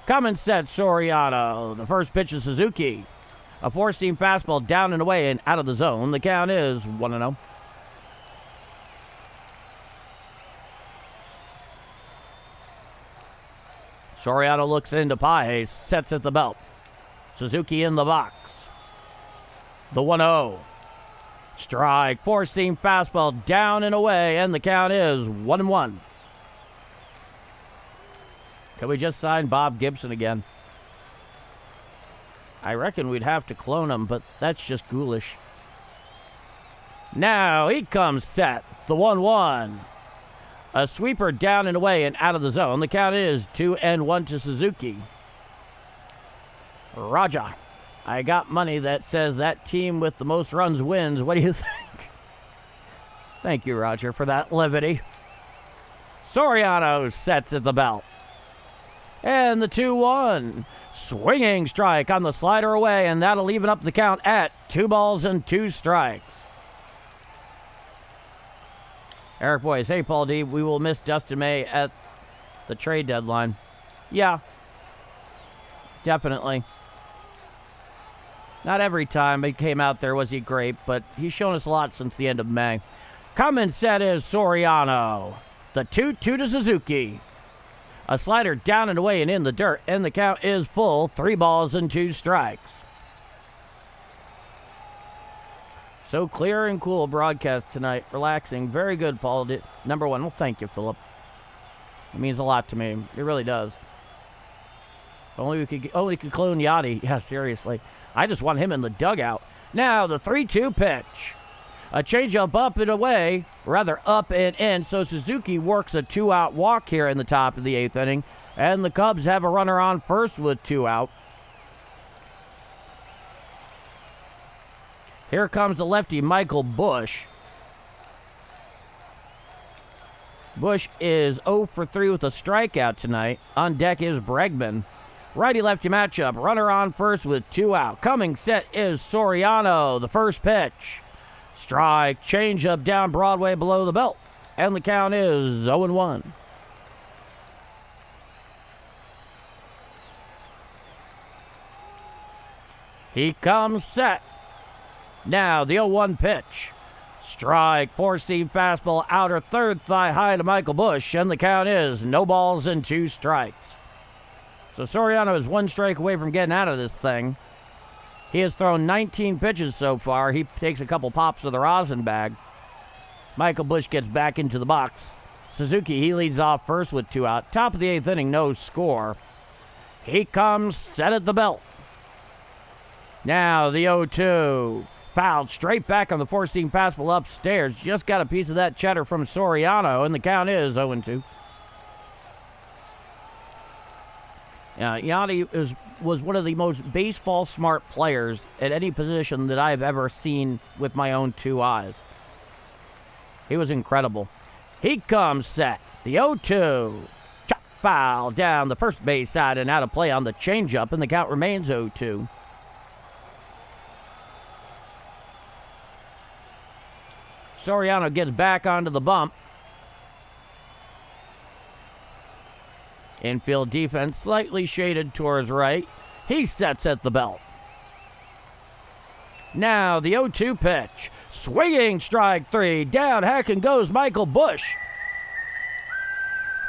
Coming set, Soriano. The first pitch is Suzuki. A four-seam fastball down and away and out of the zone. The count is 1-0. Soriano looks into Pages, sets at the belt. Suzuki in the box. The 1-0. Strike, four-seam fastball down and away, and the count is 1-1. Can we just sign Bob Gibson again? I reckon we'd have to clone him, but that's just ghoulish. Now he comes set. The 1-1. A sweeper down and away and out of the zone. The count is 2-1 to Suzuki. Raja, I got money that says that team with the most runs wins. What do you think? Thank you, Roger, for that levity. Soriano sets at the belt. And the 2-1. Swinging strike on the slider away, and that'll even up the count at 2 balls and 2 strikes. Eric Boyce, hey, Paul D, we will miss Dustin May at the trade deadline. Yeah, definitely. Not every time he came out there was he great, but he's shown us a lot since the end of May. Coming set is Soriano. The 2-2 to Suzuki. A slider down and away and in the dirt, and the count is full. 3 balls and 2 strikes. So clear and cool broadcast tonight. Relaxing. Very good, Paul. Number 1. Well, thank you, Philip. It means a lot to me. It really does. Only we could clone Yachty. Yeah, seriously. I just want him in the dugout. Now, the 3-2 pitch. A changeup up and away, rather up and in, so Suzuki works a 2-out walk here in the top of the 8th inning, and the Cubs have a runner on first with 2 out. Here comes the lefty, Michael Busch. Busch is 0 for 3 with a strikeout tonight. On deck is Bregman. Righty-lefty matchup, runner on first with 2 out. Coming set is Soriano, the first pitch. Strike, changeup down Broadway below the belt. And the count is 0-1. He comes set. Now the 0-1 pitch. Strike, four-seam fastball, outer third thigh high to Michael Busch. And the count is no balls and 2 strikes. So Soriano is 1 strike away from getting out of this thing. He has thrown 19 pitches so far. He takes a couple pops of the rosin bag. Michael Busch gets back into the box. Suzuki, he leads off first with 2 out. Top of the 8th inning, no score. He comes set at the belt. Now the 0-2. fouled straight back on the four-seam fastball upstairs. Just got a piece of that cheddar from Soriano, and the count is 0-2. Yanni was one of the most baseball-smart players at any position that I've ever seen with my own two eyes. He was incredible. He comes set. The 0-2. Chop foul down the first base side and out of play on the changeup, and the count remains 0-2. Soriano gets back onto the bump. Infield defense slightly shaded towards right. He sets at the belt. Now the 0-2 pitch. Swinging strike three. Down hacking goes Michael Busch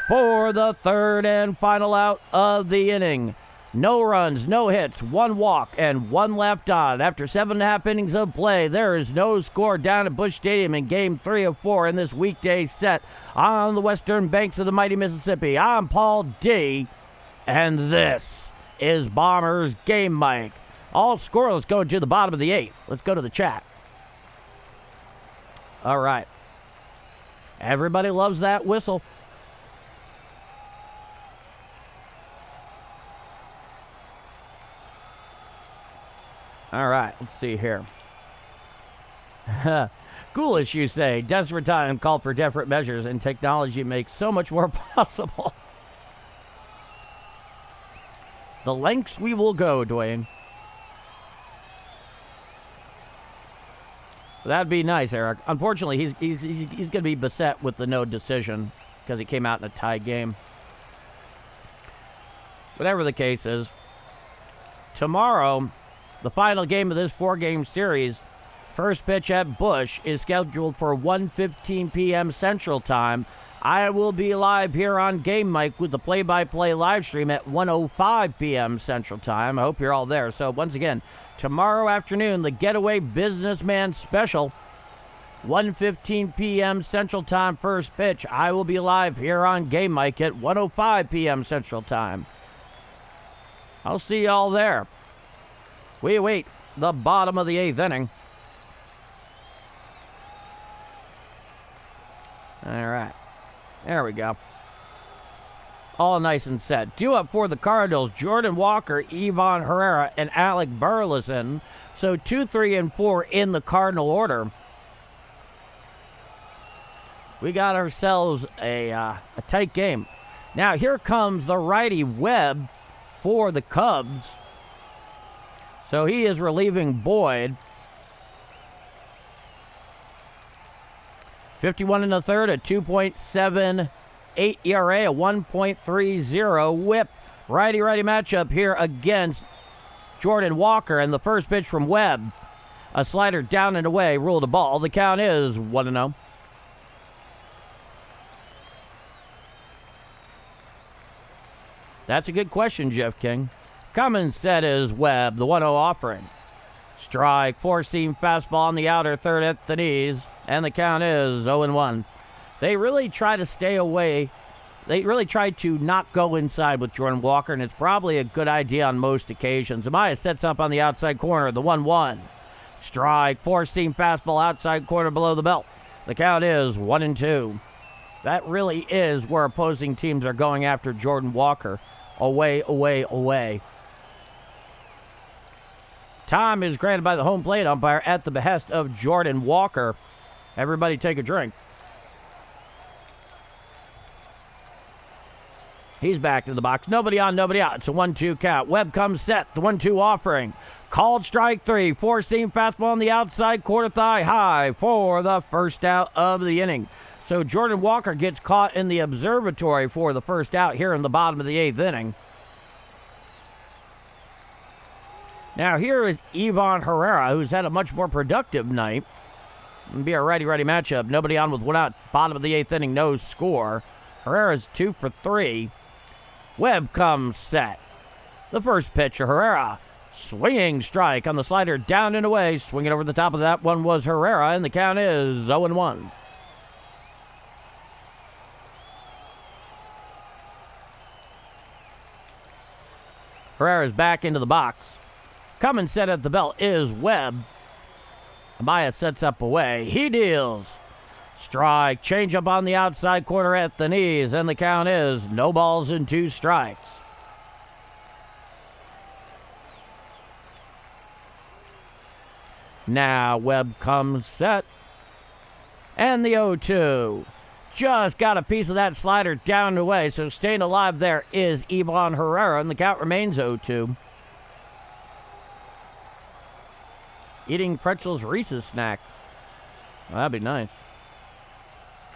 for the third and final out of the inning. No runs, no hits, one walk, and one left on. After 7.5 innings of play, there is no score down at Busch Stadium in Game 3 of 4 in this weekday set on the western banks of the mighty Mississippi. I'm Paul D., and this is Bombers Game Mic. All scoreless going to the bottom of the 8th. Let's go to the chat. All right. Everybody loves that whistle. All right, let's see here. Ghoulish, you say. Desperate time called for desperate measures, and technology makes so much more possible. The lengths we will go, Dwayne. That'd be nice, Eric. Unfortunately, he's going to be beset with the no decision because he came out in a tie game. Whatever the case is, tomorrow, the final game of this 4-game series, first pitch at Busch, is scheduled for 1:15 p.m. Central Time. I will be live here on Game Mic with the play-by-play live stream at 1:05 p.m. Central Time. I hope you're all there. So once again, tomorrow afternoon, the Getaway Businessman Special, 1:15 p.m. Central Time, first pitch. I will be live here on Game Mic at 1:05 p.m. Central Time. I'll see y'all there. We await the bottom of the 8th inning. All right. There we go. All nice and set. Due up for the Cardinals, Jordan Walker, Ivan Herrera, and Alec Burleson. So 2, 3, and 4 in the Cardinal order. We got ourselves a tight game. Now here comes the righty Webb for the Cubs. So he is relieving Boyd. 51 in the third, a 2.78 ERA, a 1.30 whip. Righty-righty matchup here against Jordan Walker, and the first pitch from Webb. A slider down and away, ruled a ball. The count is 1-0. That's a good question, Jeff King. Coming set is Webb, the 1-0 offering. Strike, four-seam fastball on the outer third at the knees, and the count is 0-1. They really try to stay away. They really try to not go inside with Jordan Walker, and it's probably a good idea on most occasions. Amaya sets up on the outside corner, the 1-1. Strike, four-seam fastball outside corner below the belt. The count is 1-2. That really is where opposing teams are going after Jordan Walker. Away, away, away. Time is granted by the home plate umpire at the behest of Jordan Walker. Everybody take a drink. He's back to the box. Nobody on, nobody out. It's a 1-2 count. Webb comes set. The 1-2 offering. Called strike three. Four-seam fastball on the outside quarter thigh high for the first out of the inning. So Jordan Walker gets caught in the observatory for the first out here in the bottom of the 8th inning. Now here is Ivan Herrera, who's had a much more productive night. It'll be a righty-righty matchup. Nobody on with one out. Bottom of the 8th inning, no score. Herrera's 2 for 3. Webb comes set. The first pitch of Herrera. Swinging strike on the slider down and away. Swinging over the top of that one was Herrera, and the count is 0-1. Herrera's back into the box. Coming set at the belt is Webb. Amaya sets up away. He deals. Strike. Changeup on the outside corner at the knees. And the count is no balls and 2 strikes. Now Webb comes set. And the 0-2. Just got a piece of that slider down and away. So staying alive there is Ivan Herrera. And the count remains 0-2. Eating pretzels Reese's snack. Well, that'd be nice.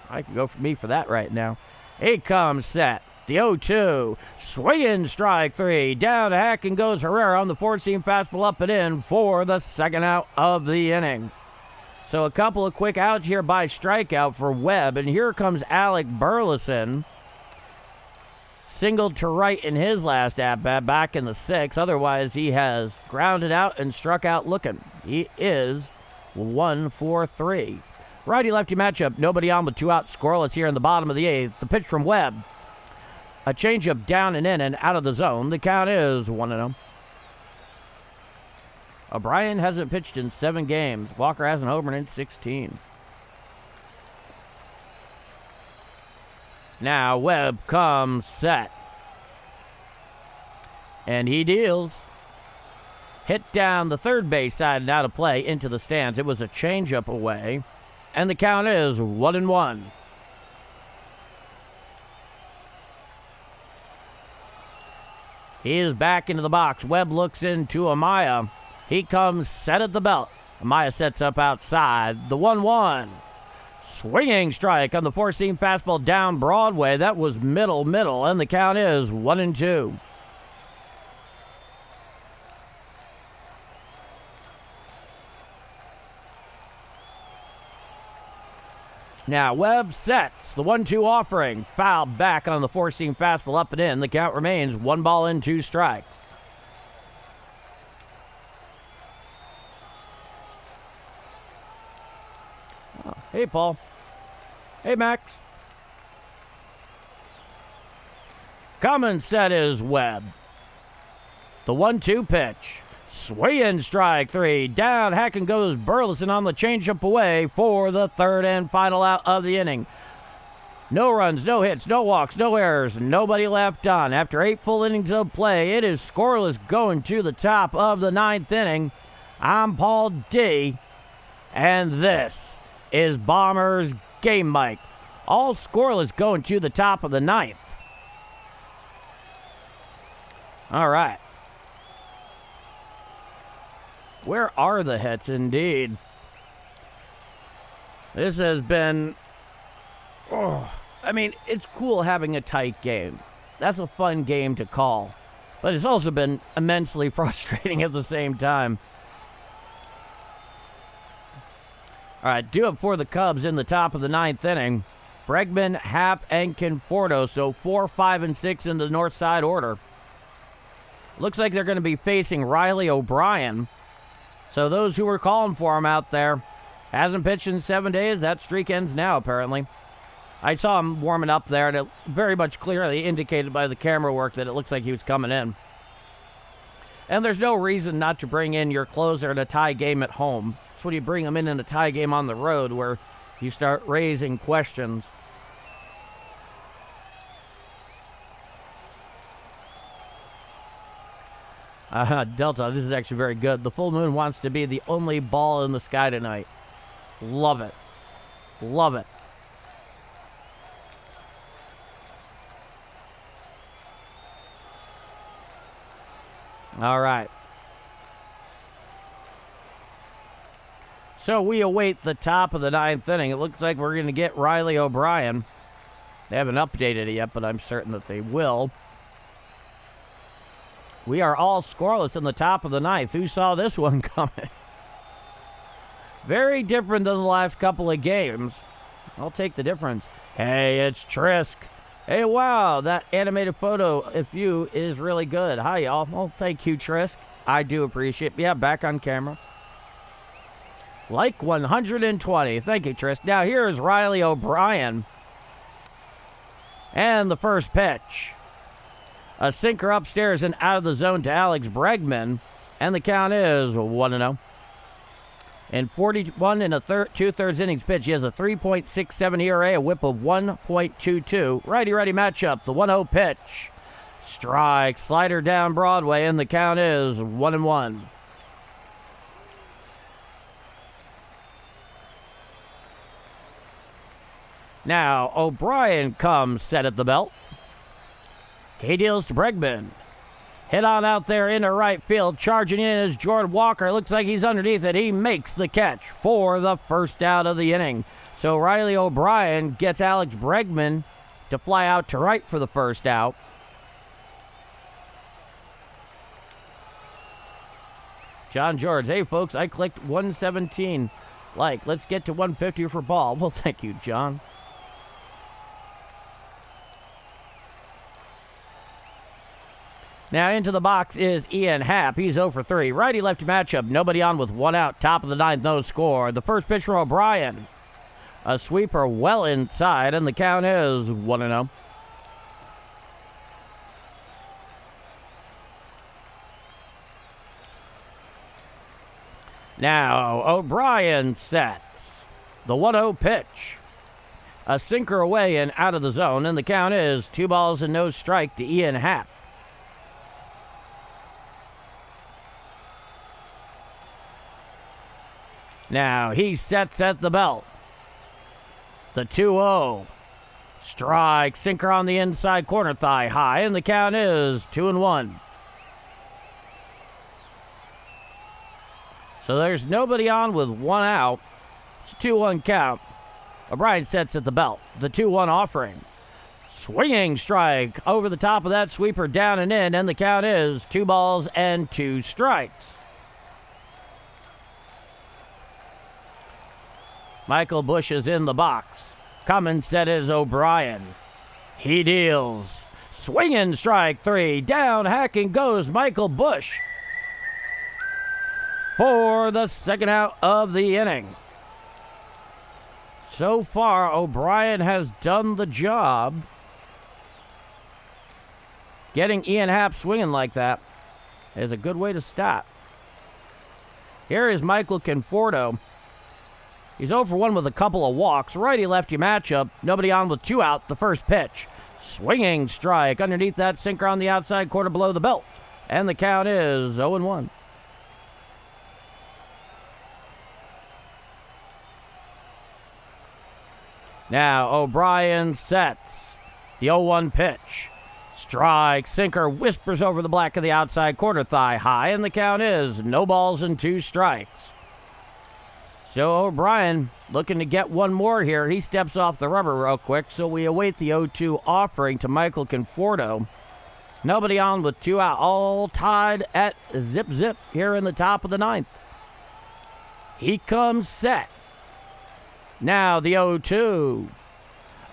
I could go for me for that right now. He comes set. The 0-2. Swinging strike 3. Down to hack and goes Herrera on the 4-seam fastball up and in for the second out of the inning. So a couple of quick outs here by strikeout for Webb. And here comes Alec Burleson. Singled to right in his last at-bat back in the 6th. Otherwise, he has grounded out and struck out looking. He is 1 for 3. Righty-lefty matchup. Nobody on with 2 outs scoreless here in the bottom of the 8th. The pitch from Webb. A changeup down and in and out of the zone. The count is 1-0. O'Brien hasn't pitched in 7 games. Walker hasn't homered in 16. Now Webb comes set. And he deals. Hit down the third base side and out of play into the stands. It was a changeup away. And the count is 1-1. He is back into the box. Webb looks into Amaya. He comes set at the belt. Amaya sets up outside. The 1-1. Swinging strike on the 4-seam fastball down Broadway. That was middle, and the count is 1-2. Now Webb sets the 1-2 offering. Foul back on the 4-seam fastball up and in. The count remains 1 ball and 2 strikes. Oh, hey, Paul. Hey, Max. Coming set is Webb. The 1-2 pitch. Swinging strike 3. Down, hack and goes Burleson on the changeup away for the third and final out of the inning. No runs, no hits, no walks, no errors, nobody left on. After 8 full innings of play, it is scoreless going to the top of the 9th inning. I'm Paul D, and this is Bombers Game Mic. All scoreless going to the top of the 9th. All right. Where are the hits, indeed? This has been... it's cool having a tight game. That's a fun game to call. But it's also been immensely frustrating at the same time. All right, due up for the Cubs in the top of the 9th inning. Bregman, Happ, and Conforto. So 4, 5, and 6 in the Northside order. Looks like they're going to be facing Riley O'Brien. So those who were calling for him out there, hasn't pitched in 7 days. That streak ends now, apparently. I saw him warming up there, and it very much clearly indicated by the camera work that it looks like he was coming in. And there's no reason not to bring in your closer in a tie game at home. It's when you bring him in a tie game on the road where you start raising questions. Delta, this is actually very good. The full moon wants to be the only ball in the sky tonight. Love it. Love it. All right. So we await the top of the 9th inning. It looks like we're going to get Riley O'Brien. They haven't updated it yet, but I'm certain that they will. We are all scoreless in the top of the 9th. Who saw this one coming? Very different than the last couple of games. I'll take the difference. Hey, it's Trisk. Hey, wow, that animated photo of you is really good. Hi, y'all. Well, thank you, Trisk. I do appreciate it. Yeah, back on camera. Like 120. Thank you, Trisk. Now, here's Riley O'Brien. And the first pitch. A sinker upstairs and out of the zone to Alex Bregman. And the count is 1-0. In 41 and two-thirds innings pitched, he has a 3.67 ERA, a whip of 1.22. Righty-righty matchup, the 1-0 pitch. Strike, slider down Broadway, and the count is 1-1. Now, O'Brien comes set at the belt. He deals to Bregman. Hit on out there into right field. Charging in is Jordan Walker. Looks like he's underneath it. He makes the catch for the first out of the inning. So Riley O'Brien gets Alex Bregman to fly out to right for the first out. John George, hey folks, I clicked 117. Let's get to 150 for ball. Well, thank you, John. Now into the box is Ian Happ. He's 0 for 3. Righty-lefty matchup. Nobody on with 1 out. Top of the 9th, no score. The first pitch for O'Brien. A sweeper well inside, and the count is 1-0. Now O'Brien sets. The 1-0 pitch. A sinker away and out of the zone, and the count is 2 balls and no strike to Ian Happ. Now he sets at the belt. The 2-0. Strike, sinker on the inside corner, thigh high, and the count is 2-1. So there's nobody on with 1 out. It's a 2-1 count. O'Brien sets at the belt. The 2-1 offering. Swinging strike over the top of that sweeper, down and in, and the count is 2 balls and 2 strikes. Michael Busch is in the box. Coming set is O'Brien. He deals. Swinging strike 3. Down, hacking goes Michael Busch for the second out of the inning. So far, O'Brien has done the job. Getting Ian Happ swinging like that is a good way to start. Here is Michael Conforto. He's 0 for 1 with a couple of walks. Righty-lefty matchup. Nobody on with 2 out. The first pitch. Swinging strike underneath that sinker on the outside corner below the belt. And the count is 0-1. Now O'Brien sets. The 0-1 pitch. Strike, sinker, whispers over the black of the outside corner, thigh high, and the count is no balls and 2 strikes. So O'Brien looking to get 1 more here. He steps off the rubber real quick, so we await the 0-2 offering to Michael Conforto. Nobody on with 2 out, all tied at zip here in the top of the 9th. He comes set. Now the 0-2.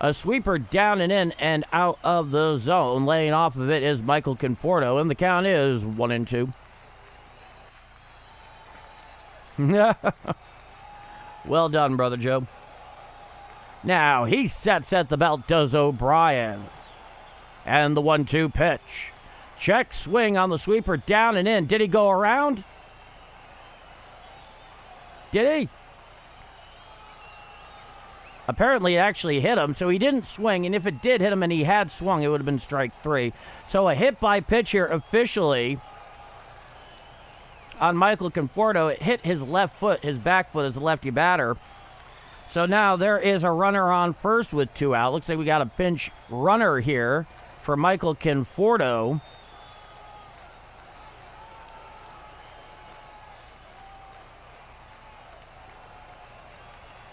A sweeper down and in and out of the zone. Laying off of it is Michael Conforto, and the count is 1-2. Well done, Brother Joe. Now he sets at the belt, does O'Brien. And the 1-2 pitch. Check swing on the sweeper, down and in. Did he go around? Did he? Apparently it actually hit him, so he didn't swing, and if it did hit him and he had swung, it would have been strike 3. So a hit by pitch here officially on Michael Conforto. It hit his left foot, his back foot as a lefty batter. So now there is a runner on first with 2 out. Looks like we got a pinch runner here for Michael Conforto.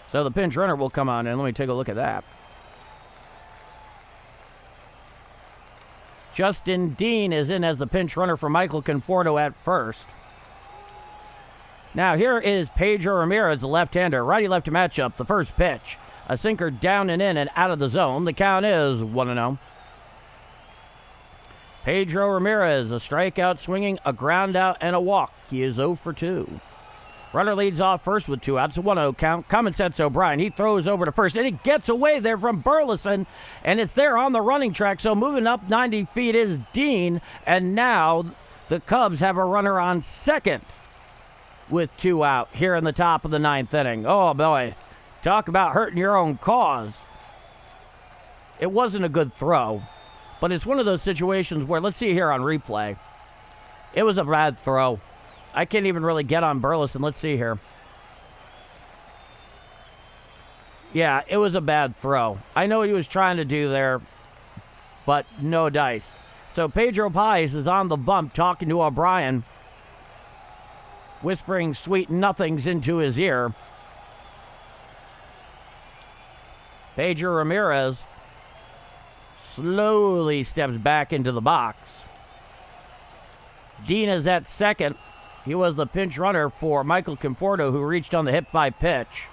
So the pinch runner will come on in. Let me take a look at that. Justin Dean is in as the pinch runner for Michael Conforto at first. Now here is Pedro Ramirez, the left-hander. Righty-lefty matchup, the first pitch. A sinker down and in and out of the zone. The count is 1-0. Pedro Ramirez, a strikeout swinging, a ground out, and a walk. He is 0 for 2. Runner leads off first with 2 outs. A 1-0 count. Coming sets O'Brien. He throws over to first, and he gets away there from Burleson, and it's there on the running track. So moving up 90 feet is Dean, and now the Cubs have a runner on second. with 2 out here in the top of the 9th inning. Oh, boy. Talk about hurting your own cause. It wasn't a good throw, but it's one of those situations where, let's see here on replay. It was a bad throw. I can't even really get on Burleson. Let's see here. Yeah, it was a bad throw. I know what he was trying to do there, but no dice. So Pedro Pais is on the bump talking to O'Brien, whispering sweet nothings into his ear. Pedro Ramirez slowly steps back into the box. Dean is at second. He was the pinch runner for Michael Conforto, who reached on the hit by pitch.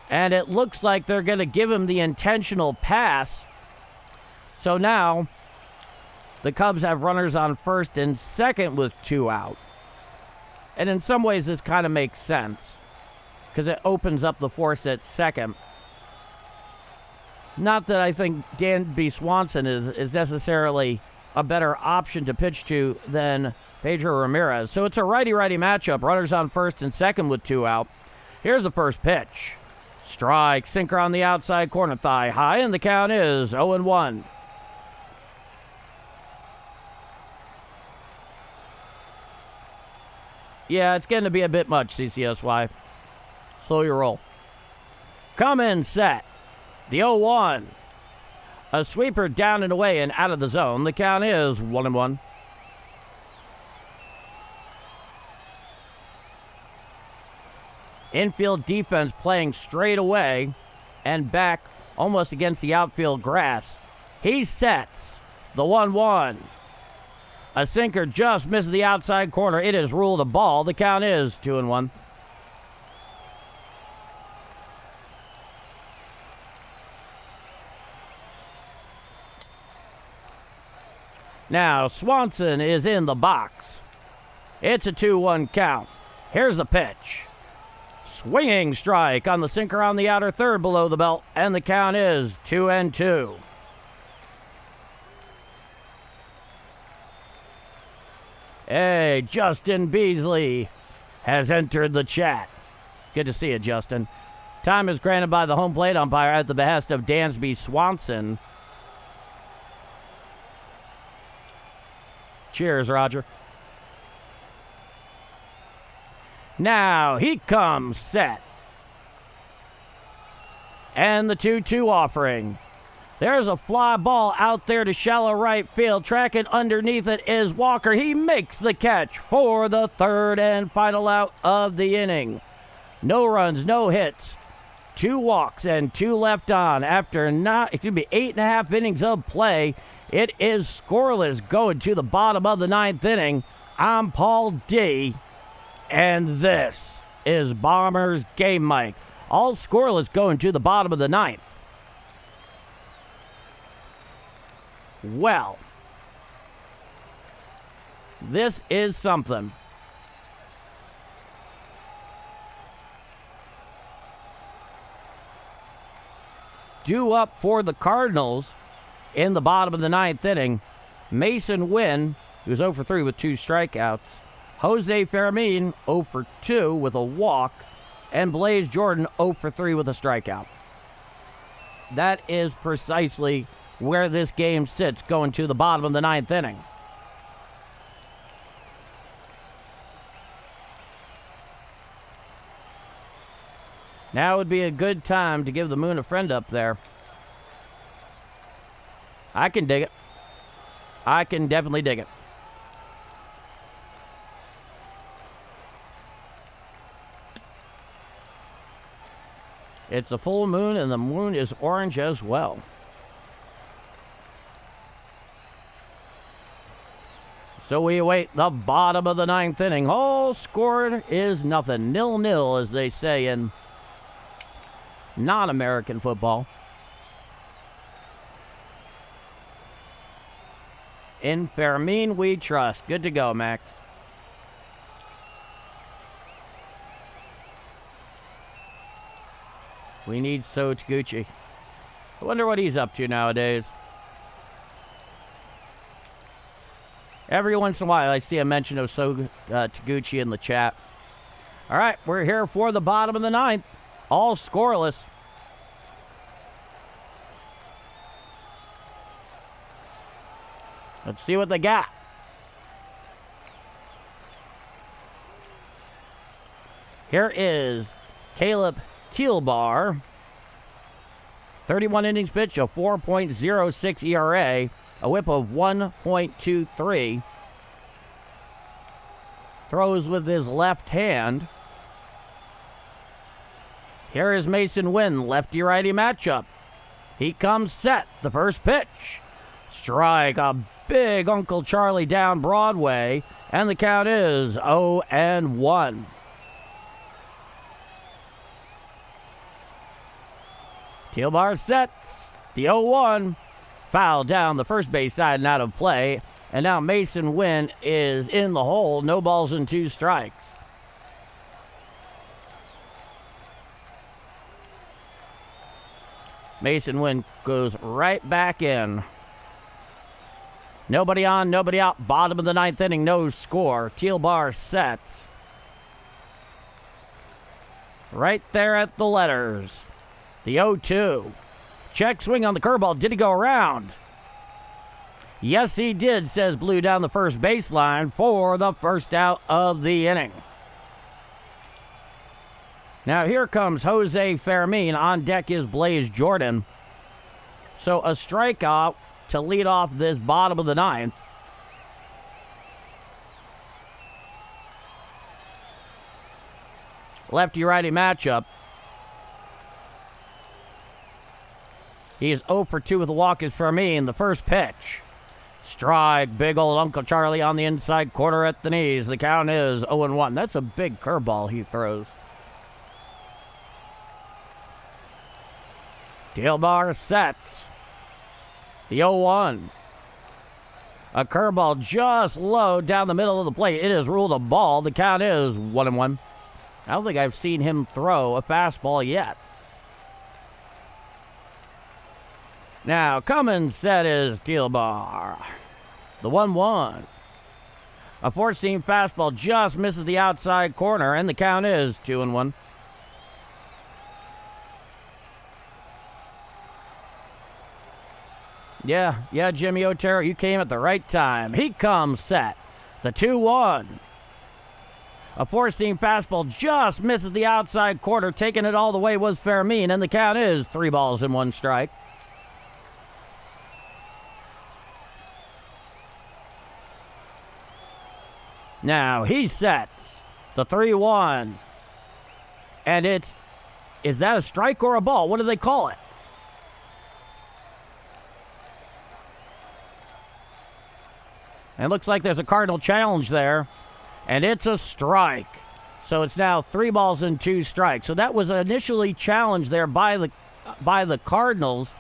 And it looks like they're going to give him the intentional pass. So now the Cubs have runners on first and second with 2 out. And in some ways this kind of makes sense, because it opens up the force at second. Not that I think Danby Swanson is necessarily a better option to pitch to than Pedro Ramirez. So it's a righty-righty matchup. Runners on first and second with 2 out. Here's the first pitch. Strike, sinker on the outside corner, thigh high, and the count is 0-1. Yeah, it's getting to be a bit much, CCSY. Slow your roll. Come in, set. The 0-1. A sweeper down and away and out of the zone. The count is 1-1. Infield defense playing straight away and back almost against the outfield grass. He sets the 1-1. A sinker just misses the outside corner. It is ruled a ball. The count is 2-1. Now Swanson is in the box. It's a 2-1 count. Here's the pitch. Swinging strike on the sinker on the outer third below the belt, and the count is 2-2. Hey, Justin Beasley has entered the chat. Good to see you, Justin. Time is granted by the home plate umpire at the behest of Dansby Swanson. Cheers, Roger. Now he comes set. And the 2-2 offering. There's a fly ball out there to shallow right field. Tracking underneath it is Walker. He makes the catch for the third and final out of the inning. No runs, no hits. 2 walks and 2 left on. After 8.5 innings of play, it is scoreless going to the bottom of the 9th inning. I'm Paul D. And this is Bombers Game Mike. All scoreless going to the bottom of the 9th. Well, this is something. Due up for the Cardinals in the bottom of the 9th inning. Mason Wynn, who's 0 for 3 with 2 strikeouts. Jose Fermin, 0 for 2 with a walk. And Blaze Jordan, 0 for 3 with a strikeout. That is precisely where this game sits going to the bottom of the 9th inning. Now would be a good time to give the moon a friend up there. I can dig it. I can definitely dig it. It's a full moon, and the moon is orange as well. So we await the bottom of the 9th inning. All scored is nothing. 0-0, as they say in non-American football. In Fermin we trust. Good to go, Max. We need So Taguchi. I wonder what he's up to nowadays. Every once in a while, I see a mention of Taguchi in the chat. All right, we're here for the bottom of the ninth. All scoreless. Let's see what they got. Here is Caleb Teelbar. 31 innings pitched, a 4.06 ERA, a whip of 1.23. Throws with his left hand. Here is Mason Wynn, lefty-righty matchup. He comes set, the first pitch. Strike, a big Uncle Charlie down Broadway, and the count is 0-1. Teelbar sets the 0-1. Foul down the first base side and out of play. And now Mason Wynn is in the hole. No balls and 2 strikes. Mason Wynn goes right back in. Nobody on, nobody out. Bottom of the ninth inning, no score. Teelbar sets. Right there at the letters. The 0-2. Check swing on the curveball. Did he go around? Yes, he did, says Blue down the first baseline for the first out of the inning. Now here comes Jose Fermin. On deck is Blaze Jordan. So a strikeout to lead off this bottom of the ninth. Lefty-righty matchup. He is 0 for 2 with a walk is Fermin. The first pitch. Strike, big old Uncle Charlie on the inside corner at the knees. The count is 0-1. That's a big curveball he throws. Teelbar sets. The 0-1. A curveball just low down the middle of the plate. It is ruled a ball. The count is 1-1. I don't think I've seen him throw a fastball yet. Now, coming set is Teelbar. The 1-1. A four-seam fastball just misses the outside corner, and the count is 2-1. Yeah, Jimmy Otero, you came at the right time. He comes set. The 2-1. A four-seam fastball just misses the outside corner. Taking it all the way was Fermin, and the count is 3 balls and 1 strike. Now he sets the 3-1. And is that a strike or a ball? What do they call it? And it looks like there's a Cardinal challenge there. And it's a strike. So it's now 3 balls and 2 strikes. So that was initially challenged there by the Cardinals.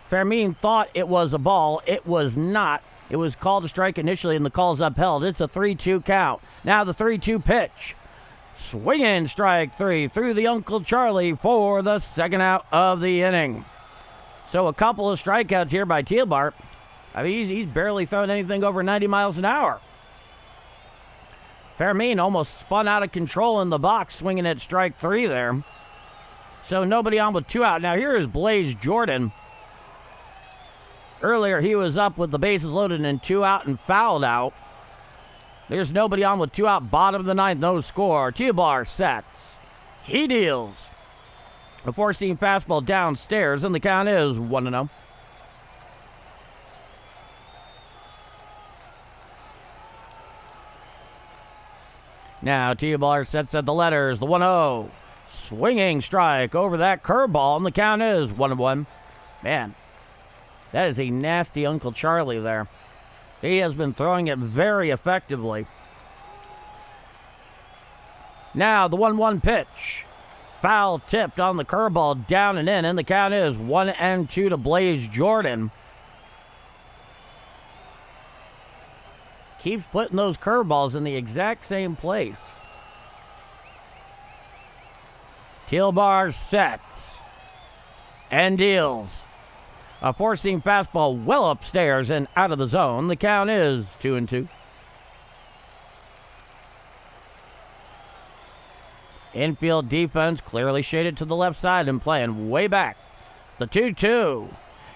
Fermin thought it was a ball. It was not. It was called a strike initially, and the call's upheld. It's a 3-2 count. Now the 3-2 pitch. Swinging strike 3 through the Uncle Charlie for the second out of the inning. So a couple of strikeouts here by Teelbar. I mean, he's barely thrown anything over 90 miles an hour. Fermin almost spun out of control in the box, swinging at strike 3 there. So nobody on with 2 out. Now here is Blaze Jordan. Earlier, he was up with the bases loaded and 2 out and fouled out. There's nobody on with 2 out. Bottom of the ninth, no score. Teelbar sets. He deals. A four-seam fastball downstairs, and the count is 1-0. Now Teelbar sets at the letters. The 1-0. Swinging strike over that curveball, and the count is 1-1. Man. That is a nasty Uncle Charlie there. He has been throwing it very effectively. Now the 1-1 pitch. Foul tipped on the curveball, down and in, and the count is 1-2 to Blaze Jordan. Keeps putting those curveballs in the exact same place. Teelbar sets and deals. A four-seam fastball well upstairs and out of the zone. The count is 2-2. Infield defense clearly shaded to the left side and playing way back. The 2-2.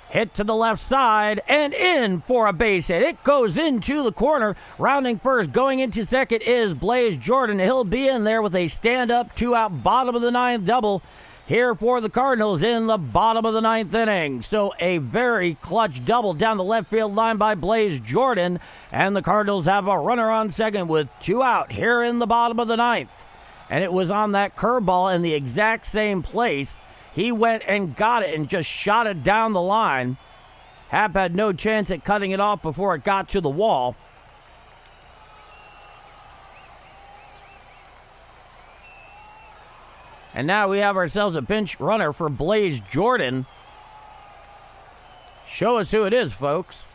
Hit to the left side and in for a base hit. It goes into the corner. Rounding first, going into second is Blaze Jordan. He'll be in there with a stand-up, 2-out, bottom of the ninth double here for the Cardinals in the bottom of the ninth inning. So a very clutch double down the left field line by Blaze Jordan. And the Cardinals have a runner on second with 2 out here in the bottom of the ninth. And it was on that curveball in the exact same place. He went and got it and just shot it down the line. Happ had no chance at cutting it off before it got to the wall. And now we have ourselves a pinch runner for Blaze Jordan. Show us who it is, folks.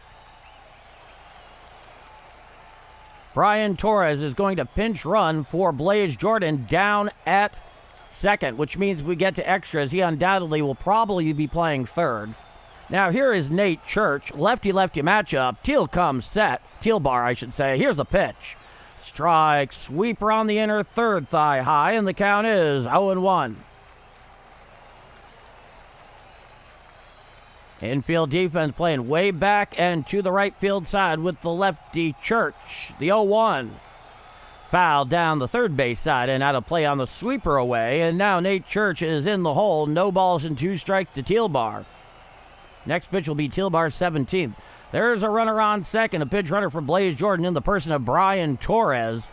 Brian Torres is going to pinch run for Blaze Jordan down at second, which means we get to extras. He undoubtedly will probably be playing third. Now here is Nate Church. Lefty-lefty matchup. Teal comes set. Teal bar, I should say. Here's the pitch. Strike. Sweeper on the inner third thigh high, and the count is 0-1. Infield defense playing way back and to the right field side with the lefty Church. The 0-1. Foul down the third base side and out of play on the sweeper away. And now Nate Church is in the hole. No balls and 2 strikes to Teal bar. Next pitch will be Teal bar's 17th. There's a runner on second. A pitch runner for Blaze Jordan in the person of Brian Torres.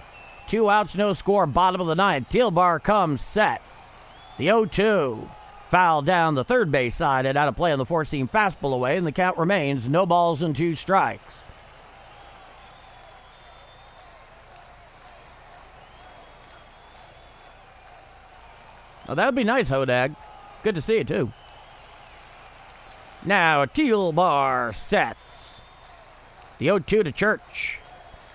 2 outs, no score, bottom of the ninth. Teal bar comes set. The 0-2. Foul down the third base side and out of play on the four-seam fastball away. And the count remains no balls and 2 strikes. Oh, that would be nice, Hodag. Good to see you, too. Now, Teal bar sets. The 0-2 to Church.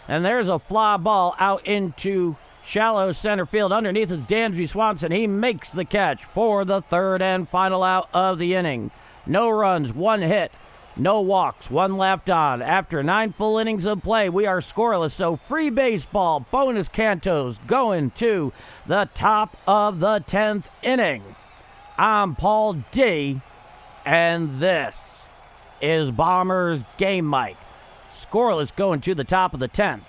And there's a fly ball out into shallow center field. Underneath is Dansby Swanson. He makes the catch for the third and final out of the inning. No runs, 1 hit. No walks, 1 left on. After 9 full innings of play, we are scoreless. So free baseball, bonus cantos going to the top of the 10th inning. I'm Paul D, and this is Bombers Game Mike. Scoreless going to the top of the 10th.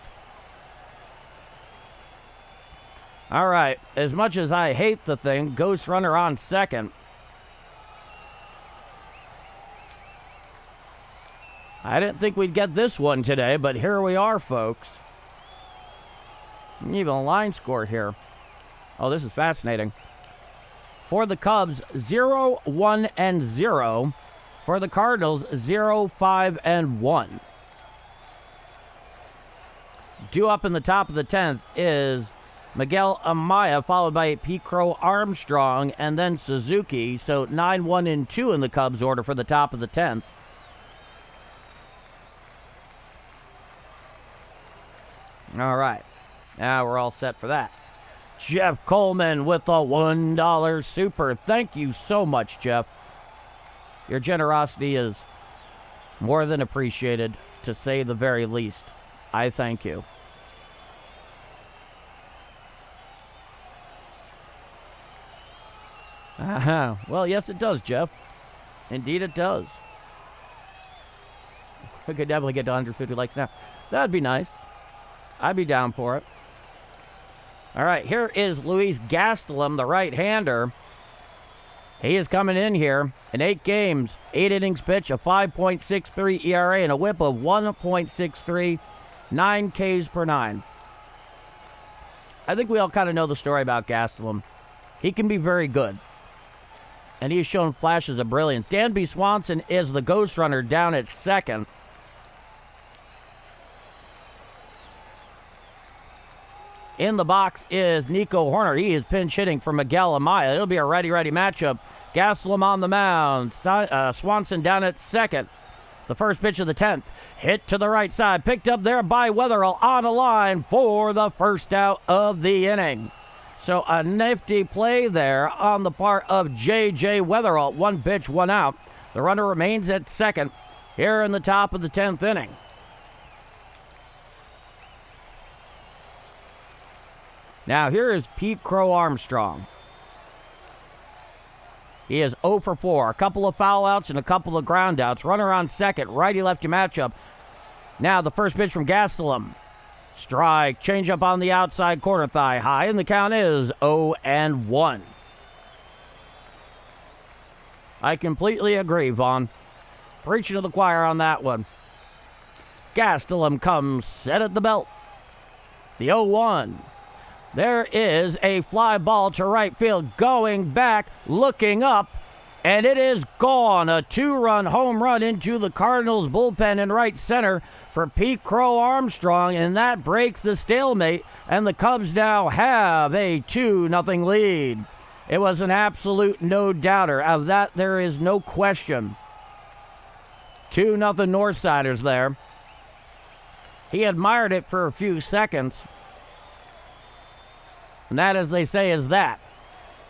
All right, as much as I hate the thing, ghost runner on second. I didn't think we'd get this one today, but here we are, folks. Even a line score here. Oh, this is fascinating. For the Cubs, 0-1-0. For the Cardinals, 0-5-1. Due up in the top of the 10th is Miguel Amaya, followed by Picro Armstrong, and then Suzuki. So 9-1-2 in the Cubs order for the top of the 10th. All right. Now we're all set for that. Jeff Coleman with a $1 super. Thank you so much, Jeff. Your generosity is more than appreciated, to say the very least. I thank you. Well, yes, it does, Jeff. Indeed, it does. We could definitely get to 150 likes now. That'd be nice. I'd be down for it. All right, here is Luis Gastelum, the right-hander. He is coming in here in 8 games, 8 innings pitched, a 5.63 ERA, and a whip of 1.63, 9 Ks per 9. I think we all kind of know the story about Gastelum. He can be very good, and he has shown flashes of brilliance. Dansby Swanson is the ghost runner down at second. In the box is Nico Horner. He is pinch hitting for Miguel Amaya. It'll be a righty-righty matchup. Gastelum on the mound. Swanson down at second. The first pitch of the 10th. Hit to the right side. Picked up there by Wetherell on a line for the first out of the inning. So a nifty play there on the part of J.J. Wetherell. 1 pitch, 1 out. The runner remains at second here in the top of the 10th inning. Now here is Pete Crow Armstrong. He is 0 for 4. A couple of foul outs and a couple of ground outs. Runner on second. Righty-lefty matchup. Now the first pitch from Gastelum. Strike. Changeup on the outside corner thigh high. And the count is 0-1. I completely agree, Vaughn. Preaching to the choir on that one. Gastelum comes set at the belt. The 0-1. There is a fly ball to right field, going back, looking up, and it is gone. A 2-run home run into the Cardinals bullpen in right center for Pete Crow Armstrong, and that breaks the stalemate, and the Cubs now have a 2-0 lead. It was an absolute no-doubter. Of that, there is no question. 2-0 Northsiders there. He admired it for a few seconds. And that, as they say, is that.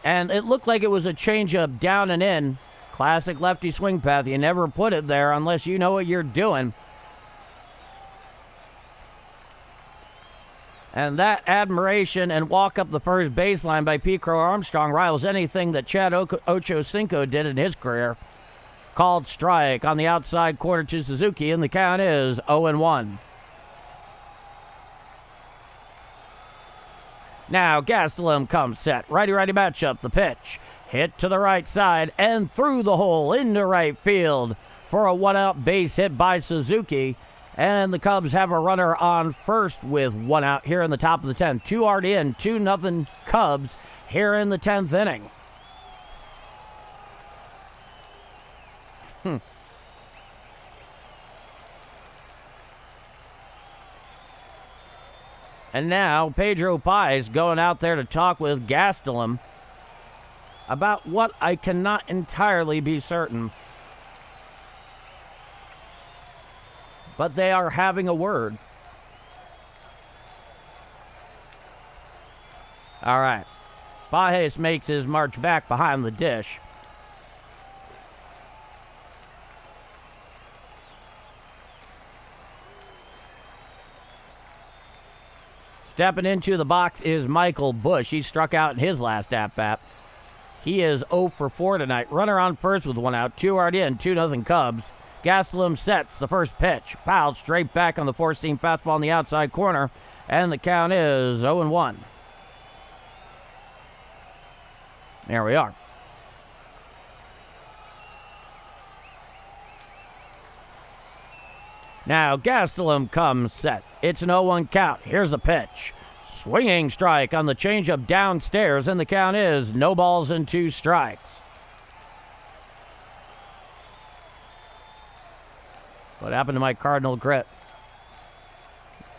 And it looked like it was a changeup down and in. Classic lefty swing path. You never put it there unless you know what you're doing. And that admiration and walk up the first baseline by Pete Crow Armstrong rivals anything that Chad Ochocinco did in his career. Called strike on the outside corner to Suzuki, and the count is 0-1. Now Gastelum comes set. Righty-righty matchup. The pitch. Hit to the right side and through the hole into right field for a one-out base hit by Suzuki. And the Cubs have a runner on first with one out here in the top of the 10th. 2 already in. 2-0 Cubs here in the 10th inning. And now Pedro Pais going out there to talk with Gastelum about what I cannot entirely be certain. But they are having a word. All right. Pais makes his march back behind the dish. Stepping into the box is Michael Busch. He struck out in his last at-bat. He is 0 for 4 tonight. Runner on first with one out. 2 already in. 2-0 Cubs. Gastelum sets the first pitch. Fouled straight back on the four-seam fastball in the outside corner. And the count is 0-1. There we are. Now Gastelum comes set. It's an 0-1 count. Here's the pitch. Swinging strike on the changeup downstairs, and the count is no balls and 2 strikes. What happened to my Cardinal grit?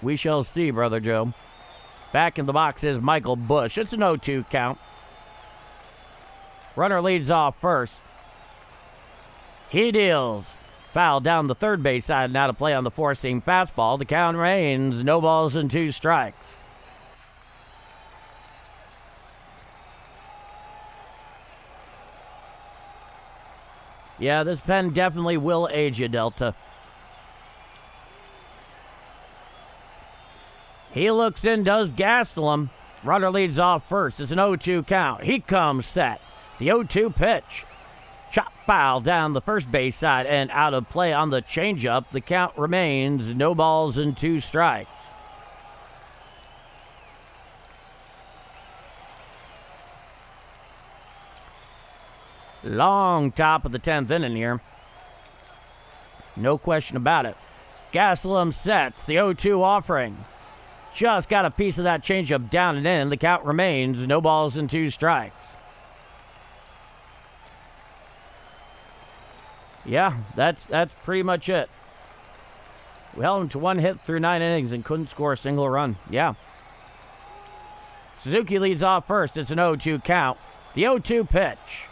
We shall see, Brother Joe. Back in the box is Michael Busch. It's an 0-2 count. Runner leads off first. He deals. Foul down the third base side, now to play on the four-seam fastball. The count remains no balls and 2 strikes. Yeah, this pen definitely will age you, Delta. He looks in, does Gastelum. Runner leads off first. It's an 0-2 count. He comes set. The 0-2 pitch. Chop foul down the first base side and out of play on the changeup. The count remains no balls and 2 strikes. Long top of the 10th inning here. No question about it. Gastelum sets the 0-2 offering. Just got a piece of that changeup down and in. The count remains no balls and 2 strikes. Yeah, that's pretty much it. We held him to 1 hit through 9 innings and couldn't score a single run. Yeah. Suzuki leads off first. It's an 0-2 count. The 0-2 pitch.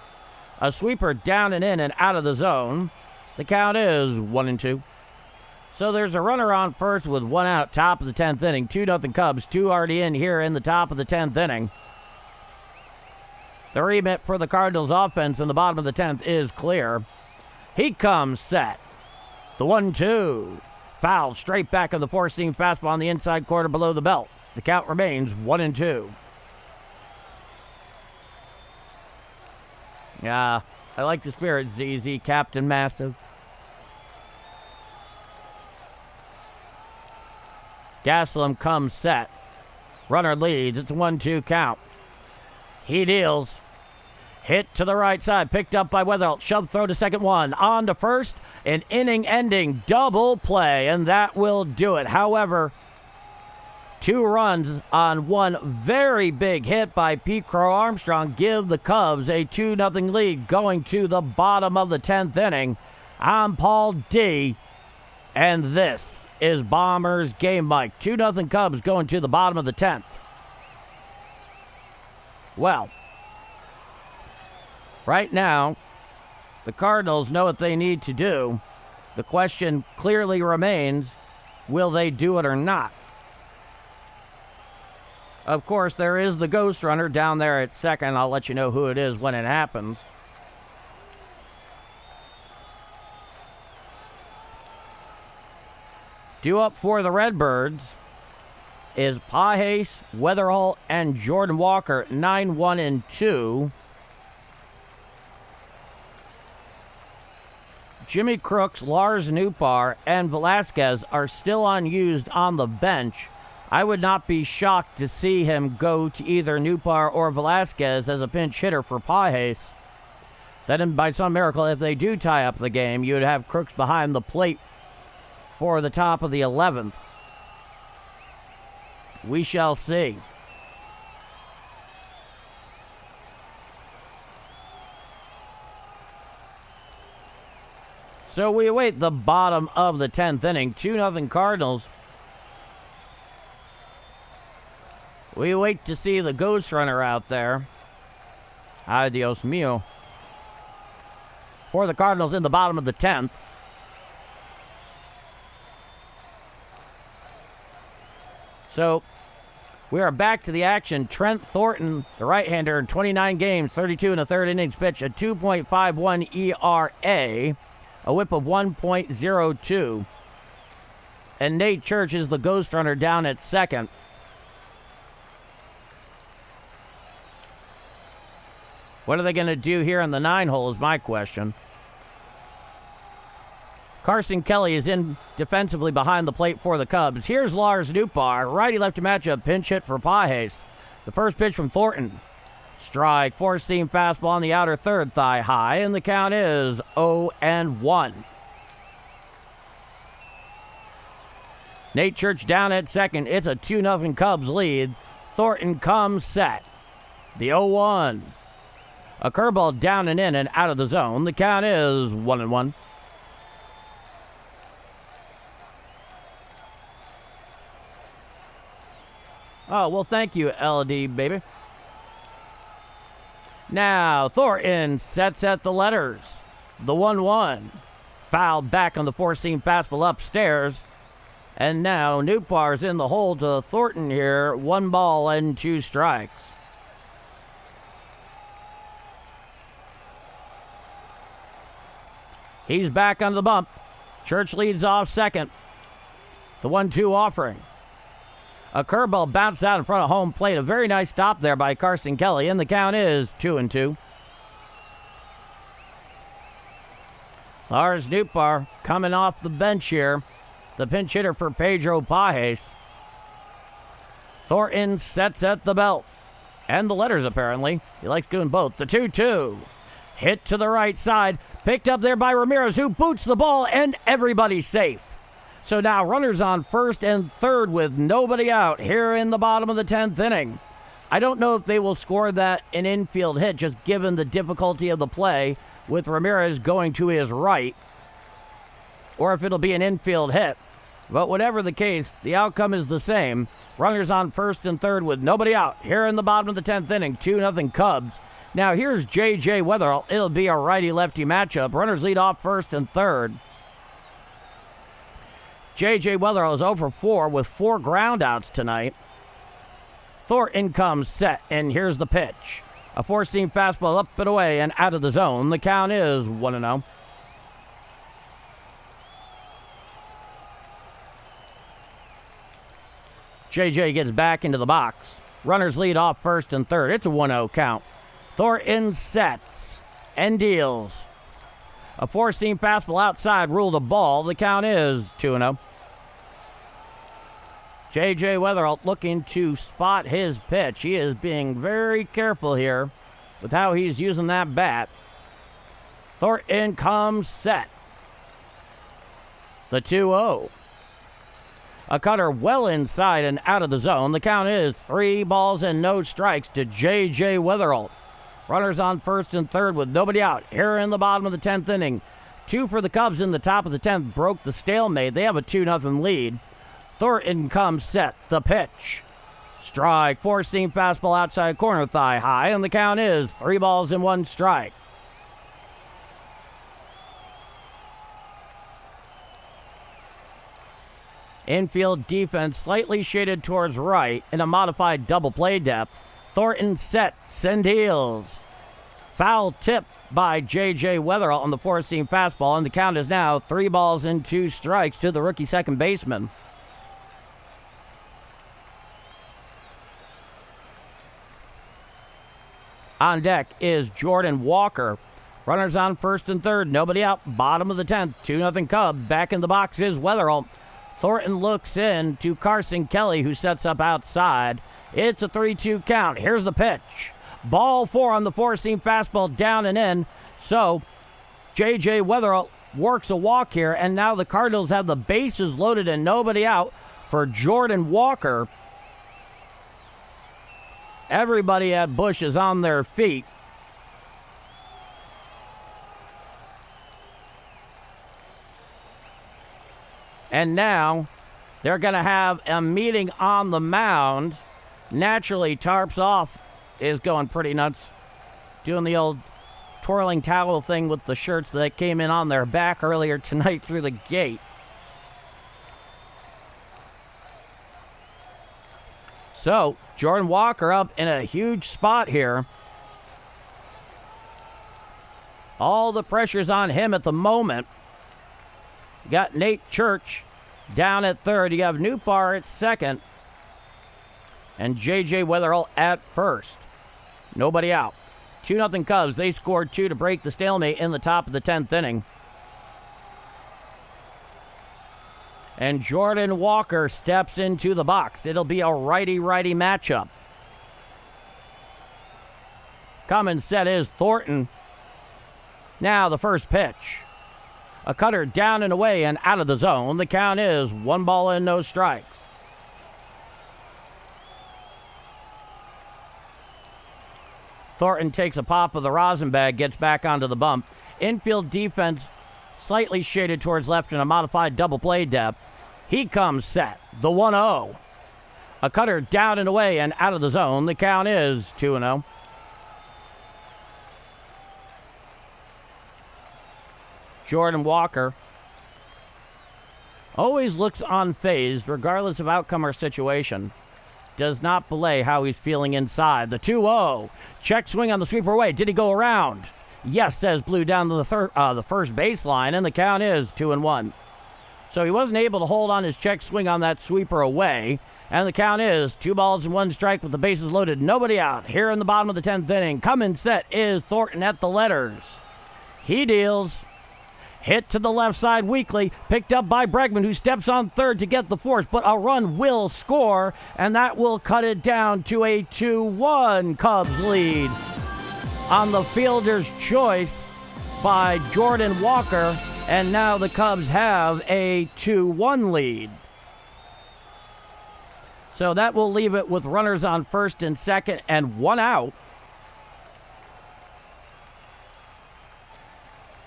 A sweeper down and in and out of the zone. The count is 1-2. So there's a runner on first with one out, top of the 10th inning. 2-0 Cubs, 2 already in here in the top of the 10th inning. The remit for the Cardinals offense in the bottom of the 10th is clear. He comes set. The 1-2. Foul straight back on the four-seam fastball on the inside corner below the belt. The count remains 1-2. Yeah, I like the spirit, ZZ, Captain Massive. Gaslam comes set. Runner leads. It's a 1-2 count. He deals. Hit to the right side. Picked up by Weatherall. Shove throw to second one. On to first. An inning-ending double play, and that will do it. However, 2 runs on one very big hit by Pete Crow Armstrong give the Cubs a 2-0 lead going to the bottom of the 10th inning. I'm Paul D, and this is Bombers Game Mike. 2-0 Cubs going to the bottom of the 10th. Well, right now, the Cardinals know what they need to do. The question clearly remains, will they do it or not? Of course, there is the ghost runner down there at second. I'll let you know who it is when it happens. Due up for the Redbirds is Pages, Weatherall, and Jordan Walker, 9-1 and 2. Jimmy Crooks, Lars Newpar, and Velasquez are still unused on the bench. I would not be shocked to see him go to either Newpar or Velasquez as a pinch hitter for Pages. Then, by some miracle, if they do tie up the game, you would have Crooks behind the plate for the top of the 11th. We shall see. So we await the bottom of the 10th inning. 2-0 Cardinals. We wait to see the ghost runner out there. Ay, Dios mío. For the Cardinals in the bottom of the 10th. So, we are back to the action. Trent Thornton, the right-hander, in 29 games, 32 and a third innings pitched, a 2.51 ERA, a whip of 1.02. And Nate Church is the ghost runner down at second. What are they going to do here in the 9 hole is my question. Carson Kelly is in defensively behind the plate for the Cubs. Here's Lars Newpar, righty-lefty matchup, pinch hit for Pages. The first pitch from Thornton. Strike, four-seam fastball on the outer third, thigh high, and the count is 0-1. Nate Church down at second. It's a 2-0 Cubs lead. Thornton comes set. The 0-1. A curveball down and in and out of the zone. The count is 1-1. Oh, well, thank you, LD, baby. Now, Thornton sets at the letters. The 1-1. Fouled back on the four-seam fastball upstairs. And now Newpar's in the hole to Thornton here. 1 ball and 2 strikes. He's back on the bump. Church leads off second. The 1-2 offering. A curveball bounced out in front of home plate. A very nice stop there by Carson Kelly, and the count is 2-2. Lars Newpar coming off the bench here. The pinch hitter for Pedro Pages. Thornton sets at the belt. And the letters, apparently. He likes doing both. The 2-2. Hit to the right side. Picked up there by Ramirez, who boots the ball, and everybody's safe. So now runners on first and third with nobody out here in the bottom of the 10th inning. I don't know if they will score that an infield hit, just given the difficulty of the play with Ramirez going to his right, or if it'll be an infield hit. But whatever the case, the outcome is the same. Runners on first and third with nobody out here in the bottom of the 10th inning. 2-0 Cubs. Now here's J.J. Weatherall. It'll be a righty-lefty matchup. Runners lead off first and third. J.J. Weatherall is 0 for 4 with 4 groundouts tonight. Thornton comes set, and here's the pitch. A four-seam fastball up and away and out of the zone. The count is 1-0. J.J. gets back into the box. Runners lead off first and third. It's a 1-0 count. Thornton sets. and deals. A four-seam fastball outside ruled a ball. The count is 2-0. J.J. Weatherall looking to spot his pitch. He is being very careful here with how he's using that bat. Thornton comes set. The 2-0. A cutter well inside and out of the zone. The count is 3 balls and no strikes to J.J. Weatherall. Runners on first and third with nobody out here in the bottom of the 10th inning. 2 for the Cubs in the top of the 10th broke the stalemate. They have a 2-0 lead. Thornton comes set. The pitch. Strike. Four-seam fastball outside corner, thigh high, and the count is 3 balls and 1 strike. Infield defense slightly shaded towards right in a modified double play depth. Thornton sets and deals. Foul tip by J.J. Weatherall on the four-seam fastball, and the count is now 3 balls and 2 strikes to the rookie second baseman. On deck is Jordan Walker. Runners on first and third, nobody out, bottom of the 10th, 2-0 Cubs. Back in the box is Weatherall. Thornton looks in to Carson Kelly, who sets up outside. It's a 3-2 count. Here's the pitch. Ball 4 on the four-seam fastball, down and in. So J.J. Weatherall works a walk here, and now the Cardinals have the bases loaded and nobody out for Jordan Walker. Everybody at Busch is on their feet. And now they're going to have a meeting on the mound. Naturally, Tarps Off is going pretty nuts, doing the old twirling towel thing with the shirts that came in on their back earlier tonight through the gate. So, Jordan Walker up in a huge spot here. All the pressure's on him at the moment. You got Nate Church down at third. You have Newbar at second. And J.J. Weatherall at first. Nobody out. 2-0 Cubs. They scored 2 to break the stalemate in the top of the 10th inning. And Jordan Walker steps into the box. It'll be a righty-righty matchup. Coming set is Thornton. Now the first pitch. A cutter down and away and out of the zone. The count is 1 ball and no strikes. Thornton takes a pop of the rosin bag, gets back onto the bump. Infield defense slightly shaded towards left in a modified double play depth. He comes set. The 1-0. A cutter down and away and out of the zone. The count is 2-0. Jordan Walker always looks unfazed regardless of outcome or situation. Does not belay how he's feeling inside. The 2-0. Check swing on the sweeper away. Did he go around? Yes, says Blue down to the first baseline, and the count is 2-1. So he wasn't able to hold on his check swing on that sweeper away, and the count is 2 balls and 1 strike with the bases loaded. Nobody out here in the bottom of the 10th inning. Coming set is Thornton at the letters. He deals. Hit to the left side weakly, picked up by Bregman, who steps on third to get the force, but a run will score, and that will cut it down to a 2-1 Cubs lead. On the fielder's choice by Jordan Walker, and now the Cubs have a 2-1 lead. So that will leave it with runners on first and second and 1 out.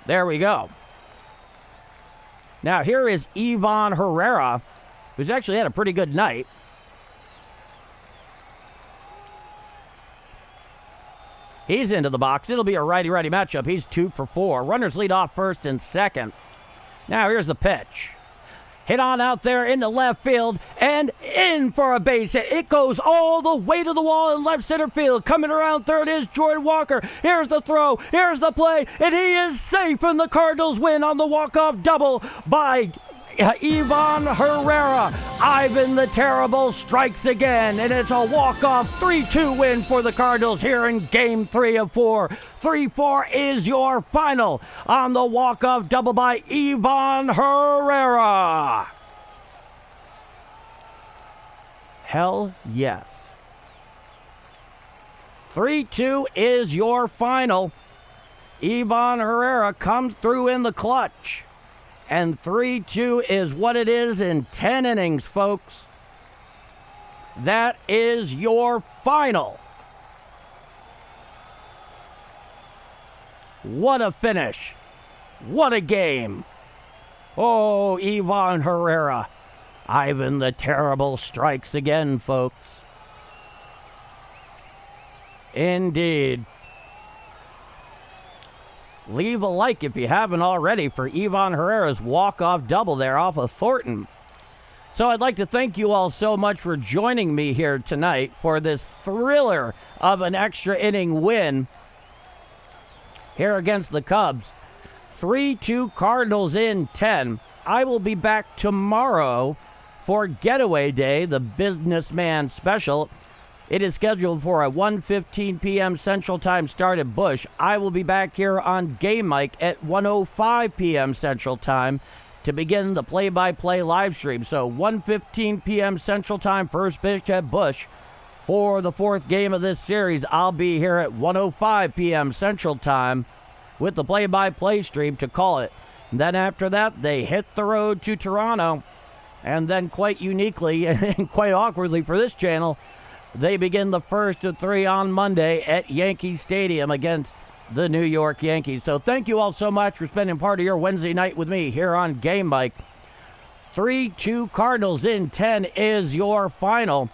There we go. Now here is Ivan Herrera, who's actually had a pretty good night. He's into the box. It'll be a righty-righty matchup. He's 2 for 4. Runners lead off first and second. Now here's the pitch. Hit on out there into left field and in for a base hit. It goes all the way to the wall in left center field. Coming around third is Jordan Walker. Here's the throw. Here's the play. And he is safe, and the Cardinals win on the walk-off double by Ivan Herrera. Ivan the Terrible strikes again, and it's a walk-off 3-2 win for the Cardinals here in Game 3 of 4. 3-4 is your final on the walk-off double by Ivan Herrera. Hell yes. 3-2 is your final. Ivan Herrera comes through in the clutch. And 3-2 is what it is in 10 innings, folks. That is your final. What a finish. What a game. Oh, Ivan Herrera. Ivan the Terrible strikes again, folks. Indeed. Leave a like if you haven't already for Ivan Herrera's walk-off double there off of Thornton. So I'd like to thank you all so much for joining me here tonight for this thriller of an extra inning win here against the Cubs. 3-2 Cardinals in 10. I will be back tomorrow for Getaway Day, the Businessman Special. It is scheduled for a 1:15 p.m. Central Time start at Busch. I will be back here on Game Mic at 1:05 p.m. Central Time to begin the play-by-play live stream. So 1:15 p.m. Central Time, first pitch at Busch for the fourth game of this series. I'll be here at 1:05 p.m. Central Time with the play-by-play stream to call it. And then after that, they hit the road to Toronto. And then quite uniquely and quite awkwardly for this channel, they begin the first of 3 on Monday at Yankee Stadium against the New York Yankees. So thank you all so much for spending part of your Wednesday night with me here on Game Mic. 3-2 Cardinals in 10 is your final.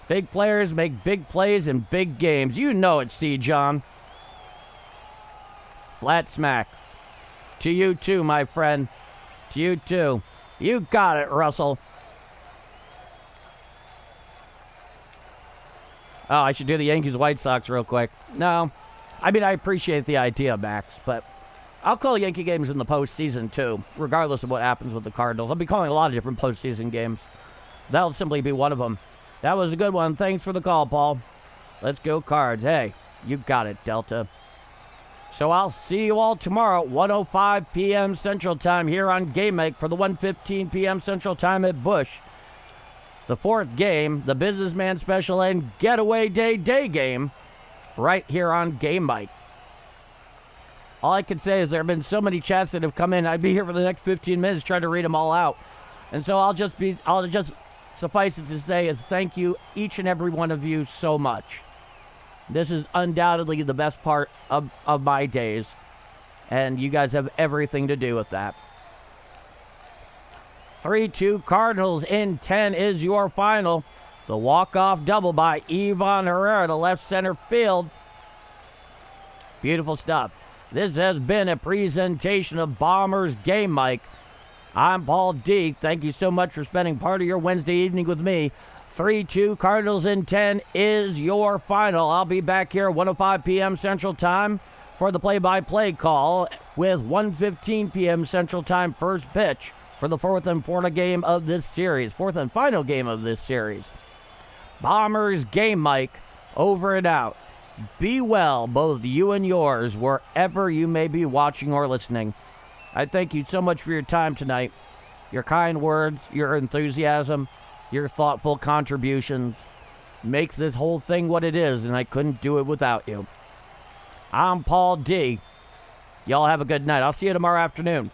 Big players make big plays in big games. You know it, C. John. Flat smack. To you too, my friend. To you too. You got it, Russell. Oh, I should do the Yankees-White Sox real quick. No. I mean, I appreciate the idea, Max, but I'll call Yankee games in the postseason, too, regardless of what happens with the Cardinals. I'll be calling a lot of different postseason games. That'll simply be one of them. That was a good one. Thanks for the call, Paul. Let's go Cards. Hey, you got it, Delta. So I'll see you all tomorrow at 1:05 p.m. Central Time here on Game Mic for the 1:15 p.m. Central Time at Busch. The fourth game, the Businessman Special and Getaway Day game, right here on Game Mic. All I can say is there have been so many chats that have come in. I'd be here for the next 15 minutes trying to read them all out. And so I'll just suffice it to say is thank you, each and every one of you, so much. This is undoubtedly the best part of my days, and you guys have everything to do with that. 3-2 Cardinals in 10 is your final. The walk-off double by Ivan Herrera to left center field. Beautiful stuff. This has been a presentation of Bombers Game Mic. I'm Paul D. Thank you so much for spending part of your Wednesday evening with me. 3-2 Cardinals in 10 is your final. I'll be back here at 1:05 p.m. Central Time for the play-by-play call with 1:15 p.m. Central Time first pitch for the fourth and final game of this series. Bombers Game Mic, over and out. Be well, both you and yours, wherever you may be watching or listening. I thank you so much for your time tonight, your kind words, your enthusiasm, your thoughtful contributions. Makes this whole thing what it is, and I couldn't do it without you. I'm Paul D. Y'all have a good night. I'll see you tomorrow afternoon.